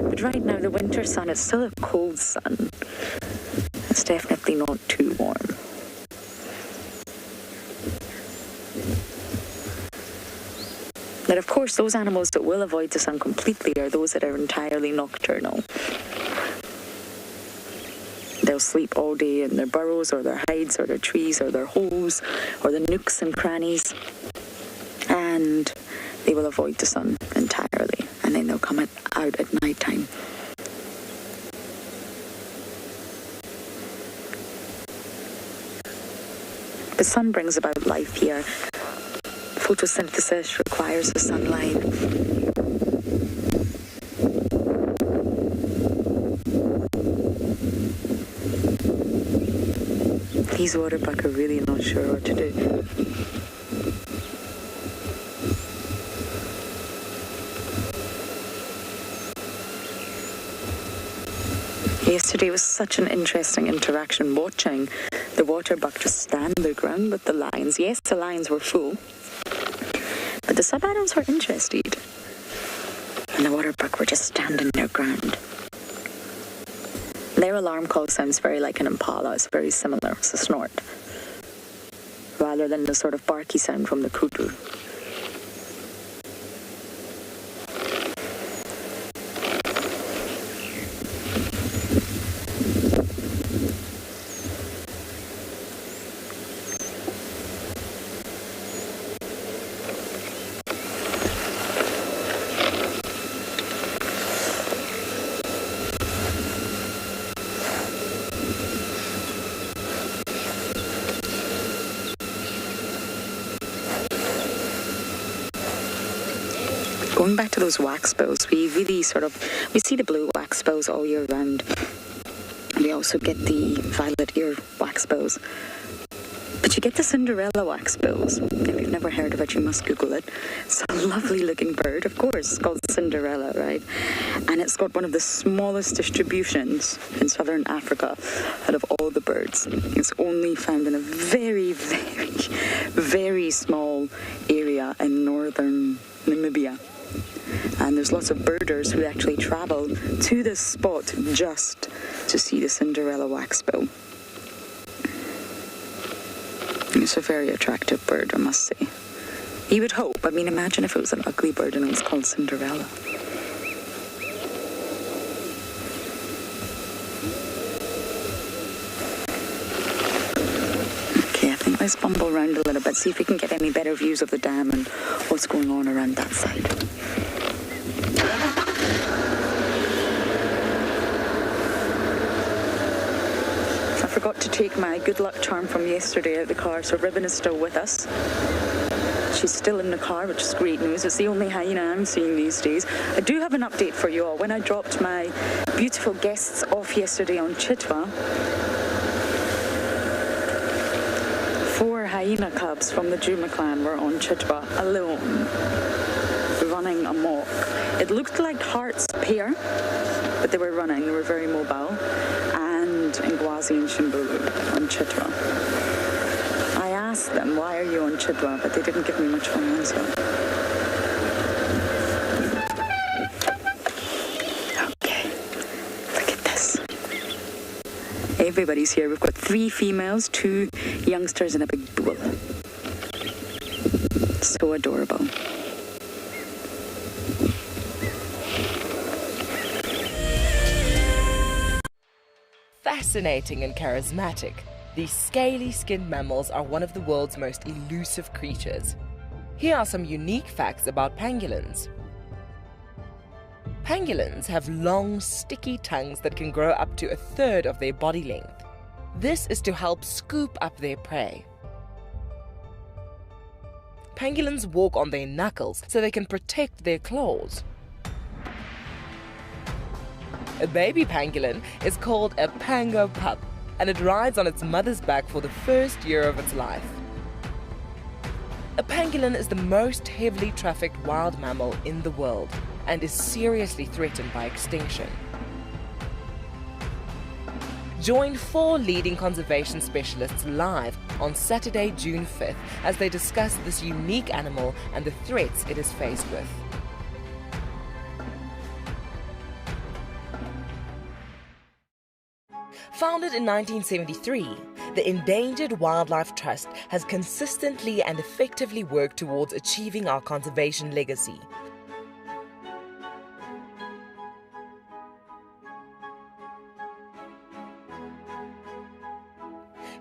But right now, the winter sun is still a cold sun. It's definitely not too warm. But of course, those animals that will avoid the sun completely are those that are entirely nocturnal. They'll sleep all day in their burrows or their hides or their trees or their holes or the nooks and crannies. And they will avoid the sun entirely. And then they'll come out at night time. The sun brings about life here. Photosynthesis requires the sunlight. These waterbuck are really not sure what to do. Yesterday was such an interesting interaction watching the waterbuck just stand their ground with the lions. Yes, the lions were full, but the sub-Adams were interested. And the waterbuck were just standing their ground. Their alarm call sounds very like an Impala. It's very similar. It's a snort, rather than the sort of barky sound from the kudu. Going back to those wax bills, we really we see the blue wax bills all year round. We also get the violet ear wax bills. But you get the Cinderella wax bills. If you've never heard of it, you must Google it. It's a lovely looking bird, of course. It's called Cinderella, right? And it's got one of the smallest distributions in southern Africa out of all the birds. It's only found in a very, very, very small area in northern Namibia. And there's lots of birders who actually travel to this spot just to see the Cinderella waxbill. It's a very attractive bird, I must say. You would hope. I mean, imagine if it was an ugly bird and it was called Cinderella. Okay, I think let's bumble around a little bit, see if we can get any better views of the dam and what's going on around that side. I forgot to take my good luck charm from yesterday out of the car, so Ribbon is still with us. She's still in the car, which is great news. It's the only hyena I'm seeing these days. I do have an update for you all. When I dropped my beautiful guests off yesterday on Chitwa, 4 hyena cubs from the Juma clan were on Chitwa alone, running amok. It looked like Hart's pair, but they were running. They were very mobile. Ngwazi and Shimbulu on Chitwa. I asked them, why are you on Chitwa? But they didn't give me much of an answer. Okay, look at this. Everybody's here. We've got 3 females, 2 youngsters, and a big bull. So adorable. Fascinating and charismatic, these scaly-skinned mammals are one of the world's most elusive creatures. Here are some unique facts about pangolins. Pangolins have long, sticky tongues that can grow up to 1/3 of their body length. This is to help scoop up their prey. Pangolins walk on their knuckles so they can protect their claws. A baby pangolin is called a pango pup, and it rides on its mother's back for the first year of its life. A pangolin is the most heavily trafficked wild mammal in the world and is seriously threatened by extinction. Join 4 leading conservation specialists live on Saturday, June 5th as they discuss this unique animal and the threats it is faced with. Founded in 1973, the Endangered Wildlife Trust has consistently and effectively worked towards achieving our conservation legacy.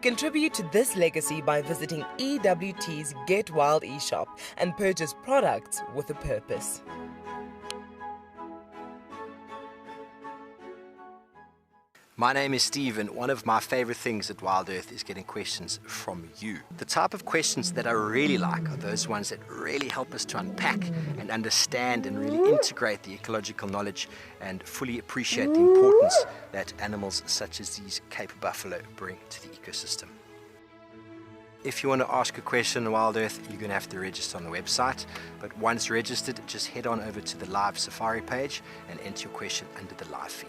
Contribute to this legacy by visiting EWT's Get Wild eShop and purchase products with a purpose. My name is Steve, and one of my favorite things at WildEarth is getting questions from you. The type of questions that I really like are those ones that really help us to unpack and understand and really integrate the ecological knowledge and fully appreciate the importance that animals such as these Cape buffalo bring to the ecosystem. If you want to ask a question on WildEarth, you're going to have to register on the website. But once registered, just head on over to the live safari page and enter your question under the live feed.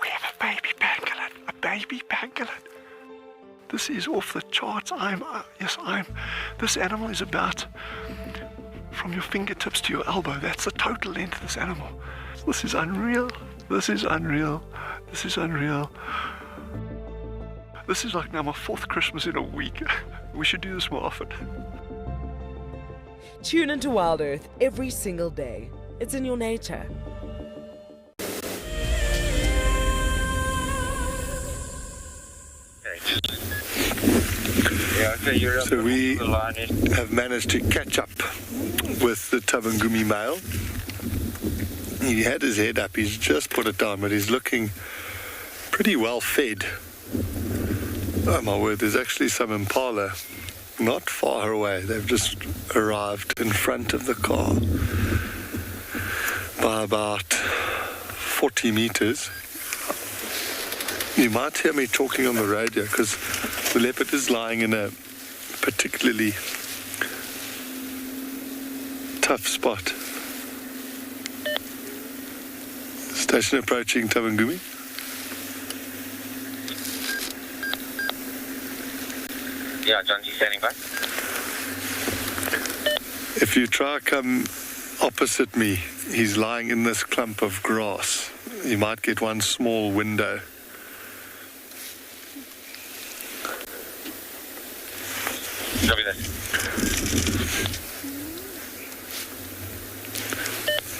We have a baby pangolin, a baby pangolin. This is off the charts. This animal is about from your fingertips to your elbow. That's the total length of this animal. This is unreal. This is unreal. This is unreal. This is like now my 4th Christmas in a week. We should do this more often. Tune into WildEarth every single day. It's in your nature. So we have managed to catch up with the Tabangumi male. He had his head up, he's just put it down, but he's looking pretty well fed. Oh my word, there's actually some Impala not far away. They've just arrived in front of the car by about 40 meters. You might hear me talking on the radio because the leopard is lying in a particularly tough spot. Station approaching Tabangumi. Yeah, John, you standing by? If you try come opposite me, he's lying in this clump of grass. You might get one small window. Copy that.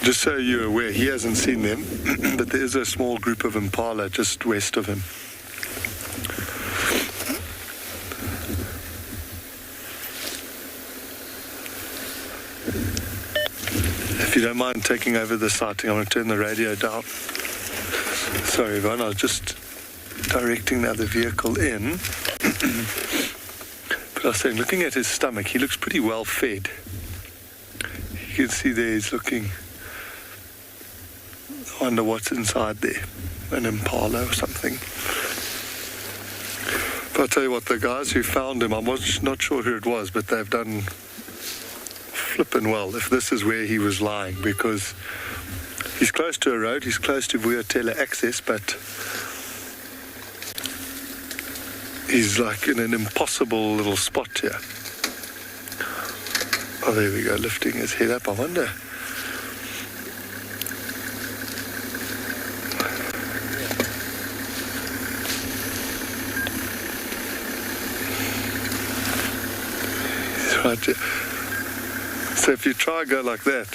Just so you're aware, he hasn't seen them, but there is a small group of Impala just west of him. If you don't mind taking over the sighting, I'm going to turn the radio down. Sorry, everyone, I was just directing the other vehicle in. But I was saying, looking at his stomach, he looks pretty well fed. You can see there he's looking. I wonder what's inside there. An Impala or something. But I'll tell you what, the guys who found him, I was not sure who it was, but they've done flippin' well if this is where he was lying, because he's close to a road, he's close to Vuyatela access, but he's like in an impossible little spot here. Oh, there we go, lifting his head up. I wonder. He's right here. So if you try go like that,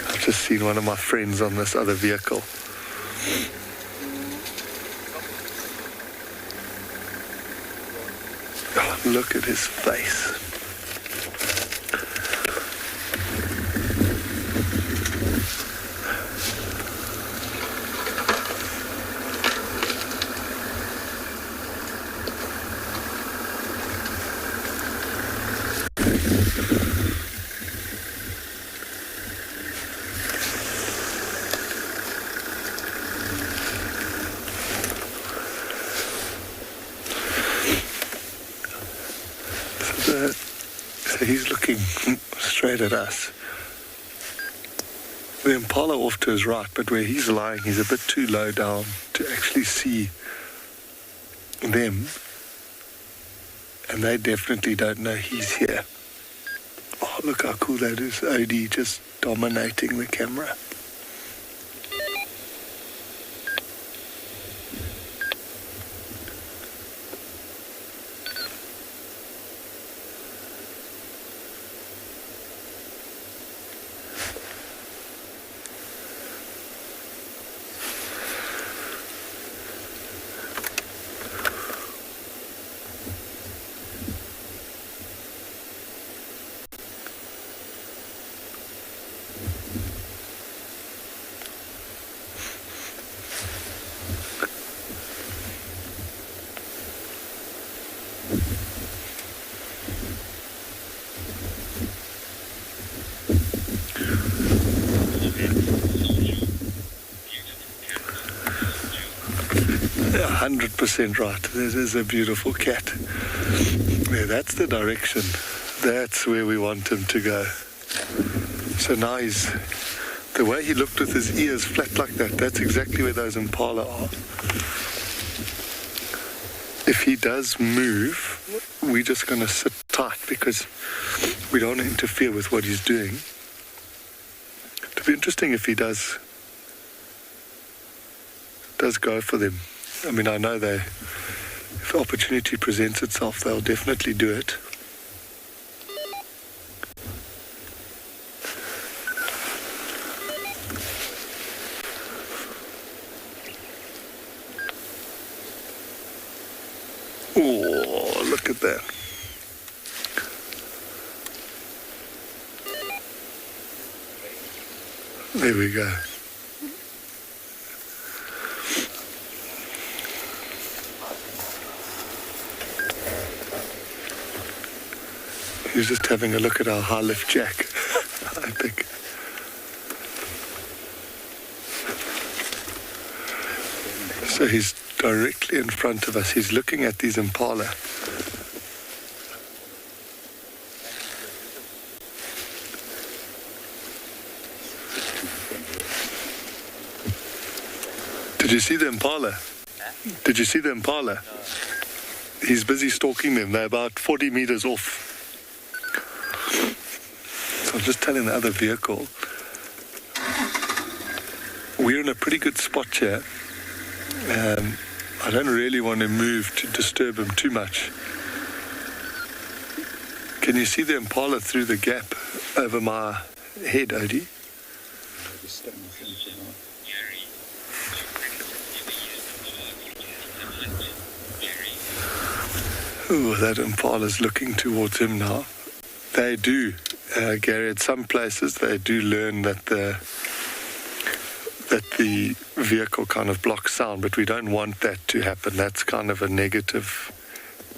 I've just seen one of my friends on this other vehicle. Oh, look at his face. He's looking straight at us. The Impala off to his right, but where he's lying, he's a bit too low down to actually see them. And they definitely don't know he's here. Oh, look how cool that is. OD just dominating the camera. Yeah, 100% right. This is a beautiful cat. Yeah, that's the direction. That's where we want him to go. So now he's, the way he looked with his ears flat like that, that's exactly where those impala are. If he does move, we're just going to sit tight because we don't want to interfere with what he's doing. It'll be interesting if he does go for them. I mean, I know if the opportunity presents itself, they'll definitely do it. Oh, look at that. There we go. He's just having a look at our high lift jack, I think. So he's directly in front of us. He's looking at these impala. Did you see the impala? Did you see the impala? He's busy stalking them. They're about 40 meters off. I was just telling the other vehicle, we're in a pretty good spot here. I don't really want to move to disturb him too much. Can you see the impala through the gap over my head, Odie? Oh, that impala's looking towards him now. They do, Gary, at some places they do learn that the vehicle kind of blocks sound, but we don't want that to happen. That's kind of a negative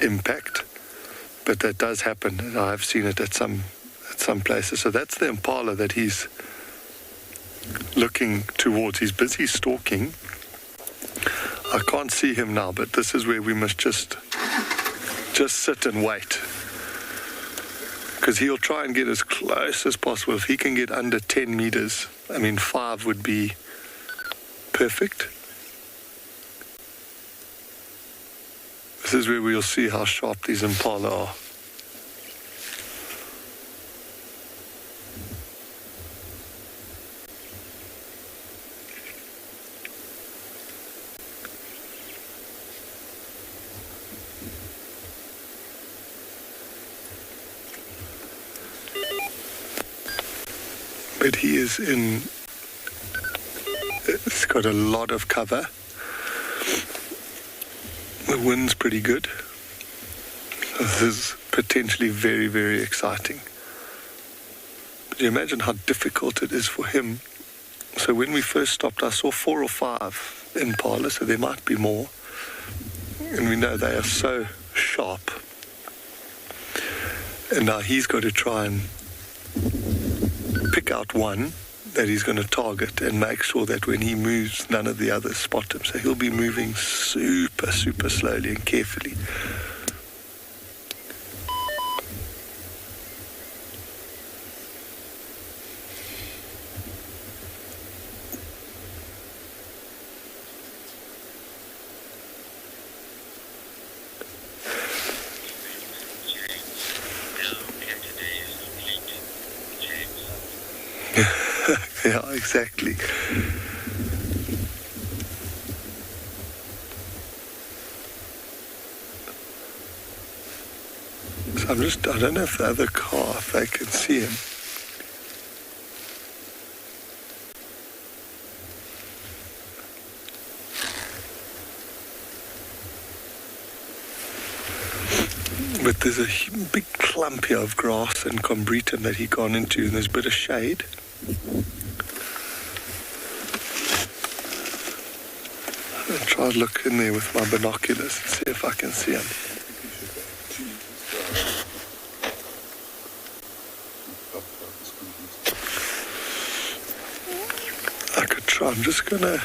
impact, but that does happen. I've seen it at some places. So that's the impala that he's looking towards. He's busy stalking. I can't see him now, but this is where we must just sit and wait. Because he'll try and get as close as possible. If he can get under 10 meters, I mean, 5 would be perfect. This is where we'll see how sharp these impala are. But he is in, it's got a lot of cover. The wind's pretty good. This is potentially very, very exciting. But you imagine how difficult it is for him. So when we first stopped, I saw 4 or 5 impala, so there might be more. And we know they are so sharp. And now he's got to try and pick out one that he's going to target and make sure that when he moves, none of the others spot him. So he'll be moving super, super slowly and carefully. Yeah, exactly. So I don't know if the other car, if they can see him. But there's a big clump here of grass and combretum that he's gone into, and there's a bit of shade. I'll try to look in there with my binoculars and see if I can see him. I could try. I'm just gonna.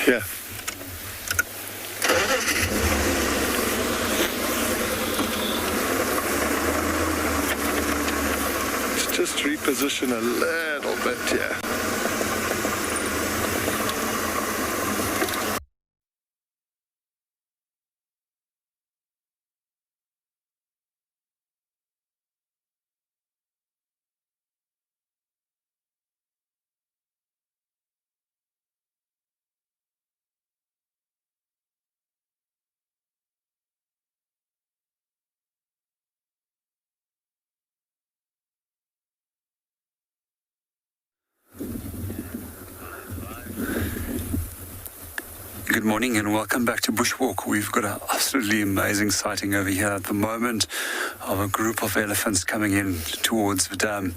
Yeah. Let's just reposition a little bit here. Good morning and welcome back to Bushwalk. We've got an absolutely amazing sighting over here at the moment of a group of elephants coming in towards the dam.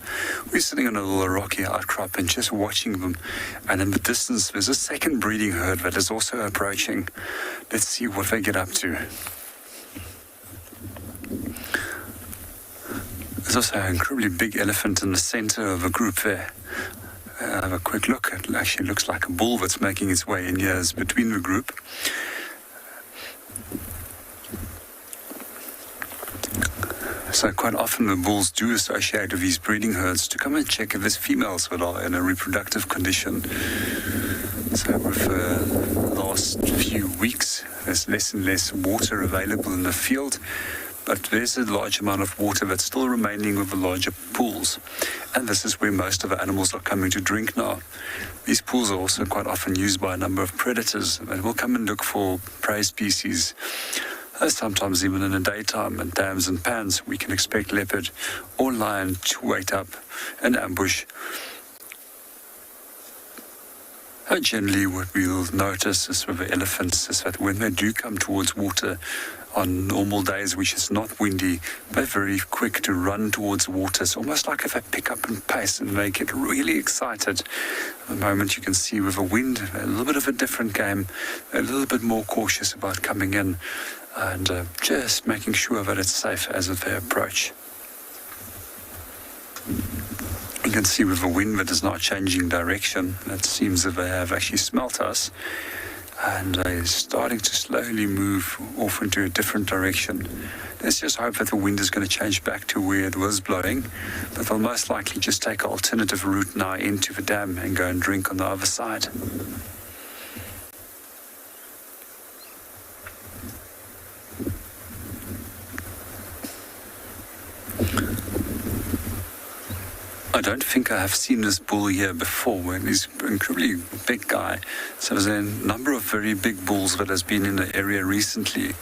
We're sitting on a little rocky outcrop and just watching them. And in the distance, there's a second breeding herd that is also approaching. Let's see what they get up to. There's also an incredibly big elephant in the center of a group there. Have a quick look. It actually looks like a bull that's making its way in here between the group. So quite often the bulls do associate with these breeding herds to come and check if there's females that are in a reproductive condition. So with the last few weeks, there's less and less water available in the field. But there's a large amount of water that's still remaining with the larger pools. And this is where most of the animals are coming to drink now. These pools are also quite often used by a number of predators that will come and look for prey species. Sometimes even in the daytime, in dams and pans, we can expect leopard or lion to wait up and ambush. And generally what we'll notice is with the elephants is that when they do come towards water, on normal days, which is not windy, they're very quick to run towards water. It's almost like if they pick up in pace and they get really excited. At the moment you can see with the wind, a little bit of a different game, a little bit more cautious about coming in and just making sure that it's safe as they approach. You can see with the wind that is now changing direction. It seems that they have actually smelt us. And they're starting to slowly move off into a different direction. Let's just hope that the wind is going to change back to where it was blowing, but they'll most likely just take an alternative route now into the dam and go and drink on the other side. I don't think I have seen this bull here before, and he's an incredibly big guy. So there's a number of very big bulls that has been in the area recently.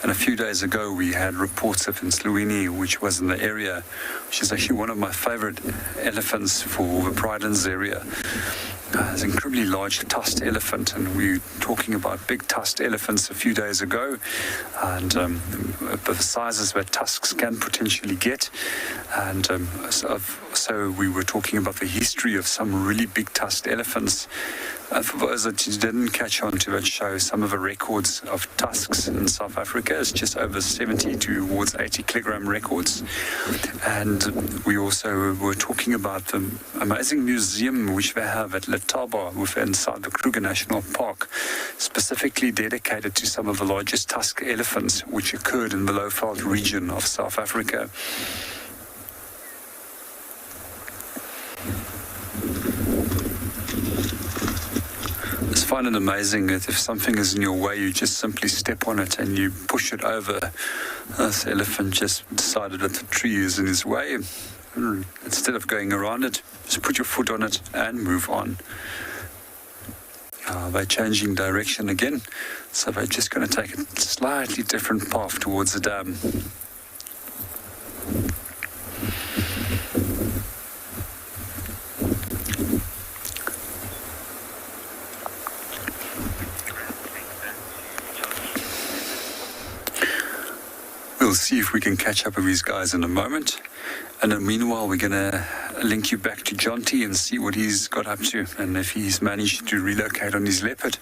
And a few days ago we had reports of Tswalu, which was in the area, which is actually one of my favorite elephants for the Pridelands area. It's an incredibly large tusked elephant, and we were talking about big tusked elephants a few days ago, and the sizes that tusks can potentially get. And so we were talking about the history of some really big tusked elephants. For those that didn't catch on to that show, some of the records of tusks in South Africa is just over 70 towards 80 kilogram records. And we also were talking about the amazing museum which they have at Leopard within the Kruger National Park, specifically dedicated to some of the largest tusk elephants which occurred in the Lowveld region of South Africa. I find it amazing that if something is in your way, you just simply step on it and you push it over. This elephant just decided that the tree is in his way. Instead of going around it, just put your foot on it and move on. They're changing direction again, so they're just going to take a slightly different path towards the dam. We'll see if we can catch up with these guys in a moment. And then meanwhile, we're going to link you back to John T and see what he's got up to and if he's managed to relocate on his leopard.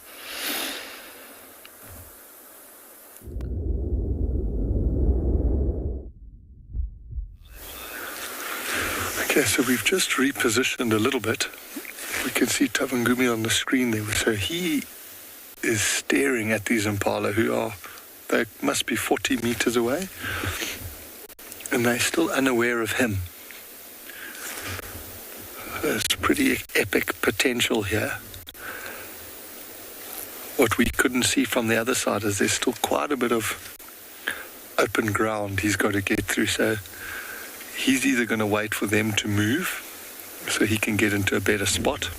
Okay, so we've just repositioned a little bit. We can see Tavangumi on the screen there. So he is staring at these impala they must be 40 meters away. And they're still unaware of him. There's pretty epic potential here. What we couldn't see from the other side is there's still quite a bit of open ground he's got to get through. So he's either going to wait for them to move so he can get into a better spot.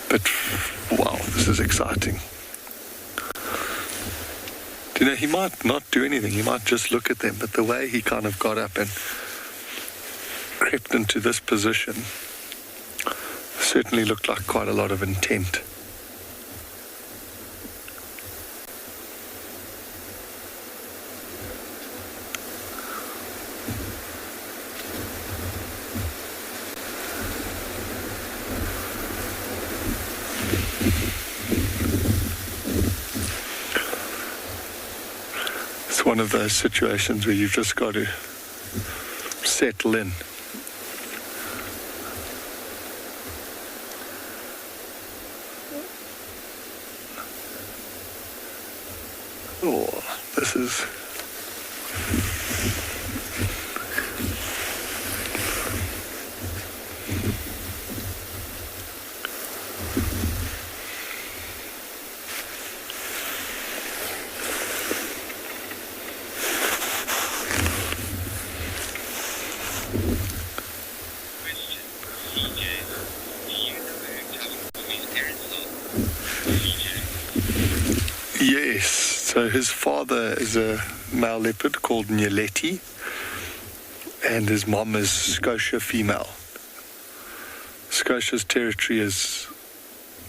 But wow, this is exciting. You know, he might not do anything. He might just look at them. But the way he kind of got up and crept into this position certainly looked like quite a lot of intent. One of those situations where you've just got to settle in. Oh, this is... Yes, so his father is a male leopard called Nyeleti, and his mom is Scotia female. Scotia's territory is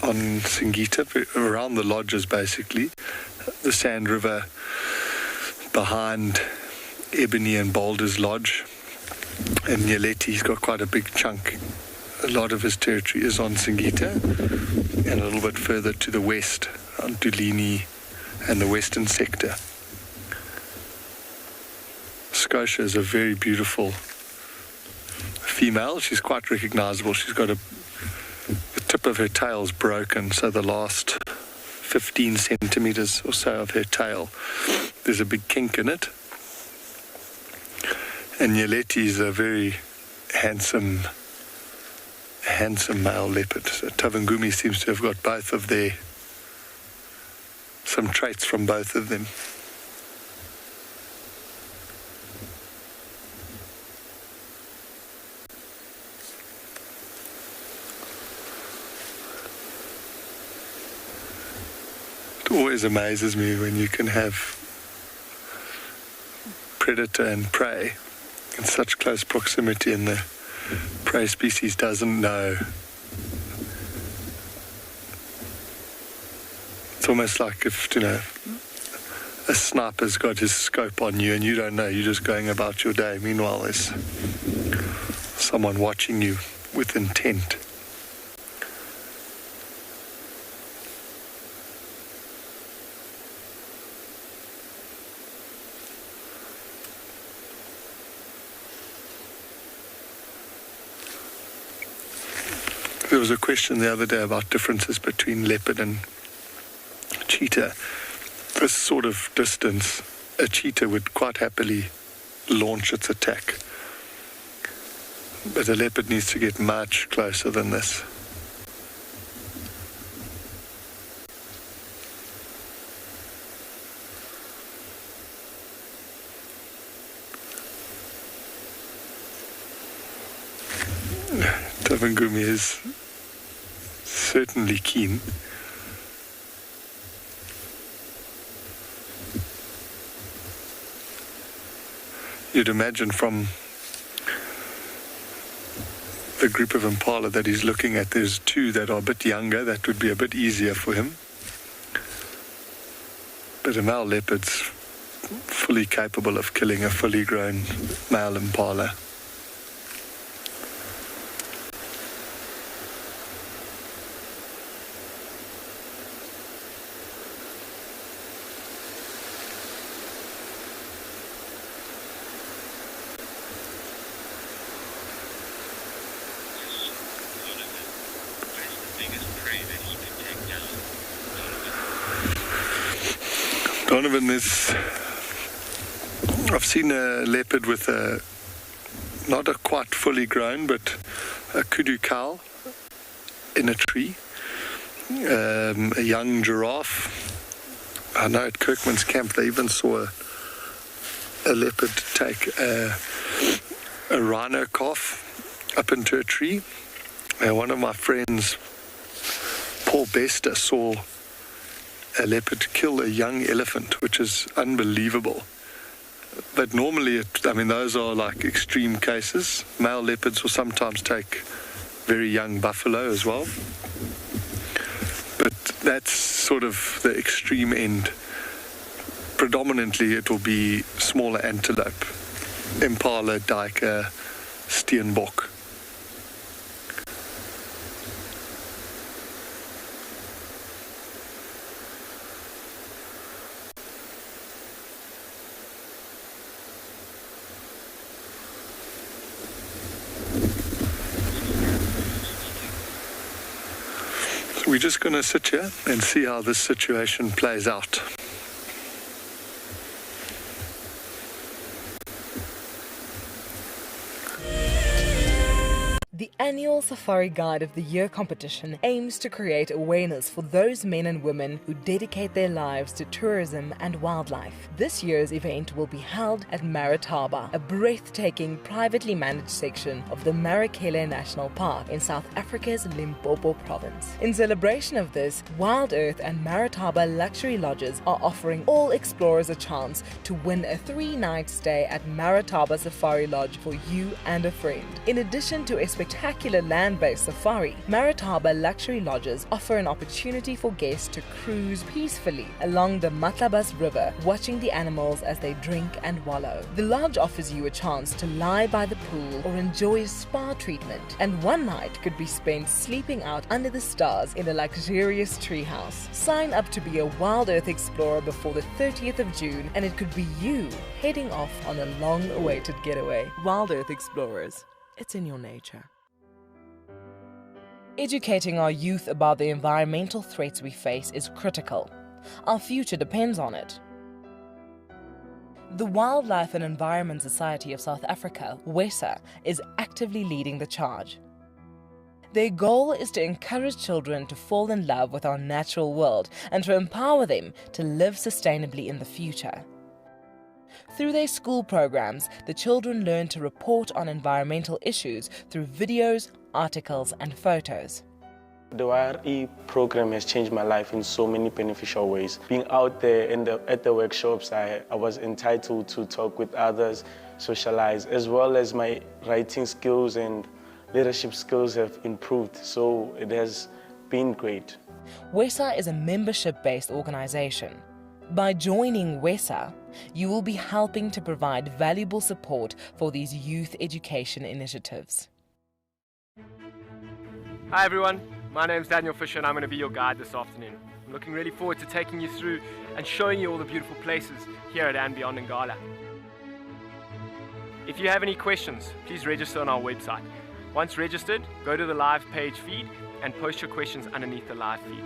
on Singita, around the lodges basically, the Sand River behind Ebony and Boulder's Lodge, and Nyeleti's got quite a big chunk. A lot of his territory is on Singita, and a little bit further to the west, on Dulini and the western sector. Scotia is a very beautiful female. She's quite recognizable. She's got the tip of her tail's broken, so the last 15 centimeters or so of her tail, there's a big kink in it. And Nyeleti is a very handsome male leopard. So Tavangumi seems to have got both of some traits from both of them. It always amazes me when you can have predator and prey in such close proximity and the prey species doesn't know. It's almost like if, a sniper's got his scope on you and you don't know, you're just going about your day. Meanwhile, there's someone watching you with intent. There was a question the other day about differences between leopard and cheetah. This sort of distance, a cheetah would quite happily launch its attack. But a leopard needs to get much closer than this. Tavangumi is certainly keen. You'd imagine from the group of impala that he's looking at, there's two that are a bit younger. That would be a bit easier for him. But a male leopard's fully capable of killing a fully grown male impala. Donovan, I've seen a leopard with not a quite fully grown, but a kudu cow in a tree, a young giraffe. I know at Kirkman's camp they even saw a leopard take a rhino calf up into a tree. One of my friends, Paul Bester, saw a leopard kill a young elephant, which is unbelievable. But normally, those are like extreme cases. Male leopards will sometimes take very young buffalo as well. But that's sort of the extreme end. Predominantly, it will be smaller antelope, impala, duiker, steenbok. We're just going to sit here and see how this situation plays out. The annual Safari Guide of the Year competition aims to create awareness for those men and women who dedicate their lives to tourism and wildlife. This year's event will be held at Marataba, a breathtaking privately managed section of the Marakele National Park in South Africa's Limpopo province. In celebration of this, WildEarth and Marataba Luxury Lodges are offering all explorers a chance to win a 3-night stay at Marataba Safari Lodge for you and a friend. In addition to a spectacular land-based safari, Marataba Luxury Lodges offer an opportunity for guests to cruise peacefully along the Matlabas River, watching the animals as they drink and wallow. The lodge offers you a chance to lie by the pool or enjoy a spa treatment, and one night could be spent sleeping out under the stars in a luxurious treehouse. Sign up to be a WildEarth Explorer before the 30th of June, and it could be you heading off on a long-awaited getaway. WildEarth Explorers. It's in your nature. Educating our youth about the environmental threats we face is critical. Our future depends on it. The Wildlife and Environment Society of South Africa, WESA, is actively leading the charge. Their goal is to encourage children to fall in love with our natural world and to empower them to live sustainably in the future. Through their school programs, the children learn to report on environmental issues through videos, articles, and photos. The YRE program has changed my life in so many beneficial ways. Being out there at the workshops, I was entitled to talk with others, socialize, as well as my writing skills and leadership skills have improved, so it has been great. WESA is a membership-based organization. By joining WESA, you will be helping to provide valuable support for these youth education initiatives. Hi everyone, my name is Daniel Fisher and I'm going to be your guide this afternoon. I'm looking really forward to taking you through and showing you all the beautiful places here at andBeyond in Ngala. If you have any questions, please register on our website. Once registered, go to the live page feed and post your questions underneath the live feed.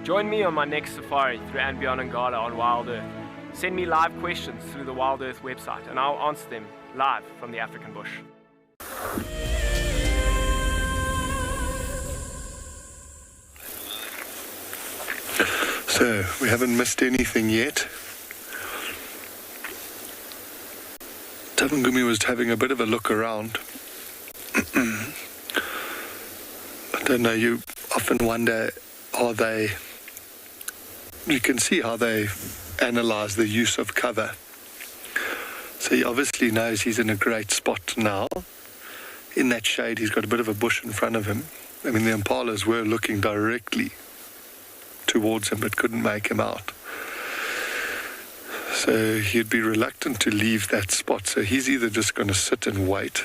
Join me on my next safari through andBeyond in Ngala on WildEarth. Send me live questions through the WildEarth website and I'll answer them live from the African bush. So, we haven't missed anything yet. Tabangumi was having a bit of a look around. I don't know, you often wonder, you can see how they analyze the use of cover. So he obviously knows he's in a great spot now. In that shade, he's got a bit of a bush in front of him. I mean, the impalas were looking directly towards him but couldn't make him out. So he'd be reluctant to leave that spot. So he's either just going to sit and wait,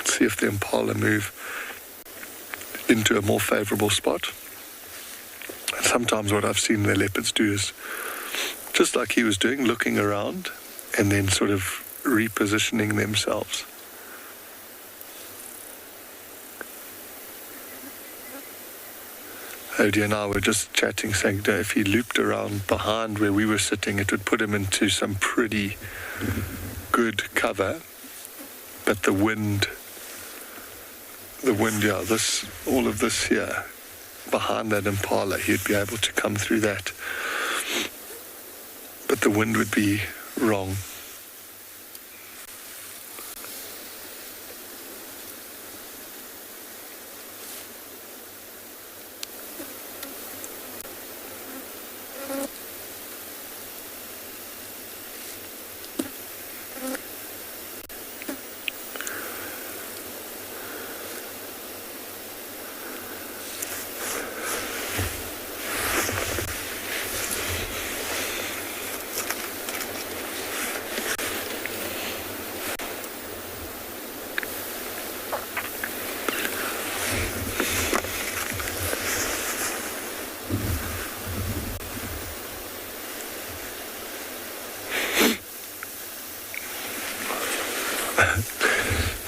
see if the impala move into a more favorable spot. And sometimes what I've seen the leopards do is, just like he was doing, looking around and then sort of repositioning themselves. Odie and I were just chatting, saying that if he looped around behind where we were sitting, it would put him into some pretty good cover. But the wind, yeah, all of this here, behind that impala, he'd be able to come through that. But the wind would be wrong.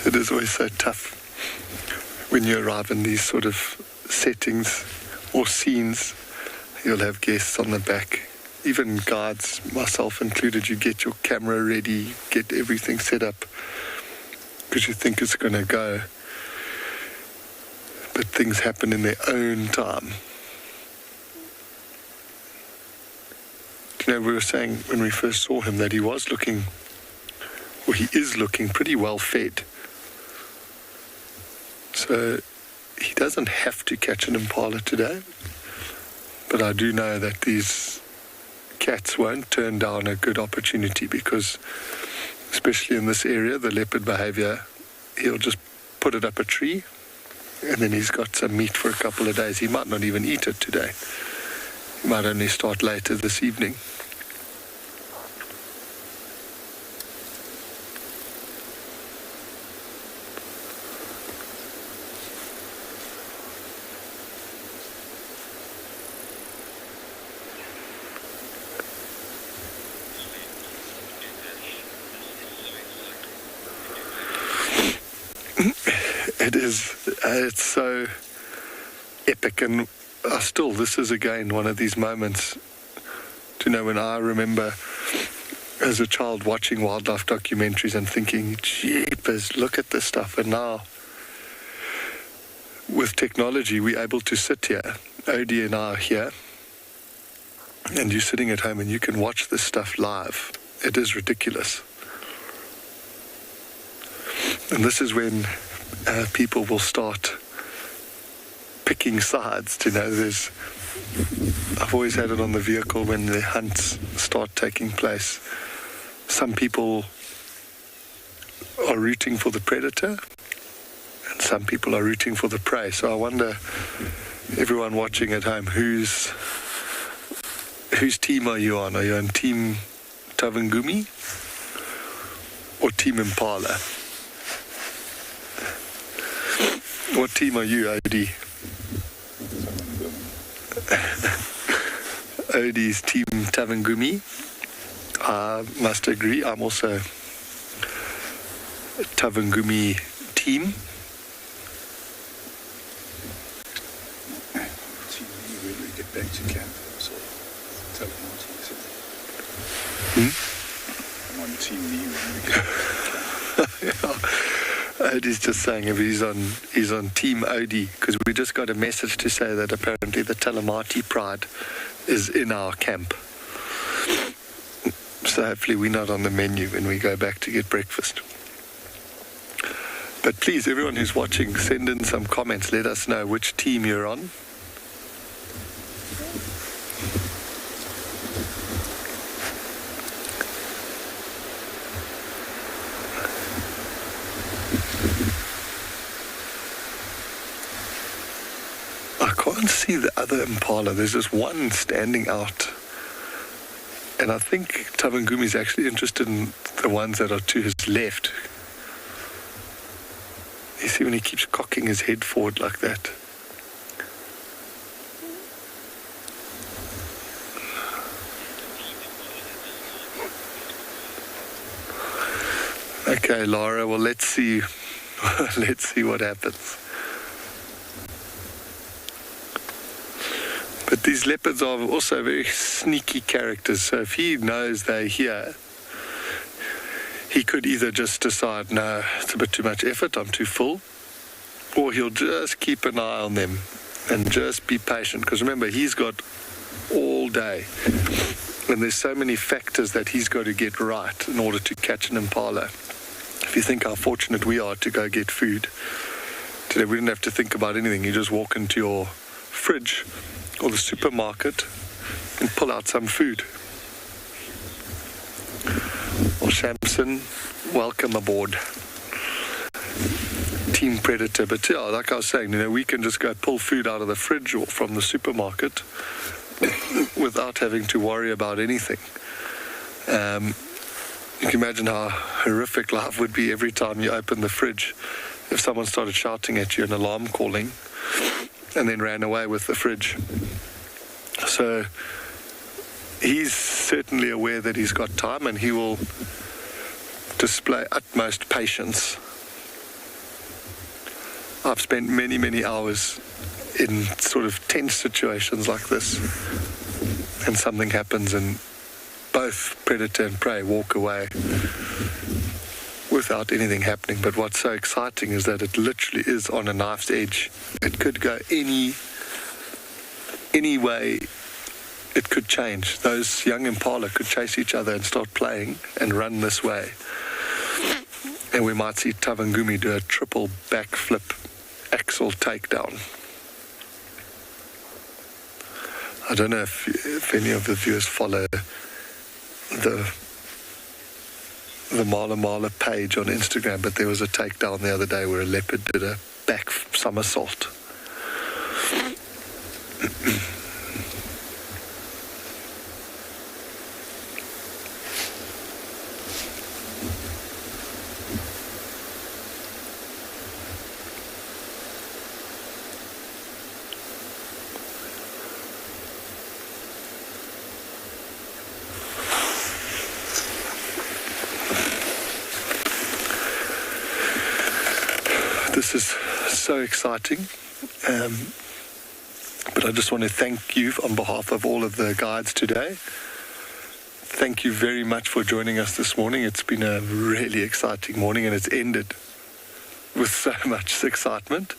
It is always so tough when you arrive in these sort of settings or scenes. You'll have guests on the back, even guides, myself included. You get your camera ready, get everything set up because you think it's going to go. But things happen in their own time. You know, we were saying when we first saw him that he was looking, or he is looking pretty well fed. So he doesn't have to catch an impala today, but I do know that these cats won't turn down a good opportunity because, especially in this area, the leopard behavior, he'll just put it up a tree and then he's got some meat for a couple of days. He might not even eat it today. He might only start later this evening. It's so epic, and this is again one of these moments, when I remember as a child watching wildlife documentaries and thinking, jeepers, look at this stuff. And now with technology, we're able to sit here, Odie and I are here, and you're sitting at home and you can watch this stuff live. It is ridiculous. And this is when people will start picking sides. I've always had it on the vehicle when the hunts start taking place. Some people are rooting for the predator and some people are rooting for the prey. So I wonder, everyone watching at home, whose team are you on? Are you on Team Tavangumi or Team Impala? What team are you, Odie? Odie's Team Tavangumi. I must agree, I'm also Tavangumi team. When we get back to camp, so tell him what I'm on Team me when we get back to camp. Odie's just saying if he's on Team Odie, because we just got a message to say that apparently the Talamati Pride is in our camp. So hopefully we're not on the menu when we go back to get breakfast. But please, everyone who's watching, send in some comments. Let us know which team you're on. I can't see the other impala. There's just one standing out And I think Tavangumi is actually interested in the ones that are to his left. You see when he keeps cocking his head forward like that. Okay, Laura, well, let's see what happens. But these leopards are also very sneaky characters, so if he knows they're here, he could either just decide, no, it's a bit too much effort, I'm too full, or he'll just keep an eye on them and just be patient, because remember, he's got all day, and there's so many factors that he's got to get right in order to catch an impala. If you think how fortunate we are to go get food, today we didn't have to think about anything. You just walk into your fridge or the supermarket and pull out some food. Well, Shamson, welcome aboard. Team Predator. But yeah, like I was saying, we can just go pull food out of the fridge or from the supermarket without having to worry about anything. You can imagine how horrific life would be every time you open the fridge if someone started shouting at you, an alarm calling, and then ran away with the fridge. So he's certainly aware that he's got time, and he will display utmost patience. I've spent many, many hours in sort of tense situations like this, and something happens and both predator and prey walk away without anything happening. But what's so exciting is that it literally is on a knife's edge. It could go any way. It could change. Those young impala could chase each other and start playing and run this way. And we might see Tavangumi do a triple backflip axle takedown. I don't know if any of the viewers follow the Mala Mala page on Instagram, but there was a takedown the other day where a leopard did a back somersault. This is so exciting, but I just want to thank you on behalf of all of the guides today. Thank you very much for joining us this morning. It's been a really exciting morning, and it's ended with so much excitement.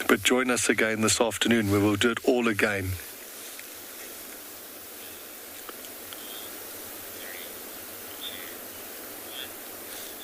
But join us again this afternoon, where we'll do it all again